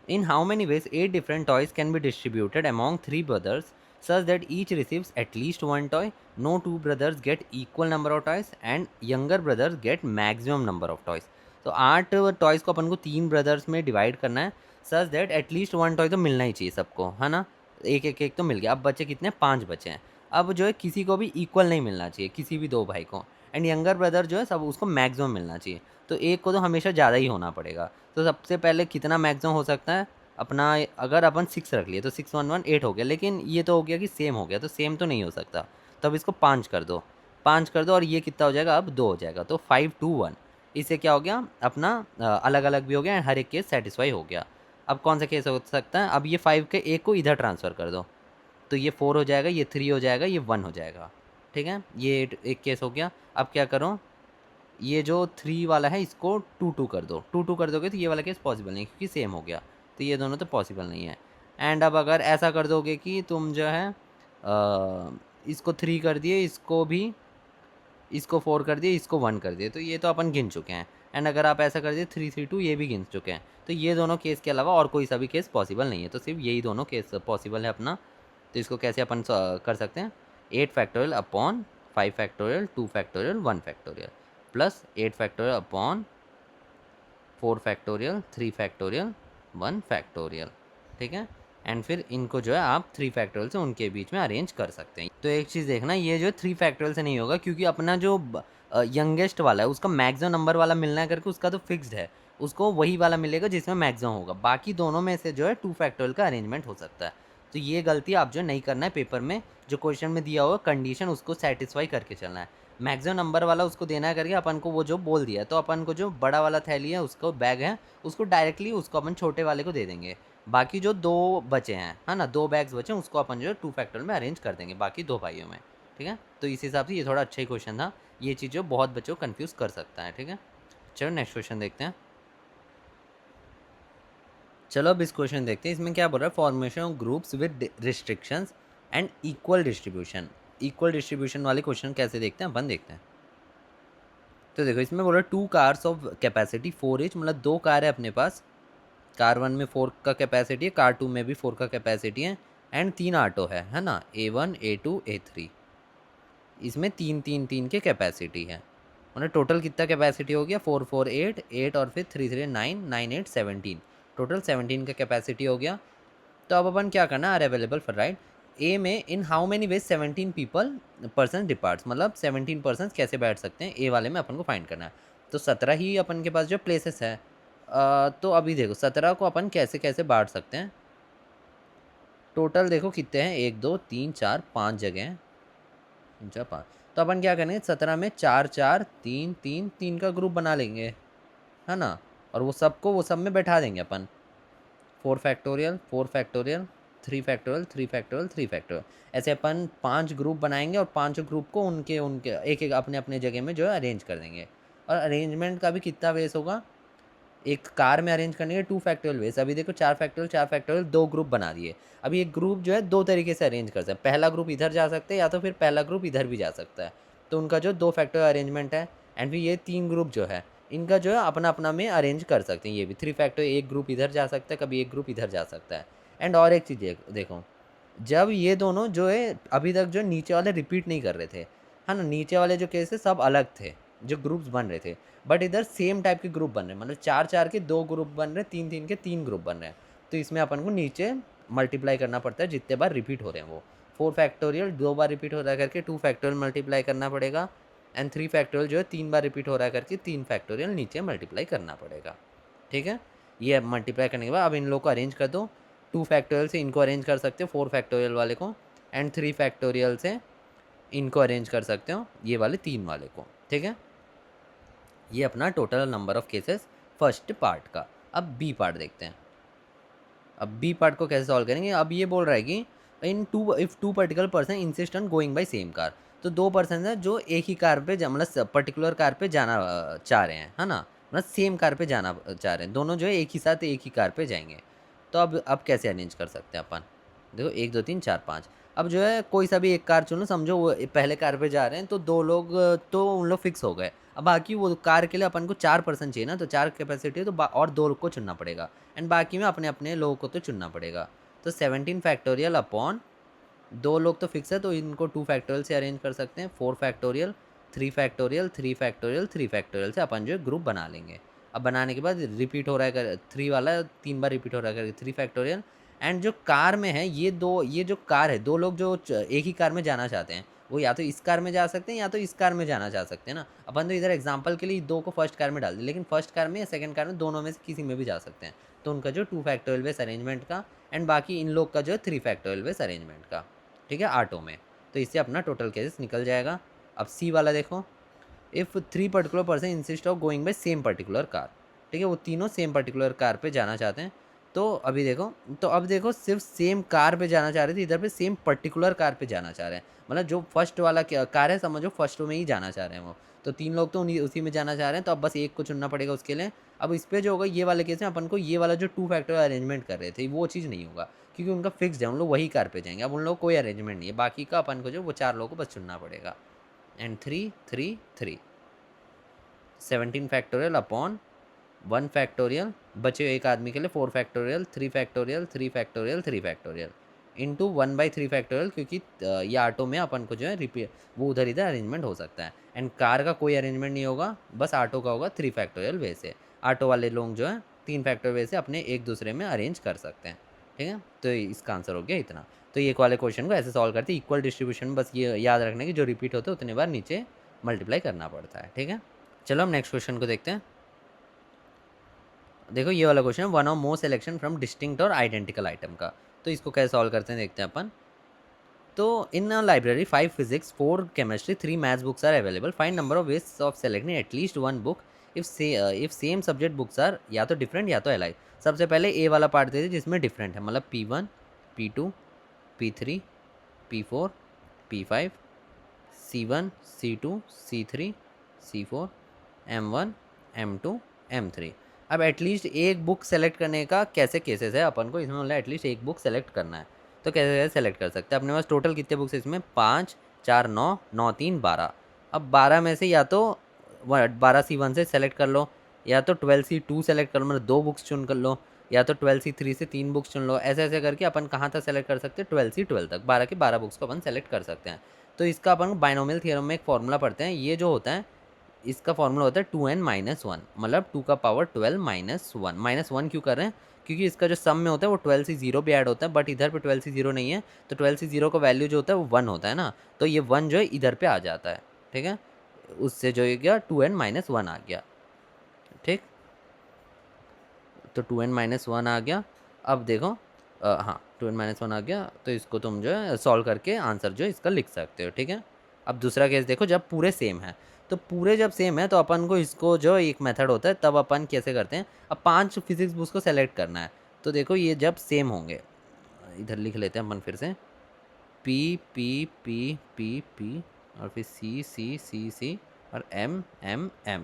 इन how many veg 8 different toys can be distributed among 3 brothers such that each receives at least one toy, no two brothers get equal number of toys and younger brothers get maximum number of toys। तो 8 टॉयज़ को अपन को 3 ब्रदर्स में डिवाइड करना है सच दैट एटलीस्ट 1 टॉय तो मिलना ही चाहिए सबको, है ना। एक एक एक तो मिल गया। अब बचे कितने, 5 बचे हैं। अब जो है किसी को भी इक्वल नहीं मिलना चाहिए, किसी भी 2 भाई को। एंड यंगर ब्रदर जो है सब उसको मैक्सिमम मिलना चाहिए, तो एक को तो हमेशा ज़्यादा ही होना पड़ेगा। तो सबसे पहले कितना मैक्सिमम हो सकता है अपना, अगर अपन 6 रख लिए तो 6 1 1 8 हो गया, लेकिन ये तो हो गया कि सेम हो गया, तो सेम तो नहीं हो सकता। तो अब इसको 5 कर दो, 5 कर दो और ये कितना हो जाएगा, अब 2 हो जाएगा। तो 5 2 1, इससे क्या हो गया अपना अलग अलग भी हो गया, हर एक केस सेटिस्फाई हो गया। अब कौन सा केस हो सकता है, अब ये 5 के एक को इधर ट्रांसफ़र कर दो, तो ये 4 हो जाएगा, ये 3 हो जाएगा, ये 1 हो जाएगा। ठीक है, ये एक केस हो गया। अब क्या करो, ये जो 3 वाला है इसको 2 2 कर दो, 2 2 कर दोगे तो ये वाला केस पॉसिबल नहीं क्योंकि सेम हो गया, तो ये दोनों तो पॉसिबल नहीं है। एंड अब अगर ऐसा कर दोगे कि तुम जो है इसको 3 कर दिए, इसको भी, इसको 4 कर दिए, इसको 1 कर दिए, तो ये तो अपन गिन चुके हैं। एंड अगर आप ऐसा कर दिए 3 3 2, ये भी गिन चुके हैं। तो ये दोनों केस के अलावा और कोई सा भी केस पॉसिबल नहीं है, तो सिर्फ यही दोनों केस पॉसिबल है अपना। तो इसको कैसे अपन कर सकते हैं, 8 factorial upon 5 factorial 2 factorial 1 factorial plus 8 factorial upon 4 factorial 3 factorial 1 factorial. ठीक है, एंड फिर इनको जो है आप 3 फैक्टोरियल से उनके बीच में अरेंज कर सकते हैं। तो एक चीज़ देखना, ये जो है 3 फैक्टोरियल से नहीं होगा क्योंकि अपना जो यंगेस्ट वाला है उसका मैक्सिमम नंबर वाला मिलना है करके उसका तो फिक्स्ड है, उसको वही वाला मिलेगा जिसमें मैक्सिमम होगा। बाकी दोनों में से जो है 2 फैक्टोरियल का अरेंजमेंट हो सकता है। तो ये गलती आप जो नहीं करना है, पेपर में जो क्वेश्चन में दिया हुआ कंडीशन उसको सेटिस्फाई करके चलना है। मैक्सिमम नंबर वाला उसको देना है करके अपन को वो जो बोल दिया, तो अपन को जो बड़ा वाला थैली है उसको बैग है उसको डायरेक्टली उसको अपन छोटे वाले को दे देंगे। बाकी जो 2 बचे हैं, है ना, 2 बैग्स बचे हैं उसको अपन जो है 2 फैक्टोरियल में अरेंज कर देंगे बाकी 2 भाइयों में। ठीक है, तो इस हिसाब से ये थोड़ा अच्छा ही क्वेश्चन था, ये चीज़ जो बहुत बच्चों को कन्फ्यूज़ कर सकता है। ठीक है, चलो नेक्स्ट क्वेश्चन देखते हैं। चलो अब इस क्वेश्चन देखते हैं, इसमें क्या बोल रहा है, formation of groups with restrictions and equal distribution. Equal distribution वाले क्वेश्चन कैसे देखते हैं अपन देखते हैं। तो देखो इसमें बोल रहा है 2 कार्स ऑफ कैपेसिटी 4 each, मतलब 2 कार है अपने पास, कार 1 में 4 का कैपेसिटी है, कार 2 में भी 4 का कैपेसिटी है, एंड 3 ऑटो है ना, A1 A2 A3, इसमें 3 3 3 के कैपेसिटी है। मतलब टोटल कितना कैपेसिटी हो गया, 4 4 8 8 और फिर 3 3 9 9 8 17, टोटल 17 का कैपेसिटी हो गया। तो अब अपन क्या करना, आर अवेलेबल फॉर राइड ए में इन how many veg 17 people person departs, मतलब 17 पर्सन कैसे बैठ सकते हैं ए वाले में अपन को फाइंड करना है। तो 17 ही अपन के पास जो प्लेसेस है, तो अभी देखो 17 को अपन कैसे कैसे बांट सकते हैं। टोटल देखो कितने हैं, 1 2 3 4 5 जगह हैं, 3 4 5। तो अपन क्या करेंगे, 17 में 4 4 3 3 3 का ग्रुप बना लेंगे, है ना, और वो सबको वो सब में बैठा देंगे अपन। 4 factorial 4 factorial 3 factorial 3 factorial 3 factorial, ऐसे अपन 5 ग्रुप बनाएंगे और 5 ग्रुप को उनके उनके एक एक अपने अपने जगह में जो है अरेंज कर देंगे। और अरेंजमेंट का भी कितना वेस होगा, एक कार में अरेंज करने के 2 फैक्टोरियल वेस। अभी देखो 4 फैक्टोरियल 2 ग्रुप बना दिए। अभी एक ग्रुप जो है 2 तरीके से अरेंज कर सकते हैं, पहला ग्रुप इधर जा सकते हैं या तो फिर पहला ग्रुप इधर भी जा सकता है। तो उनका जो 2 फैक्टोरियल अरेंजमेंट है, एंड फिर ये 3 ग्रुप जो है इनका जो है अपना अपना में अरेंज कर सकते हैं। ये भी 3 फैक्टोरियल, एक ग्रुप इधर जा सकता है, कभी एक ग्रुप इधर जा सकता है। एंड और एक चीज़ देखो, जब ये दोनों जो है अभी तक जो नीचे वाले रिपीट नहीं कर रहे थे, है ना, नीचे वाले जो केस है सब अलग थे जो ग्रुप्स बन रहे थे, बट इधर सेम टाइप के ग्रुप बन रहे हैं, मतलब 4 4 के 2 ग्रुप बन रहे हैं, 3 3 के 3 ग्रुप बन रहे हैं। तो इसमें अपन को नीचे मल्टीप्लाई करना पड़ता है जितने बार रिपीट हो रहे हैं वो। 4 फैक्टोरियल 2 बार रिपीट हो रहा है करके 2 फैक्टोरियल मल्टीप्लाई करना पड़ेगा, एंड 3 फैक्टोरियल जो है 3 बार रिपीट हो रहा है करके 3 फैक्टोरियल नीचे मल्टीप्लाई करना पड़ेगा। ठीक है, ये मल्टीप्लाई करने के बाद अब इन लोग को अरेंज कर दो। 2 फैक्टोरियल से इनको अरेंज कर सकते हो 4 फैक्टोरियल वाले को, एंड 3 फैक्टोरियल से इनको अरेंज कर सकते हो ये वाले 3 वाले को। ठीक है, ये अपना total number of cases first part का। अब बी पार्ट देखते हैं। अब बी पार्ट को कैसे सॉल्व करेंगे। अब ये बोल रहा है कि if two particular person insist on going by same car, तो 2 पर्सन है जो एक ही कार पे मतलब पर्टिकुलर कार पे जाना चाह रहे हैं, है ना, मतलब सेम कार पे जाना चाह रहे हैं, दोनों जो है एक ही साथ एक ही कार पे जाएंगे। तो अब कैसे अरेंज कर सकते हैं अपन। देखो 1 2 3 4 5, अब जो है कोई सा भी एक कार चुनो, समझो वो पहले कार पे जा रहे हैं तो 2 लोग तो उन लोग फिक्स हो गए। अब बाकी वो कार के लिए अपन को 4 पर्सन चाहिए ना, तो 4 कैपेसिटी है तो और 2 लोग को चुनना पड़ेगा, एंड बाकी में अपने अपने लोगों को तो चुनना पड़ेगा। तो 17 फैक्टोरियल अपॉन 2 लोग तो फिक्स है तो इनको 2 फैक्टोरियल से अरेंज कर सकते हैं। 4 फैक्टोरियल 3 फैक्टोरियल 3 फैक्टोरियल 3 फैक्टोरियल से अपन जो है ग्रुप बना लेंगे। अब बनाने के बाद रिपीट हो रहा है 3 वाला 3 बार रिपीट हो रहा है 3 फैक्टोरियल, एंड जो कार में है ये जो कार है 2 लोग जो एक ही कार में जाना चाहते हैं वो या तो इस कार में जा सकते हैं या तो इस कार में जाना चाह सकते हैं ना। अपन तो इधर एग्जांपल के लिए 2 को फर्स्ट कार में डाल दिया, लेकिन फर्स्ट कार में या सेकंड कार में दोनों में से किसी में भी जा सकते हैं। तो उनका जो 2 फैक्टोरियल बेस अरेंजमेंट का, एंड बाकी इन लोग का जो है 3 फैक्टोरियल बेस अरेंजमेंट का। ठीक है, ऑटो में। तो इससे अपना टोटल केसेस निकल जाएगा। अब सी वाला देखो, if 3 particular person insist of going by same particular car. ठीक है, वो तीनों सेम पर्टिकुलर कार पे जाना चाहते हैं। तो अभी देखो, तो अब देखो सिर्फ सेम कार पे जाना चाह रहे थे, इधर पे सेम पर्टिकुलर कार पे जाना चाह रहे हैं, मतलब जो फर्स्ट वाला कार है समझो फर्स्ट में ही जाना चाह रहे हैं वो। तो 3 लोग तो उसी में जाना चाह रहे हैं, तो अब बस एक को चुनना पड़ेगा उसके लिए। अब इस पे जो होगा ये वाले केस में अपन को ये वाला जो 2 फैक्टर अरेंजमेंट कर रहे थे वो चीज़ नहीं होगा, क्योंकि उनका फिक्स्ड है, उन लोग वही कार पे जाएंगे। अब उन लोग कोई अरेंजमेंट नहीं है, बाकी का अपन को जो वो 4 लोगों को बस चुनना पड़ेगा। एंड 3 3 3 17 फैक्टोरियल अपॉन 1 फैक्टोरियल, बचे एक आदमी के लिए 4 factorial 3 factorial 3 factorial 3 factorial into 1/3 factorial, क्योंकि ये ऑटो में अपन को जो है रिपीट वो उधर इधर अरेंजमेंट हो सकता है। एंड कार का कोई अरेंजमेंट नहीं होगा, बस ऑटो का होगा 3 फैक्टोरियल वे से। ऑटो वाले लोग जो है 3 फैक्टोरियल वे से अपने एक दूसरे में अरेंज कर सकते हैं। ठीक है, तो इसका आंसर हो गया इतना। तो ये वाले क्वेश्चन को ऐसे सॉल्व करते हैं, इक्वल डिस्ट्रीब्यूशन, बस ये याद रखने की जो रिपीट होते हैं उतने बार नीचे मल्टीप्लाई करना पड़ता है। ठीक है, चलो हम नेक्स्ट क्वेश्चन को देखते हैं। देखो ये वाला क्वेश्चन है, one of more selection from distinct और आइडेंटिकल आइटम का। तो इसको कैसे सॉल्व करते हैं देखते हैं अपन। तो in library 5 physics 4 chemistry 3 maths books are available, find number of ways of selecting at least 1 book if same subject books are या तो डिफरेंट या तो अलाइक। सबसे पहले ए वाला पार्ट देते जिसमें डिफरेंट है, मतलब P1 P2 P3 P4 P5 C1 C2 C3 C4 M1 M2 M3। अब एटलीस्ट एक बुक सेलेक्ट करने का कैसे केसेस है अपन को, इसमें मतलब एटलीस्ट एक बुक सेलेक्ट करना है। तो कैसे कैसे सेलेक्ट कर सकते हैं। अपने पास टोटल कितने बुक्स है इसमें, 5 4 9 9 3 12। अब 12 में से या तो 12C1 से सेलेक्ट कर लो, या तो 12C2 सेलेक्ट कर लो, मतलब 2 बुक्स चुन कर लो, या तो 12C3 से 3 बुक्स चुन लो। ऐसे ऐसे करके अपन कहाँ तक सेलेक्ट कर सकते हैं, 12C12 तक, 12 के 12 बुक्स को अपन सेलेक्ट कर सकते हैं। तो इसका अपन बाइनोमियल थ्योरम में एक फॉर्मूला पढ़ते हैं। ये जो होता है इसका फॉर्मूला होता है 2n-1, मतलब 2 का पावर 12 -1। -1 क्यों कर रहे हैं, क्योंकि इसका जो सम में होता है वो 12 से 0 भी ऐड होता है, बट इधर पे 12 से 0 नहीं है, तो 12 से 0 का वैल्यू जो होता है वो 1 होता है ना, तो ये 1 जो है इधर पे आ जाता है। ठीक है, उससे जो ये गया 2n-1 आ गया। ठीक, तो 2n-1 आ गया। अब देखो हाँ 2n-1 आ गया, तो इसको तुम जो है सॉल्व करके आंसर जो है इसका लिख सकते हो। ठीक है, अब दूसरा केस देखो, जब पूरे सेम है, तो पूरे जब सेम है तो अपन को इसको जो एक मेथड होता है तब अपन कैसे करते हैं। अब 5 फिजिक्स बुक्स को सेलेक्ट करना है, तो देखो ये जब सेम होंगे, इधर लिख लेते हैं अपन फिर से, P P P P P और फिर C C C C और M M M।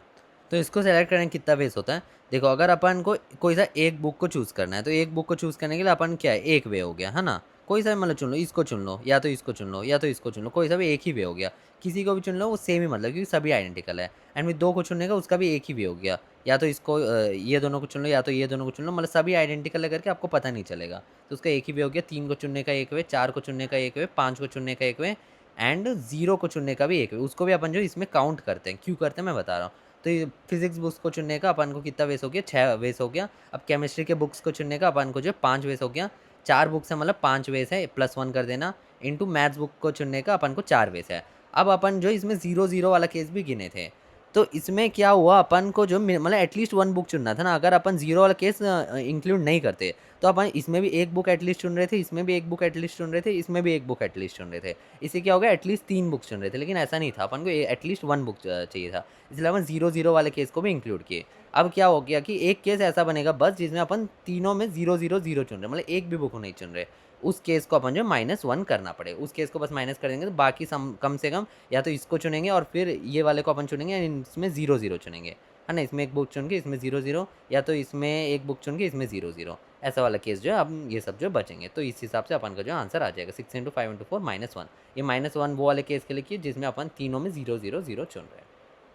तो इसको सेलेक्ट करने कितना बेस होता है। देखो अगर अपन को कोई सा एक बुक को चूज़ करना है, तो एक बुक को चूज़ करने के लिए अपन क्या है, एक वे हो गया है ना, कोई सा भी मतलब चुन लो, इसको चुन लो या तो इसको चुन लो या तो इसको चुन लो, कोई सा भी एक ही वे हो गया। किसी को भी चुन लो वो सेम ही, मतलब क्योंकि सभी आइडेंटिकल है। एंड फिर 2 को चुनने का उसका भी एक ही वे हो गया, या तो इसको ये दोनों को चुन लो या तो ये दोनों को चुन लो, मतलब सभी आइडेंटिकल है करके आपको पता नहीं चलेगा, तो उसका एक ही वे हो गया। 3 को चुनने का एक वे, 4 को चुनने का एक वे, 5 को चुनने का एक वे, एंड 0 को चुनने का भी एक वे। उसको भी अपन जो इसमें काउंट करते हैं, क्यों करते हैं मैं बता रहा हूँ। तो ये फिजिक्स बुक्स को चुनने का अपन को कितना वेस हो गया, 6 वेस हो गया। अब केमिस्ट्री के बुक्स को चुनने का अपन को जो 5 वेस हो गया। 4 बुक्स है मतलब 5 वेस है, +1 कर देना, इंटू मैथ्स बुक को चुनने का अपन को 4 वेस है। अब अपन जो इसमें 0-0 वाला केस भी गिने थे, तो इसमें क्या हुआ, अपन को जो मतलब एटलीस्ट 1 बुक चुनना था ना। अगर अपन 0 वाला केस इंक्लूड नहीं करते तो अपन इसमें भी 1 बुक एटलीस्ट चुन रहे थे, इसमें भी 1 बुक एटलीस्ट चुन रहे थे, इसमें भी 1 बुक एटलीस्ट चुन रहे थे। इससे क्या हो गया, एटलीस्ट 3 बुक्स चुन रहे थे, लेकिन ऐसा नहीं था, अपन को एटलीस्ट 1 बुक चाहिए था, इसलिए अपन 0-0 वाले केस को भी इंक्लूड किए। अब क्या हो गया कि एक केस ऐसा बनेगा बस जिसमें अपन तीनों में 0-0-0 चुन रहे, मतलब एक भी बुक नहीं चुन रहे। उस केस को अपन जो -1 करना पड़ेगा, उस केस को बस माइनस कर देंगे, तो बाकी कम से कम या तो इसको चुनेंगे और फिर ये वाले को अपन चुनेंगे, इसमें 0-0 चुनेंगे, है ना। इसमें एक बुक चुन के इसमें 0-0, या तो इसमें एक बुक चुन के इसमें 0-0, ऐसा वाला केस जो है अब ये सब जो बचेंगे। तो इस हिसाब से अपन का जो आंसर आ जाएगा 6 × 5 × 4 -1। ये -1 वो वाले केस के लिए किए जिसमें अपन तीनों में 0-0-0 चुन रहे हैं।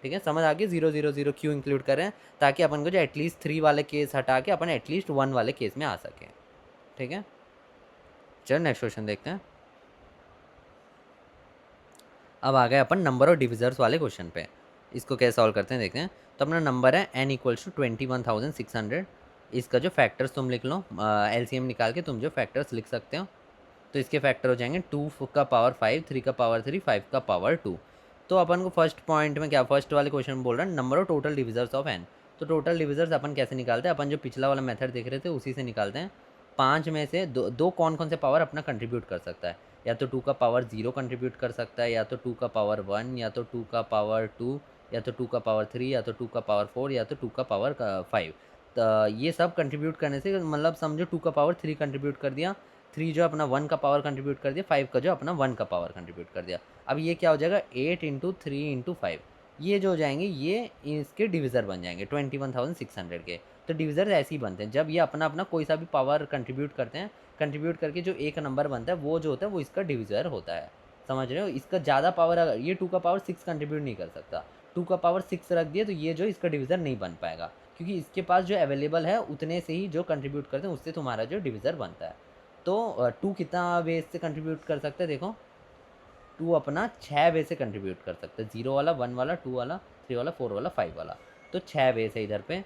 ठीक है, समझ आ गई 0-0-0 क्यों इंक्लूड कर रहे हैं, ताकि अपन को जो एटलीस्ट 3 वाले केस हटा के अपन एटलीस्ट 1 वाले केस में आ सके। ठीक है, चल नेक्स्ट क्वेश्चन देखते हैं। अब आ गए अपन नंबर ऑफ डिविजर्स वाले क्वेश्चन पे। इसको कैसे सॉल्व करते हैं देखते हैं। तो अपना नंबर है n = 21,600। इसका जो फैक्टर्स तुम लिख लो, LCM निकाल के तुम जो फैक्टर्स लिख सकते हो। तो इसके फैक्टर हो जाएंगे 2 का पावर 5, 3 का पावर 3, 5 का पावर 2। तो अपन को फर्स्ट पॉइंट में क्या, फर्स्ट वाले क्वेश्चन में बोल रहा है number of total divisors of n। तो टोटल डिविजर्स अपन कैसे निकालते हैं, अपन जो पिछला वाला मेथड देख रहे थे उसी से निकालते हैं। 5 में से दो कौन कौन से पावर अपना कंट्रीब्यूट कर सकता है, या तो 2 का पावर 0 कंट्रीब्यूट कर सकता है, या तो 2 का पावर 1, या तो 2 का पावर 2, या तो 2 का पावर 3, या तो 2 का पावर 4, या तो 2 का पावर 5। तो ये सब कंट्रीब्यूट करने से मतलब समझो 2 का पावर 3 कंट्रीब्यूट कर दिया, 3 जो अपना 1 का पावर कंट्रीब्यूट कर दिया, 5 का जो अपना 1 का पावर कंट्रीब्यूट कर दिया। अब ये क्या हो जाएगा, 8 × 3 × 5, ये जो हो जाएंगे ये इसके डिविज़र बन जाएंगे 21,600 के। तो डिविज़र ऐसे ही बनते हैं जब ये अपना अपना कोई सा भी पावर कंट्रीब्यूट करते हैं, कंट्रीब्यूट करके जो एक नंबर बनता है वो जो होता है वो इसका डिविज़र होता है। समझ रहे हो, इसका ज़्यादा पावर, अगर ये 2 का पावर 6 कंट्रीब्यूट नहीं कर सकता, 2 का पावर 6 रख दिए तो ये जो इसका डिविज़र नहीं बन पाएगा, क्योंकि इसके पास जो अवेलेबल है उतने से ही जो कंट्रीब्यूट करते हैं उससे तुम्हारा जो डिविज़र बनता है। तो 2 कितना वेज से कंट्रीब्यूट कर सकते हैं, देखो 2 अपना 6 वे से कंट्रीब्यूट कर सकते हैं, 0 वाला, 1 वाला, 2 वाला, 3 वाला, 4 वाला, 5 वाला। तो 6 वे से इधर पे।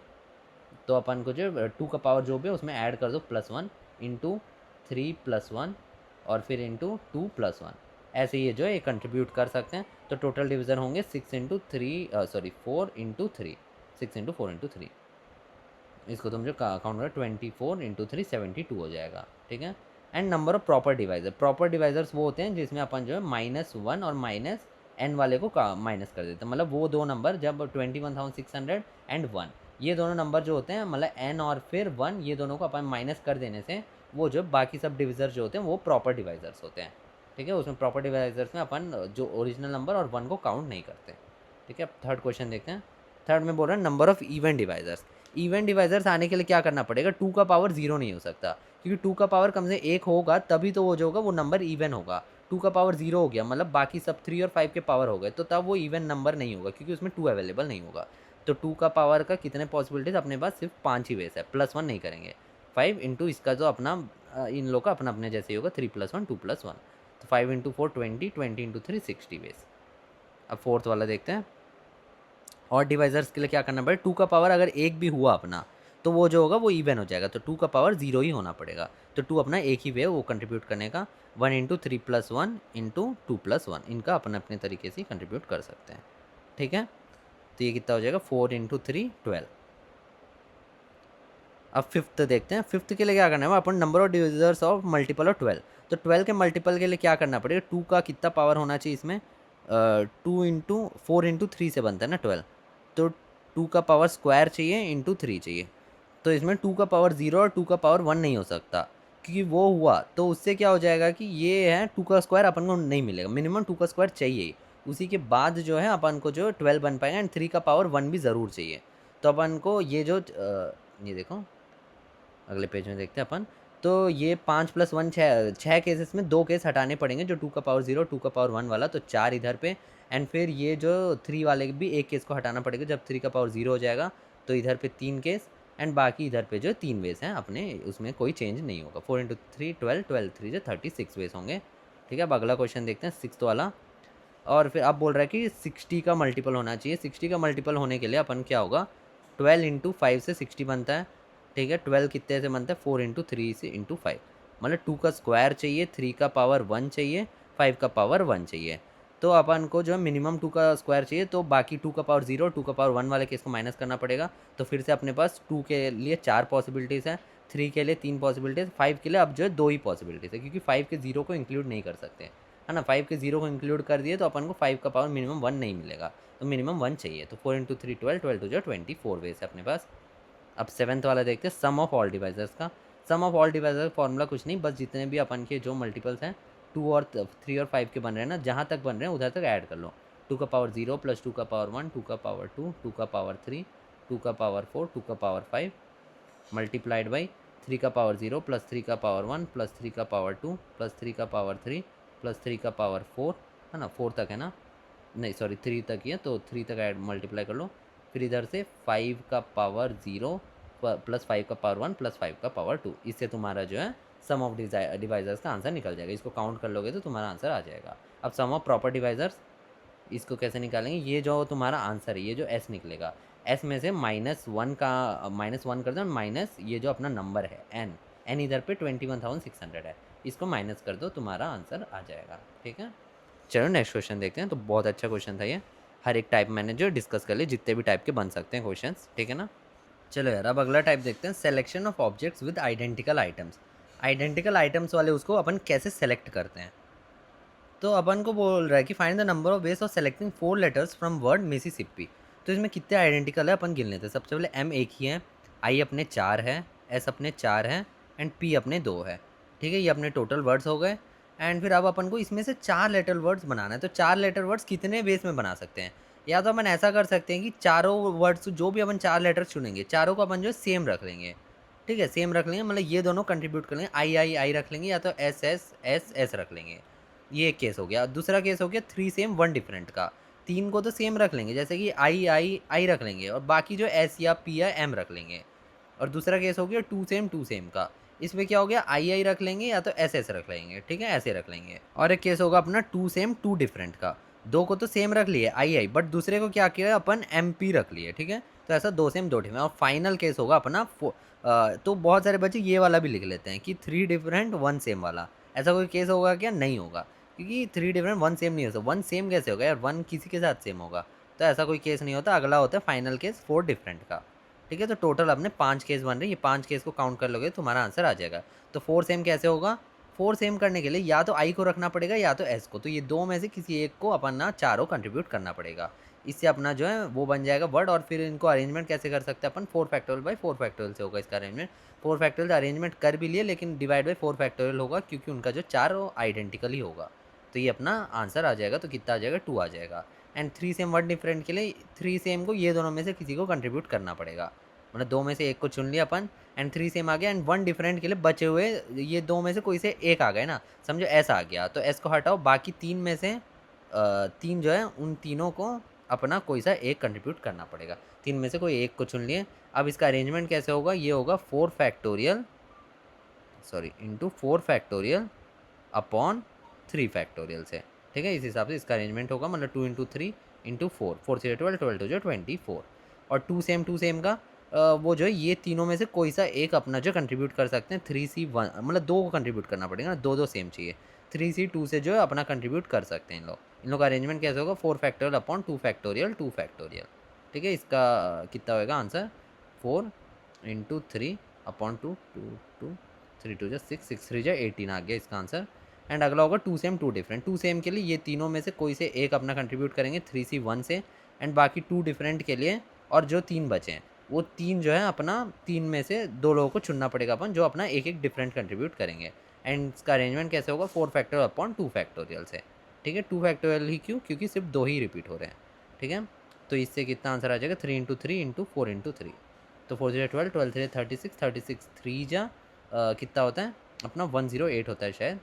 तो अपन को जो 2 का पावर जो भी है उसमें ऐड कर दो +1 इंटू 3 + 1 और फिर इंटू 2 + 1, ऐसे ये जो है ये कंट्रीब्यूट कर सकते हैं। तो टोटल डिवीज़न होंगे 4 × 3, 6 × 4 × 3। इसको तुम जो काउंट करो 24 × 3 72 हो जाएगा। ठीक है, and number of proper divisor, proper divisors वो होते हैं जिसमें अपन जो है -1 और -n वाले को माइनस कर देते हैं, मतलब वो दो नंबर जब 21,600 एंड 1, ये दोनों नंबर जो होते हैं मतलब n और फिर 1, ये दोनों को अपन माइनस कर देने से वो जो बाकी सब डिविजर जो होते हैं वो प्रॉपर डिवाइजर्स होते हैं। ठीक है, उसमें प्रॉपर डिवाइजर्स में अपन जो ओरिजिनल नंबर और 1 को काउंट नहीं करते। ठीक है, अब थर्ड क्वेश्चन देखते हैं। थर्ड में बोल रहे हैं number of even divisors. Even divisors आने के लिए क्या करना पड़ेगा, 2 का पावर 0 नहीं हो सकता, क्योंकि 2 का पावर कम से 1 होगा तभी तो वो जो होगा वो नंबर इवन होगा। 2 का पावर 0 हो गया मतलब बाकी सब 3 और 5 के पावर हो गए, तो तब वो इवन नंबर नहीं होगा क्योंकि उसमें 2 अवेलेबल नहीं होगा। तो 2 का पावर का कितने पॉसिबिलिटीज़, अपने पास सिर्फ 5 ही वेस है, +1 नहीं करेंगे। 5 इंटू इसका जो अपना इन लोग का अपना अपने जैसे ही होगा 3 + 1 2 + 1, तो 5 × 4 20, 20 × 3 60 वेस। अब फोर्थ वाला देखते हैं। और डिवाइजर्स के लिए क्या करना पड़ेगा, 2 का पावर अगर एक भी हुआ अपना तो वो जो होगा वो इवन हो जाएगा, तो 2 का पावर 0 ही होना पड़ेगा। तो 2 अपना एक ही वे है वो कंट्रीब्यूट करने का, 1 × 3 + 1 × 2 + 1, इनका अपने अपने तरीके से कंट्रीब्यूट कर सकते हैं। ठीक है, तो ये कितना हो जाएगा 4 × 3 12। अब फिफ्थ देखते हैं। फिफ्थ के लिए क्या करना है, अपन number of divisors of multiple of 12। तो 12 के मल्टीपल के लिए क्या करना पड़ेगा, 2 का कितना पावर होना चाहिए इसमें, 2 × 4 × 3 से बनता है ना 12, तो 2 का पावर स्क्वायर चाहिए इंटू 3 चाहिए। तो इसमें 2 का पावर 0 और 2 का पावर 1 नहीं हो सकता, क्योंकि वो हुआ तो उससे क्या हो जाएगा कि ये है 2 का स्क्वायर अपन को नहीं मिलेगा, मिनिमम 2 का स्क्वायर चाहिए। उसी के बाद जो है अपन को जो 12 बन पाएगा, एंड 3 का पावर 1 भी ज़रूर चाहिए। तो अपन को ये जो ये देखो अगले पेज में देखते हैं अपन। तो ये 5 + 1 छः केसेस में 2 केस हटाने पड़ेंगे, जो 2 का पावर 0 2 का पावर 1 वाला, तो 4 इधर पे। एंड फिर ये जो 3 वाले भी एक केस को हटाना पड़ेगा, जब 3 का पावर 0 हो जाएगा तो इधर पे 3 केस, एंड बाकी इधर पे जो 3 वेस हैं अपने, उसमें कोई चेंज नहीं होगा। 4 × 3 12, 12 3 जो 36 वेस होंगे। ठीक है, अब अगला क्वेश्चन देखते हैं, सिक्स्थ वाला। और फिर अब बोल रहा है कि 60 का मल्टीपल होना चाहिए। 60 का मल्टीपल होने के लिए अपन क्या होगा, 12 इंटू 5 से 60 बनता है, ठीक है। 12 कितने से बनता है, 4 इंटू 3 से इंटू 5, मतलब 2 का स्क्वायर चाहिए, 3 का पावर 1 चाहिए, 5 का पावर 1 चाहिए। तो अपन को जो है मिनिमम 2 का स्क्वायर चाहिए, तो बाकी 2 का पावर 0, 2 का पावर 1 वाले केस को माइनस करना पड़ेगा। तो फिर से अपने पास 2 के लिए 4 पॉसिबिलिटीज़ हैं, 3 के लिए 3 पॉसिबिलिटीज़, 5 के लिए अब जो है 2 ही पॉसिबिलिटीज़ है, क्योंकि 5 के 0 को इंक्लूड नहीं कर सकते, है ना। 5 के 0 को इंक्लूड कर दिए तो अपन को 5 का पावर मिनिमम 1 नहीं मिलेगा, तो मिनिमम 1 चाहिए। तो 4 इंटू 3 12, 12 टू जो 24 वेज है अपने पास। अब 7th वाला देखते हैं, सम ऑफ ऑल डिवाइजर्स का। सम ऑफ ऑल डिवाइजर फॉर्मूला कुछ नहीं, बस जितने भी अपन के जो मल्टीपल्स हैं 2 और 3 और 5 के बन रहे हैं ना, जहाँ तक बन रहे हैं उधर तक ऐड कर लो। 2 का पावर 0 प्लस 2 का पावर 1, 2 का पावर 2, 2 का पावर 3, 2 का पावर 4, 2 का पावर 5 मल्टीप्लाइड बाई 3 का पावर 0 प्लस 3 का पावर 1 प्लस 3 का पावर 2 प्लस 3 का पावर 3 प्लस 3 का पावर 4, है ना। 4 तक है ना, नहीं सॉरी 3 तक ही है, तो 3 तक ऐड मल्टीप्लाई कर लो। फिर इधर से 5 का पावर 0 प्लस 5 का पावर 1 प्लस 5 का पावर 2, इससे तुम्हारा जो है सम ऑफ डिवाइजर्स का आंसर निकल जाएगा। इसको काउंट कर लोगे तो तुम्हारा आंसर आ जाएगा। अब सम ऑफ प्रॉपर डिवाइजर्स, इसको कैसे निकालेंगे, ये जो तुम्हारा आंसर है, ये जो एस निकलेगा, एस में से -1 का -1 कर दो, माइनस ये जो अपना नंबर है एन, एन इधर पे 21,600 है, इसको माइनस कर दो, तुम्हारा आंसर आ जाएगा, ठीक है। चलो नेक्स्ट क्वेश्चन देखते हैं। तो बहुत अच्छा क्वेश्चन था ये, हर एक टाइप मैंने जो डिस्कस कर लिए, जितने भी टाइप के बन सकते हैं क्वेश्चंस, ठीक है ना। चलो यार, अब अगला टाइप देखते हैं, selection of objects with identical items. Identical items वाले उसको अपन कैसे सेलेक्ट करते हैं। तो अपन को बोल रहा है कि find the number of ways of selecting 4 letters from word Mississippi. तो इसमें कितने आइडेंटिकल है अपन गिन लेते हैं। सबसे पहले एम एक ही है, आई अपने 4 है, एस अपने 4 है, एंड पी अपने 2 है, ठीक है। ये अपने टोटल वर्ड्स हो गए। एंड फिर अब अपन को इसमें से 4 लेटर वर्ड्स बनाना है। तो 4 लेटर वर्ड्स कितने बेस में बना सकते हैं, या तो अपन ऐसा कर सकते हैं कि चारों वर्ड्स जो भी अपन 4 लेटर चुनेंगे, चारों को अपन जो सेम रख लेंगे, ठीक है, सेम रख लेंगे, मतलब ये दोनों कंट्रीब्यूट कर लेंगे, आई आई आई रख लेंगे, या तो एस एस एस एस रख लेंगे। ये एक केस हो गया। दूसरा केस हो गया 3 सेम 1 डिफरेंट का। 3 को तो सेम रख लेंगे, जैसे कि आई आई आई रख लेंगे, और बाकी जो एस या पी या एम रख लेंगे। और दूसरा केस हो गया 2 सेम का। इसमें क्या हो गया, आई आई रख लेंगे या तो एस एस रख लेंगे, ठीक है, ऐसे रख लेंगे। और एक केस होगा अपना 2 सेम 2 डिफरेंट का। 2 को तो सेम रख लिए आई आई, बट दूसरे को क्या किया अपन एम पी रख लिए, ठीक है। तो ऐसा 2 सेम 2 डिफरेंट। और फाइनल केस होगा अपना तो बहुत सारे बच्चे ये वाला भी लिख लेते हैं कि 3 डिफरेंट 1 सेम वाला। ऐसा कोई केस होगा क्या, नहीं होगा, क्योंकि 3 डिफरेंट 1 सेम नहीं हो सकता। 1 सेम कैसे होगा यार, 1 किसी के साथ सेम होगा, तो ऐसा कोई केस नहीं होता। अगला होता है फाइनल केस 4 डिफरेंट का, ठीक है। तो टोटल अपने 5 केस बन रहे हैं, ये 5 केस को काउंट कर लोगे तुम्हारा आंसर आ जाएगा। तो 4 सेम कैसे होगा, 4 सेम करने के लिए या तो आई को रखना पड़ेगा या तो एस को, तो ये दो में से किसी एक को अपन ना चारों कंट्रीब्यूट करना पड़ेगा। इससे अपना जो है वो बन जाएगा वर्ड। और फिर इनको अरेंजमेंट कैसे कर सकते हैं अपन, 4 फैक्टोरियल बाई 4 फैक्टोरियल से होगा इसका अरेंजमेंट। 4 फैक्टोरियल अरेंजमेंट कर भी लिए, लेकिन डिवाइड बाई 4 फैक्टोरियल होगा, क्योंकि उनका जो चार आइडेंटिकल ही होगा। तो ये अपना आंसर आ जाएगा। तो कितना आ जाएगा, 2 आ जाएगा। एंड 3 सेम 1 डिफरेंट के लिए 3 सेम को ये दोनों में से किसी को कंट्रीब्यूट करना पड़ेगा, मतलब 2 में से एक को चुन लिया अपन। एंड 3 सेम आ गया। एंड 1 डिफरेंट के लिए बचे हुए ये 2 में से कोई से एक आ गए ना, समझो एस आ गया, तो एस को हटाओ, बाकी 3 में से 3 जो है उन तीनों को अपना कोई सा एक कंट्रीब्यूट करना पड़ेगा। 3 में से कोई एक को चुन लिए। अब इसका अरेंजमेंट कैसे होगा, ये होगा 4 factorial into 4 factorial upon 3 factorial से, ठीक है। इस हिसाब से इसका अरेंजमेंट होगा, मतलब 2 इंटू 3 इंटू 4, 4 से 12, 12 टू जो 24। और 2 सेम का वो जो है ये तीनों में से कोई सा एक अपना जो कंट्रीब्यूट कर सकते हैं। 3C1 मतलब 2 को कंट्रीब्यूट करना पड़ेगा ना, 2 सेम चाहिए। 3C2 से जो है अपना कंट्रीब्यूट कर सकते हैं इन लोग का अरेंजमेंट कैसे होगा, 4 फैक्टोरियल अपॉन 2 फैक्टोरियल 2 फैक्टोरियल, ठीक है। इसका कितना होगा आंसर, 4 इंटू 3 अपॉन 2, 2 3 टू जो 6, 6 3 जो 18 आ गया इसका आंसर। एंड अगला होगा 2 सेम 2 डिफरेंट। 2 सेम के लिए ये तीनों में से कोई से एक अपना कंट्रीब्यूट करेंगे 3C1 से। एंड बाकी 2 डिफरेंट के लिए और जो 3 बचे हैं वो 3 जो है अपना 3 में से 2 लोगों को चुनना पड़ेगा अपन, जो अपना एक एक डिफरेंट कंट्रीब्यूट करेंगे। एंड इसका अरेंजमेंट कैसे होगा, 4 फैक्टोरियल अपॉन 2 फैक्टोरियल से, ठीक है। 2 फैक्टोरियल ही क्यों, क्योंकि सिर्फ 2 ही रिपीट हो रहे हैं, ठीक है। तो इससे कितना आंसर आ जाएगा, 3 इंटू 3 इंटू 4 इंटू 3। तो 4 0 12, 12 3 36, 36 3 जा कितना होता है अपना 108 होता है शायद,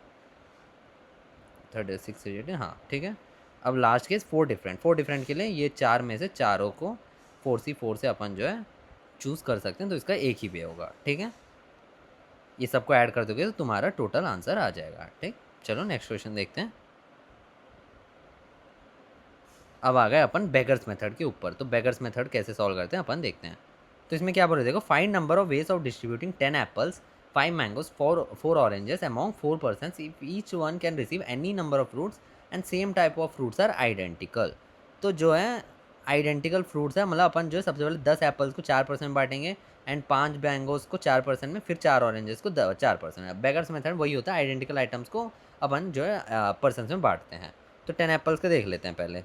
36 रिलेटेड, हाँ ठीक है। अब लास्ट केस 4 डिफरेंट के लिए ये 4 में से चारों को 4C4 से अपन जो है चूज़ कर सकते हैं, तो इसका एक ही वे होगा, ठीक है। ये सबको ऐड कर दोगे तो तुम्हारा टोटल आंसर आ जाएगा, ठीक। चलो नेक्स्ट क्वेश्चन देखते हैं। अब आ गए अपन बेगर्स मेथड के ऊपर। तो बेगर्स मेथड कैसे सॉल्व करते हैं अपन देखते हैं। तो इसमें क्या बोल रहे, देखो find number of ways of distributing 10 apples 5 mangoes 4 oranges among 4 persons if each one can receive any number of fruits and same type of fruits are identical. तो जो है आइडेंटिकल फ्रूट्स है, मतलब अपन जो है सबसे पहले 10 एप्पल्स को 4% में बांटेंगे एंड 5 मैंगोज को 4% में, फिर 4 ऑरेंजेस को 4% में। बेगर्स मेथड वही होता है, आइडेंटिकल आइटम्स को अपन जो है पर्सन में बांटते हैं। तो 10 एप्पल्स को देख लेते हैं पहले।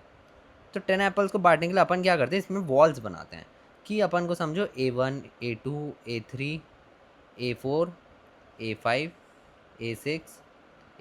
तो 10 एप्पल्स को बांटने के लिए अपन क्या करते हैं, इसमें वॉल्स बनाते हैं कि अपन को समझो A1 A2 A3 A4 A5 A6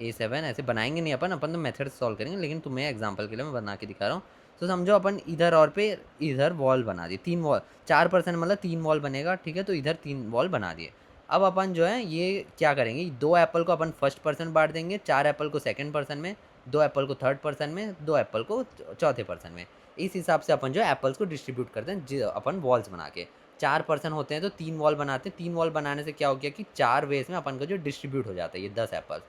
A7 ऐसे बनाएंगे नहीं अपन अपन तो मेथड सॉल्व करेंगे, लेकिन तुम्हें एग्जांपल के लिए मैं बना के दिखा रहा हूँ। तो समझो अपन इधर और पे इधर वॉल बना दिए, 3 वॉल 4% मतलब 3 वॉल बनेगा, ठीक है। तो इधर 3 वॉल बना दिए। अब अपन जो है ये क्या करेंगे, 2 एप्पल को अपन फर्स्ट पर्सन बांट देंगे, 4 एप्पल को सेकंड पर्सन में, 2 एप्पल को थर्ड पर्सन में, 2 एप्पल को चौथे पर्सन में। इस हिसाब से अपन जो एप्पल्स को डिस्ट्रीब्यूट करते हैं अपन वॉल्स बना के। 4 पर्सन होते हैं तो 3 वॉल बनाते हैं। 3 वॉल बनाने से क्या हो गया कि 4 वेज में अपन को जो डिस्ट्रीब्यूट हो जाता है ये 10 एप्पल्स।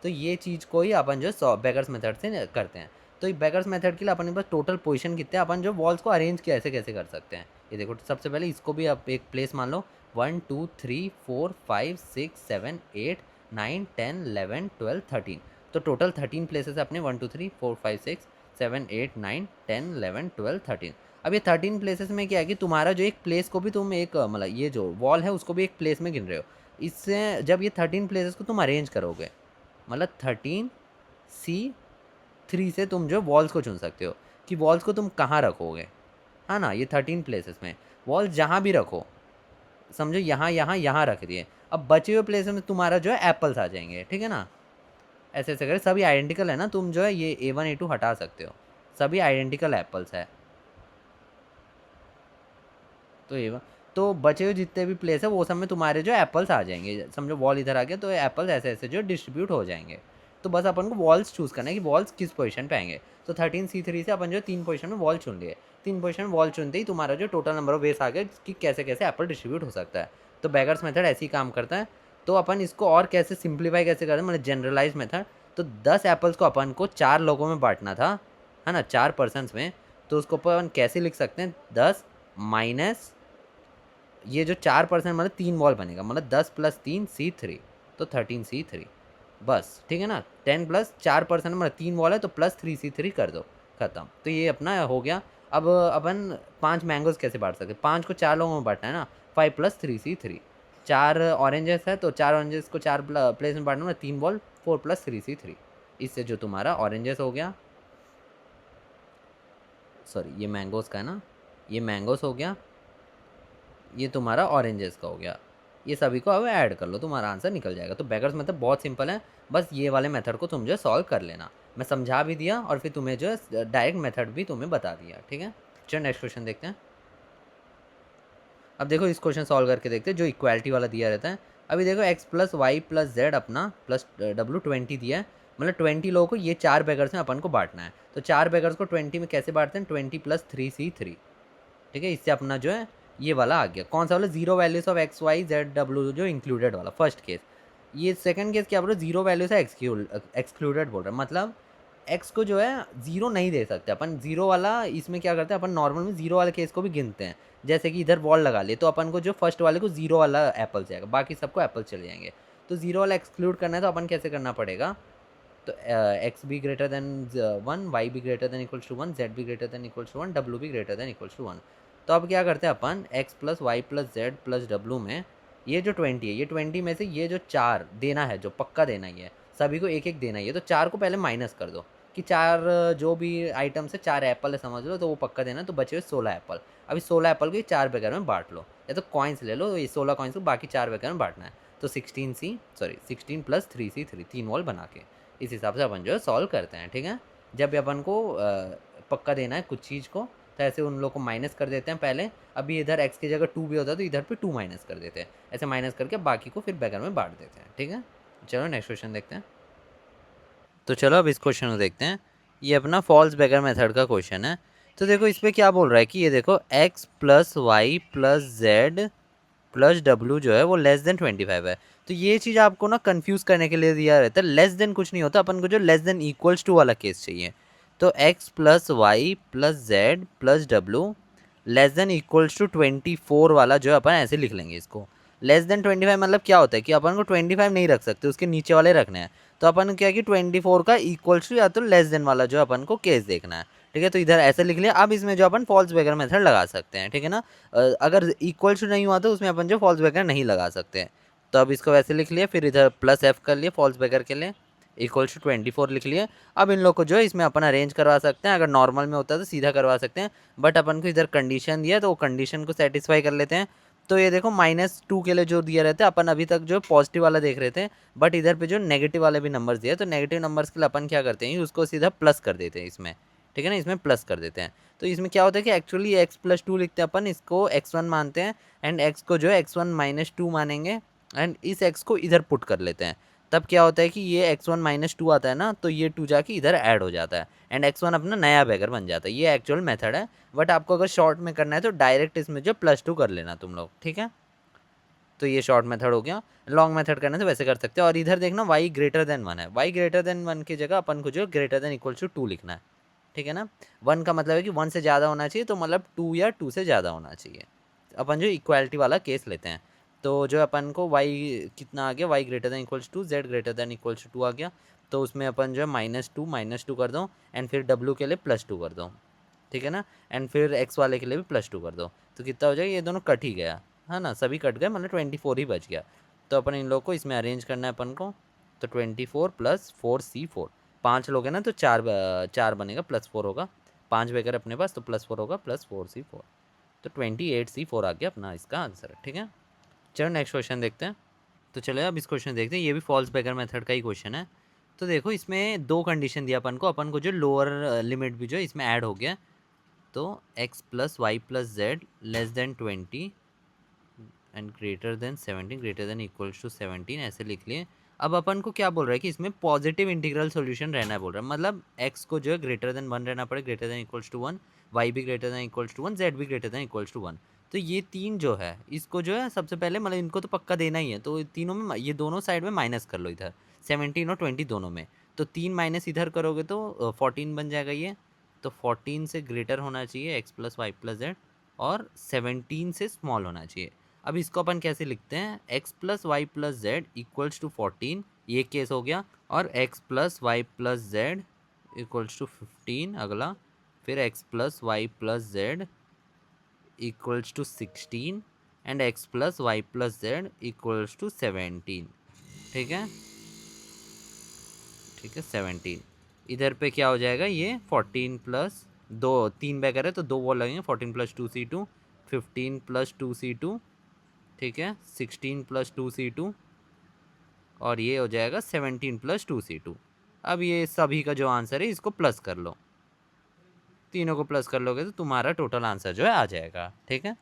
तो ये चीज़ को ही अपन जो बेगर्स मेथड से करते हैं। तो ये बेगर्स मेथड के लिए अपन के पास टोटल पोजीशन कितने हैं, अपन जो वॉल्स को अरेंज कैसे कैसे कर सकते हैं ये देखो। सबसे पहले इसको भी आप एक प्लेस मान लो, 1 2 3 4 5 6 7 8 9 10 11 12 13। तो टोटल 13 प्लेसेस है अपने, 1 2 3 4 5 6 7 8 9 10 11 12 13। अब ये 13 प्लेसेस में क्या है कि तुम्हारा जो एक प्लेस को भी तुम एक मतलब ये जो वॉल है उसको भी एक प्लेस में गिन रहे हो। इससे जब ये 13 प्लेसेस को तुम अरेंज करोगे, मतलब 13C3 से तुम जो वॉल्स को चुन सकते हो कि वॉल्स को तुम कहाँ रखोगे, है ना। ये 13 प्लेसेस में वॉल्स जहाँ भी रखो, समझो यहाँ यहाँ यहाँ रख दिए। अब बचे हुए प्लेसेस में तुम्हारा जो है एप्पल्स आ जाएंगे, ठीक है ना। ऐसे ऐसे करें, सभी आइडेंटिकल है ना, तुम जो है ये A1 A2 हटा सकते हो, सभी आइडेंटिकल एप्पल्स है। तो A1 तो बचे हुए जितने भी प्लेस है वो सब में तुम्हारे जो एप्पल्स आ जाएंगे। समझो वॉल इधर आ गया तो एप्पल्स ऐसे ऐसे जो डिस्ट्रीब्यूट हो जाएंगे। तो बस अपन को वॉल्स चूज़ करना है कि वॉल्स किस पोजीशन पे आएंगे। तो 13C3 से अपन जो 3 पोजीशन में वॉल चुन लिए। 3 पोजीशन में वॉल चुनते ही तुम्हारा जो टोटल नंबर ऑफ वेस आ गया कि कैसे कैसे एप्पल डिस्ट्रीब्यूट हो सकता है। तो बेगर्स मेथड ऐसे ही काम करता है। तो अपन इसको और कैसे सिंप्लीफाई कैसे करते हैं, मतलब जनरलाइज मेथड। तो 10 एप्पल्स को अपन को 4 लोगों में बांटना था, है ना, 4 पर्सनस में। तो उसको अपन कैसे लिख सकते हैं, 10 माइनस ये जो 4% मतलब 3 वॉल बनेगा, मतलब 10 + 3 C3, तो 13C3 बस, ठीक है ना। 10 + 4% मतलब 3 वॉल है तो +3C3 कर दो, ख़त्म। तो ये अपना हो गया। अब अपन 5 मैंगोज कैसे बांट सकते हैं, 5 को 4 लोगों में बांटना है ना, 5 + 3C3। 4 ऑरेंजेस है तो 4 ऑरेंजेस को 4 प्लेस में बांटना, 3 वॉल 4 + 3C3। इससे जो तुम्हारा ऑरेंजेस हो गया, सॉरी ये मैंगोज का है ना, ये मैंगोज हो गया, ये तुम्हारा ऑरेंजेस का हो गया। ये सभी को अब ऐड कर लो, तुम्हारा आंसर निकल जाएगा। तो बेगर्स मेथड बहुत सिंपल है, बस ये वाले मेथड को तुम जो सॉल्व कर लेना। मैं समझा भी दिया और फिर तुम्हें जो है डायरेक्ट मेथड भी तुम्हें बता दिया, ठीक है। चलो नेक्स्ट क्वेश्चन देखते हैं। अब देखो इस क्वेश्चन सॉल्व करके देखते हैं जो इक्वालिटी वाला दिया रहता है। अभी देखो x + y + z अपना प्लस W 20 दिया है, मतलब 20 लोगों को ये 4 बेगर्स में अपन को बांटना है। तो 4 बेगर्स को 20 में कैसे बांटते हैं, 20 + 3C3, ठीक है। इससे अपना जो है ये वाला आ गया, कौन सा वाला, 0 values of x y z w जो इंक्लूडेड वाला फर्स्ट केस। ये सेकंड केस क्या बोल रहा है, 0 वैल्यूज है एक्सक्लूडेड बोल रहा है, मतलब x को जो है 0 नहीं दे सकते अपन। 0 वाला इसमें क्या करते हैं अपन, नॉर्मल में 0 वाले केस को भी गिनते हैं। जैसे कि इधर वॉल लगा लिए तो अपन को जो फर्स्ट वाले को 0 वाला एप्पल जाएगा, बाकी सबको एप्पल चले जाएंगे। तो 0 वाला एक्सक्लूड करना है तो अपन कैसे करना पड़ेगा, तो x भी ग्रेटर देन 1, y भी greater than equals to 1, z भी greater than equals to 1, w भी ग्रेटर देन इक्वल्स टू 1। तो अब क्या करते हैं अपन, x + y + z + w में ये जो 20 है, ये 20 में से ये जो 4 देना है, जो पक्का देना ही है, सभी को एक एक देना ही है। तो 4 को पहले माइनस कर दो कि 4 जो भी आइटम से 4 एप्पल है समझ लो, तो वो पक्का देना है। तो बचे हुए 16 एप्पल। अभी 16 एप्पल को ये 4 बेगर में बांट लो, या तो कॉइन्स ले लो, ये 16 कॉइन्स को बाकी 4 बेगर में बांटना है। तो 16 + 3C3, 3 वॉल बना के इस हिसाब से अपन जो है सॉल्व करते हैं, ठीक है। जब भी अपन को पक्का देना है कुछ चीज़ को तो ऐसे उन लोग को माइनस कर देते हैं पहले। अभी इधर x की जगह 2 भी होता है तो इधर पे 2 माइनस कर देते हैं, ऐसे माइनस करके बाकी को फिर बेगर में बांट देते हैं, ठीक है। चलो नेक्स्ट क्वेश्चन देखते हैं। तो चलो अब इस क्वेश्चन को देखते हैं। ये अपना फॉल्स बेगर मेथड का क्वेश्चन है। तो देखो इस पर क्या बोल रहा है कि ये देखो x + y + z + w जो है वो लेस देन 25 है। तो ये चीज़ आपको ना कंफ्यूज करने के लिए दिया रहता है। लेस देन कुछ नहीं होता, अपन को जो लेस देन इक्वल्स टू वाला केस चाहिए। तो x plus y plus z plus डब्ल्यू लेस देन इक्वल्स टू 24 वाला जो है अपन ऐसे लिख लेंगे इसको। लेस देन 25 मतलब क्या होता है कि अपन को 25 नहीं रख सकते, उसके नीचे वाले रखने हैं। तो अपन क्या कि 24 का इक्वल्स टू या तो लेस देन वाला जो अपन को केस देखना है, ठीक है। तो इधर ऐसे लिख लिया। अब इसमें जो अपन फॉल्स ब्रेकर मेथड लगा सकते हैं, ठीक है ना। अगर इक्वल्स टू नहीं हुआ तो उसमें अपन जो फॉल्स ब्रेकर नहीं लगा सकते हैं। तो अब इसको वैसे लिख लिया, फिर इधर प्लस एफ कर लिए फॉल्स ब्रेकर के लिए, इक्वल्स टू 24 लिख लिए। अब इन लोग को जो है इसमें अपन अरेंज करवा सकते हैं। अगर नॉर्मल में होता है तो सीधा करवा सकते हैं, बट अपन को इधर कंडीशन दिया तो वो कंडीशन को सेटिस्फाई कर लेते हैं। तो ये देखो -2 के लिए जो दिया रहता है, अपन अभी तक जो पॉजिटिव वाला देख रहे थे, बट इधर पे जो नेगेटिव वाले भी नंबर्स दिए, तो नेगेटिव नंबर्स के लिए अपन क्या करते हैं, उसको सीधा प्लस कर देते हैं इसमें, ठीक है ना। इसमें प्लस कर देते हैं। तो इसमें क्या होता है कि एक्चुअली x+2 लिखते हैं अपन, इसको x1 मानते हैं एंड x को जो है x1 - 2 मानेंगे एंड इस x को इधर पुट कर लेते हैं। तब क्या होता है कि ये x1 - 2 आता है ना, तो ये 2 जाके इधर ऐड हो जाता है एंड x1 अपना नया बैगर बन जाता है। ये एक्चुअल मेथड है, बट आपको अगर शॉर्ट में करना है तो डायरेक्ट इसमें जो +2 कर लेना तुम लोग, ठीक है। तो ये शॉर्ट मेथड हो गया। लॉन्ग मेथड करना तो वैसे कर सकते हैं। और इधर देखना y ग्रेटर देन 1 है, y ग्रेटर देन 1 की जगह अपन को जो ग्रेटर देन इक्वल टू 2 लिखना है, ठीक है ना। 1 का मतलब है कि 1 से ज़्यादा होना चाहिए, तो मतलब 2 या 2 से ज़्यादा होना चाहिए। अपन जो इक्वालिटी वाला केस लेते हैं, तो जो अपन को y कितना आ गया, y greater than equals to z greater than equals to 2 आ गया। तो उसमें अपन जो है -2 कर दो एंड फिर w के लिए +2 कर दो, ठीक है ना। एंड फिर x वाले के लिए भी +2 कर दो। तो कितना हो जाएगा, ये दोनों कट ही गया है ना, सभी कट गए, मतलब 24 ही बच गया। तो अपन इन लोग को इसमें अरेंज करना है अपन को। तो 24 + 4c4, 5 लोग हैं ना, तो 4 बनेगा, +4 होगा। 5 बेकर अपने पास, तो +4 होगा +4c4। तो 28c4 आ गया अपना इसका आंसर, ठीक है। चलो नेक्स्ट क्वेश्चन देखते हैं। तो चलो अब इस क्वेश्चन देखते हैं। ये भी फॉल्स बेगर मेथड का ही क्वेश्चन है। तो देखो इसमें 2 कंडीशन दिया अपन को जो लोअर लिमिट भी जो है इसमें ऐड हो गया। तो x + y + z less than 20 and greater than 17 greater than equals to 17 ऐसे लिख लिए। अब अपन को क्या बोल रहा है कि इसमें पॉजिटिव इंटीग्रल सॉल्यूशन रहना है बोल रहा है, मतलब x को जो है ग्रेटर देन 1 रहना पड़े, greater than equals to 1, y भी greater than equals to 1, z भी ग्रेटर देन इक्वल्स टू 1। तो ये तीन जो है इसको जो है सबसे पहले मतलब इनको तो पक्का देना ही है। तो तीनों में ये दोनों साइड में माइनस कर लो, इधर 17 और 20 दोनों में। तो 3 माइनस इधर करोगे तो 14 बन जाएगा ये। तो 14 से ग्रेटर होना चाहिए x + y + z और 17 से स्मॉल होना चाहिए। अब इसको अपन कैसे लिखते हैं, x + y + z equals to 14, ये केस हो गया। और x + y + z equals to 15 अगला। फिर x + y + z equals to 16 and x + y + z equals to 17, ठीक है, ठीक है 17। इधर पे क्या हो जाएगा, ये 14 प्लस 2, 3 बैगर है तो 2 वॉल लगेंगे, 14 + 2c2, 15 + 2c2, ठीक है, 16 + 2c2 और ये हो जाएगा 17 + 2c2। अब ये सभी का जो आंसर है इसको प्लस कर लो, तीनों को प्लस कर लोगे तो तुम्हारा टोटल आंसर जो है आ जाएगा, ठीक है।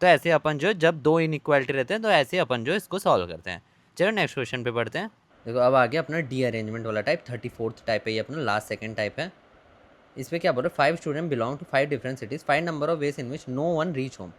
तो ऐसे अपन जो जब 2 इनइक्वालिटी रहते हैं तो ऐसे अपन जो इसको सॉल्व करते हैं। चलो नेक्स्ट क्वेश्चन पे पढ़ते हैं। देखो अब आ गया अपना डी अरेंजमेंट वाला टाइप, 34th टाइप है ये अपना, लास्ट सेकंड टाइप है। इस पर क्या बोल रहे हैं, 5 student belong to 5 different cities, find number of ways in which no one reach home.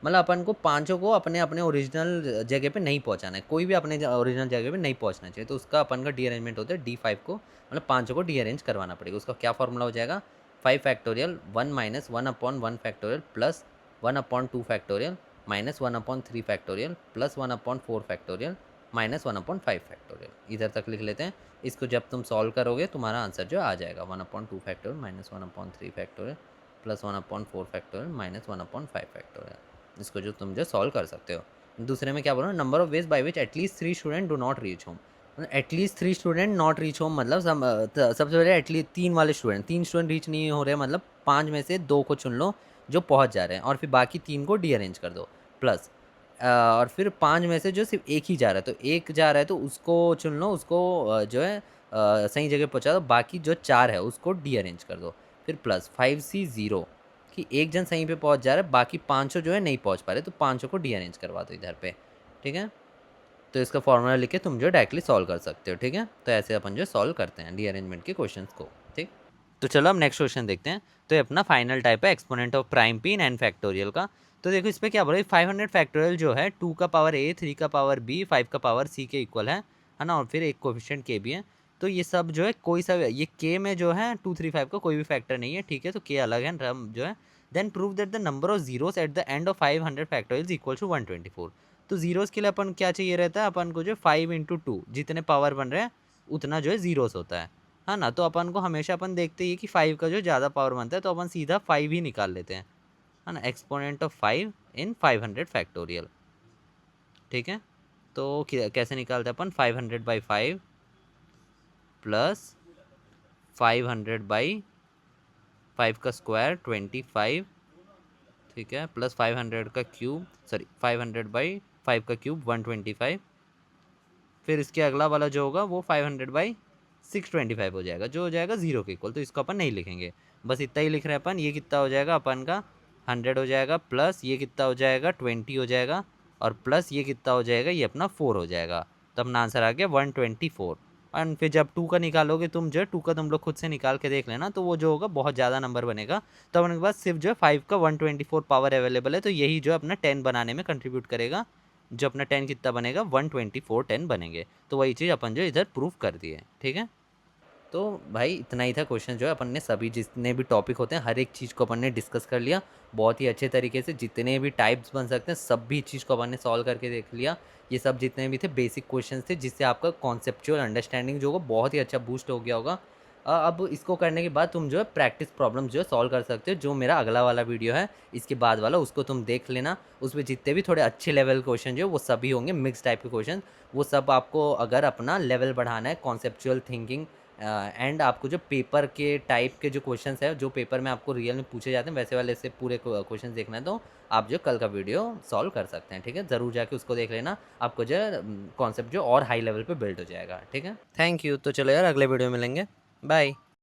मतलब अपन को पांचों को अपने अपने ओरिजिनल जगह पे नहीं पहुंचाना है, कोई भी अपने ओरिजिनल जगह पे नहीं पहुंचना चाहिए। तो उसका अपन का डी अरेंजमेंट होता है D5 को, मतलब पांचों को डी अरेंज करवाना पड़ेगा। उसका क्या फॉर्मूला हो जाएगा, 5 factorial 1 - 1/1 factorial plus 1/2 factorial minus 1/3 factorial plus 1/4 factorial minus 1/5 factorial. इधर तक लिख लेते हैं। इसको जब तुम सॉल्व करोगे तुम्हारा आंसर जो आ जाएगा 1/2 factorial minus 1/3 factorial plus 1/4 factorial minus 1/5 factorial. इसको जो तुम जो सॉल्व कर सकते हो। दूसरे में क्या बोल रहा हूँ, number of veg by which at least 3 student do not reach home. At least 3 student not reach home मतलब सबसे पहले एटलीस्ट 3 वाले स्टूडेंट, 3 स्टूडेंट रीच नहीं हो रहे, मतलब 5 में से 2 को चुन लो जो पहुँच जा रहे हैं और फिर बाकी 3 को डी अरेंज कर दो। प्लस और फिर 5 में से जो सिर्फ एक ही जा रहा है, तो एक जा रहा है तो उसको चुन लो, उसको जो है सही जगह पहुंचा दो, बाकी जो 4 है उसको डी अरेंज कर दो। फिर प्लस 5C0 कि एक जन सही पे पहुंच जा रहा है, बाकी पाँचों जो है नहीं पहुंच पा रहे, तो पाँचों को डी अरेंज करवा दो इधर पे, ठीक है। तो इसका फॉर्मूला लिख के तुम जो डायरेक्टली सॉल्व कर सकते हो, ठीक है। तो ऐसे अपन जो सॉल्व करते हैं डी अरेंजमेंट के क्वेश्चन को, ठीक। तो चलो अब नेक्स्ट क्वेश्चन देखते हैं। तो ये अपना फाइनल टाइप है exponent of prime p n factorial का। तो देखो इस पर क्या बोल रहा है, 500 फैक्टोरियल जो है 2 का पावर a 3 का पावर b 5 का पावर c के इक्वल है ना, और फिर एक कोफिशिएंट के भी है। तो ये सब जो है कोई सा ये के में जो है 235 का कोई भी फैक्टर नहीं है, ठीक है, तो के अलग है, रम जो है। Then prove that the number of zeros at the end of 500 factorial is equal to 124। तो जीरोस के लिए अपन क्या चाहिए रहता है, अपन को जो 5 इंटू 2 जितने पावर बन रहे हैं उतना जो है जीरोस होता है ना। तो अपन को हमेशा अपन देखते ही कि 5 का जो ज़्यादा पावर बनता है तो अपन सीधा 5 ही निकाल लेते हैं, है ना, एक्सपोनेंट ऑफ 5 इन 500 फैक्टोरियल, ठीक है। तो कैसे निकालते हैं अपन, 500/5 प्लस 500/5 का स्क्वायर 25, ठीक है, प्लस 500 का क्यूब, सॉरी 500/5 का क्यूब 125, फिर इसके अगला वाला जो होगा वो 500/625 हो जाएगा, जो हो जाएगा 0 के इक्वल। तो इसको अपन नहीं लिखेंगे, बस इतना ही लिख रहे हैं अपन। ये कितना हो जाएगा अपन का 100 हो जाएगा, प्लस ये कितना हो जाएगा 20 हो जाएगा, और प्लस ये कितना हो जाएगा, ये अपना 4 हो जाएगा। तो अपना आंसर आ गया 124। एंड फिर जब 2 का निकालोगे तुम, जो है 2 का तुम लोग खुद से निकाल के देख लेना, तो वो जो होगा बहुत ज़्यादा नंबर बनेगा। तो अपने पास सिर्फ जो है 5 का 124 पावर अवेलेबल है, तो यही जो है अपना 10 बनाने में कंट्रीब्यूट करेगा। जो अपना 10 कितना बनेगा, 124 10 बनेंगे। तो वही चीज़ अपन जो इधर प्रूफ कर दिए, ठीक है। तो भाई इतना ही था क्वेश्चन, जो है अपन ने सभी जितने भी टॉपिक होते हैं हर एक चीज़ को अपन ने डिस्कस कर लिया बहुत ही अच्छे तरीके से। जितने भी टाइप्स बन सकते हैं सब भी चीज़ को अपन ने सॉल्व करके देख लिया। ये सब जितने भी थे बेसिक क्वेश्चंस थे, जिससे आपका कॉन्सेप्चुअल अंडरस्टैंडिंग जो होगा बहुत ही अच्छा बूस्ट हो गया होगा। अब इसको करने के बाद तुम जो है प्रैक्टिस प्रॉब्लम जो है सॉल्व कर सकते हो। जो मेरा अगला वाला वीडियो है इसके बाद वाला, उसको तुम देख लेना। उसमें जितने भी थोड़े अच्छे लेवल क्वेश्चन जो वो सभी होंगे, मिक्स टाइप के क्वेश्चन। वो सब आपको अगर अपना लेवल बढ़ाना है, कॉन्सेप्चुअल थिंकिंग एंड आपको जो पेपर के टाइप के जो क्वेश्चंस है, जो पेपर में आपको रियल में पूछे जाते हैं वैसे वाले से पूरे क्वेश्चंस देखना है, तो आप जो कल का वीडियो सॉल्व कर सकते हैं, ठीक है। ज़रूर जाके उसको देख लेना, आपको जो है कॉन्सेप्ट जो और हाई लेवल पे बिल्ड हो जाएगा, ठीक है। Thank you. तो चलो यार, अगले वीडियो में मिलेंगे, बाय।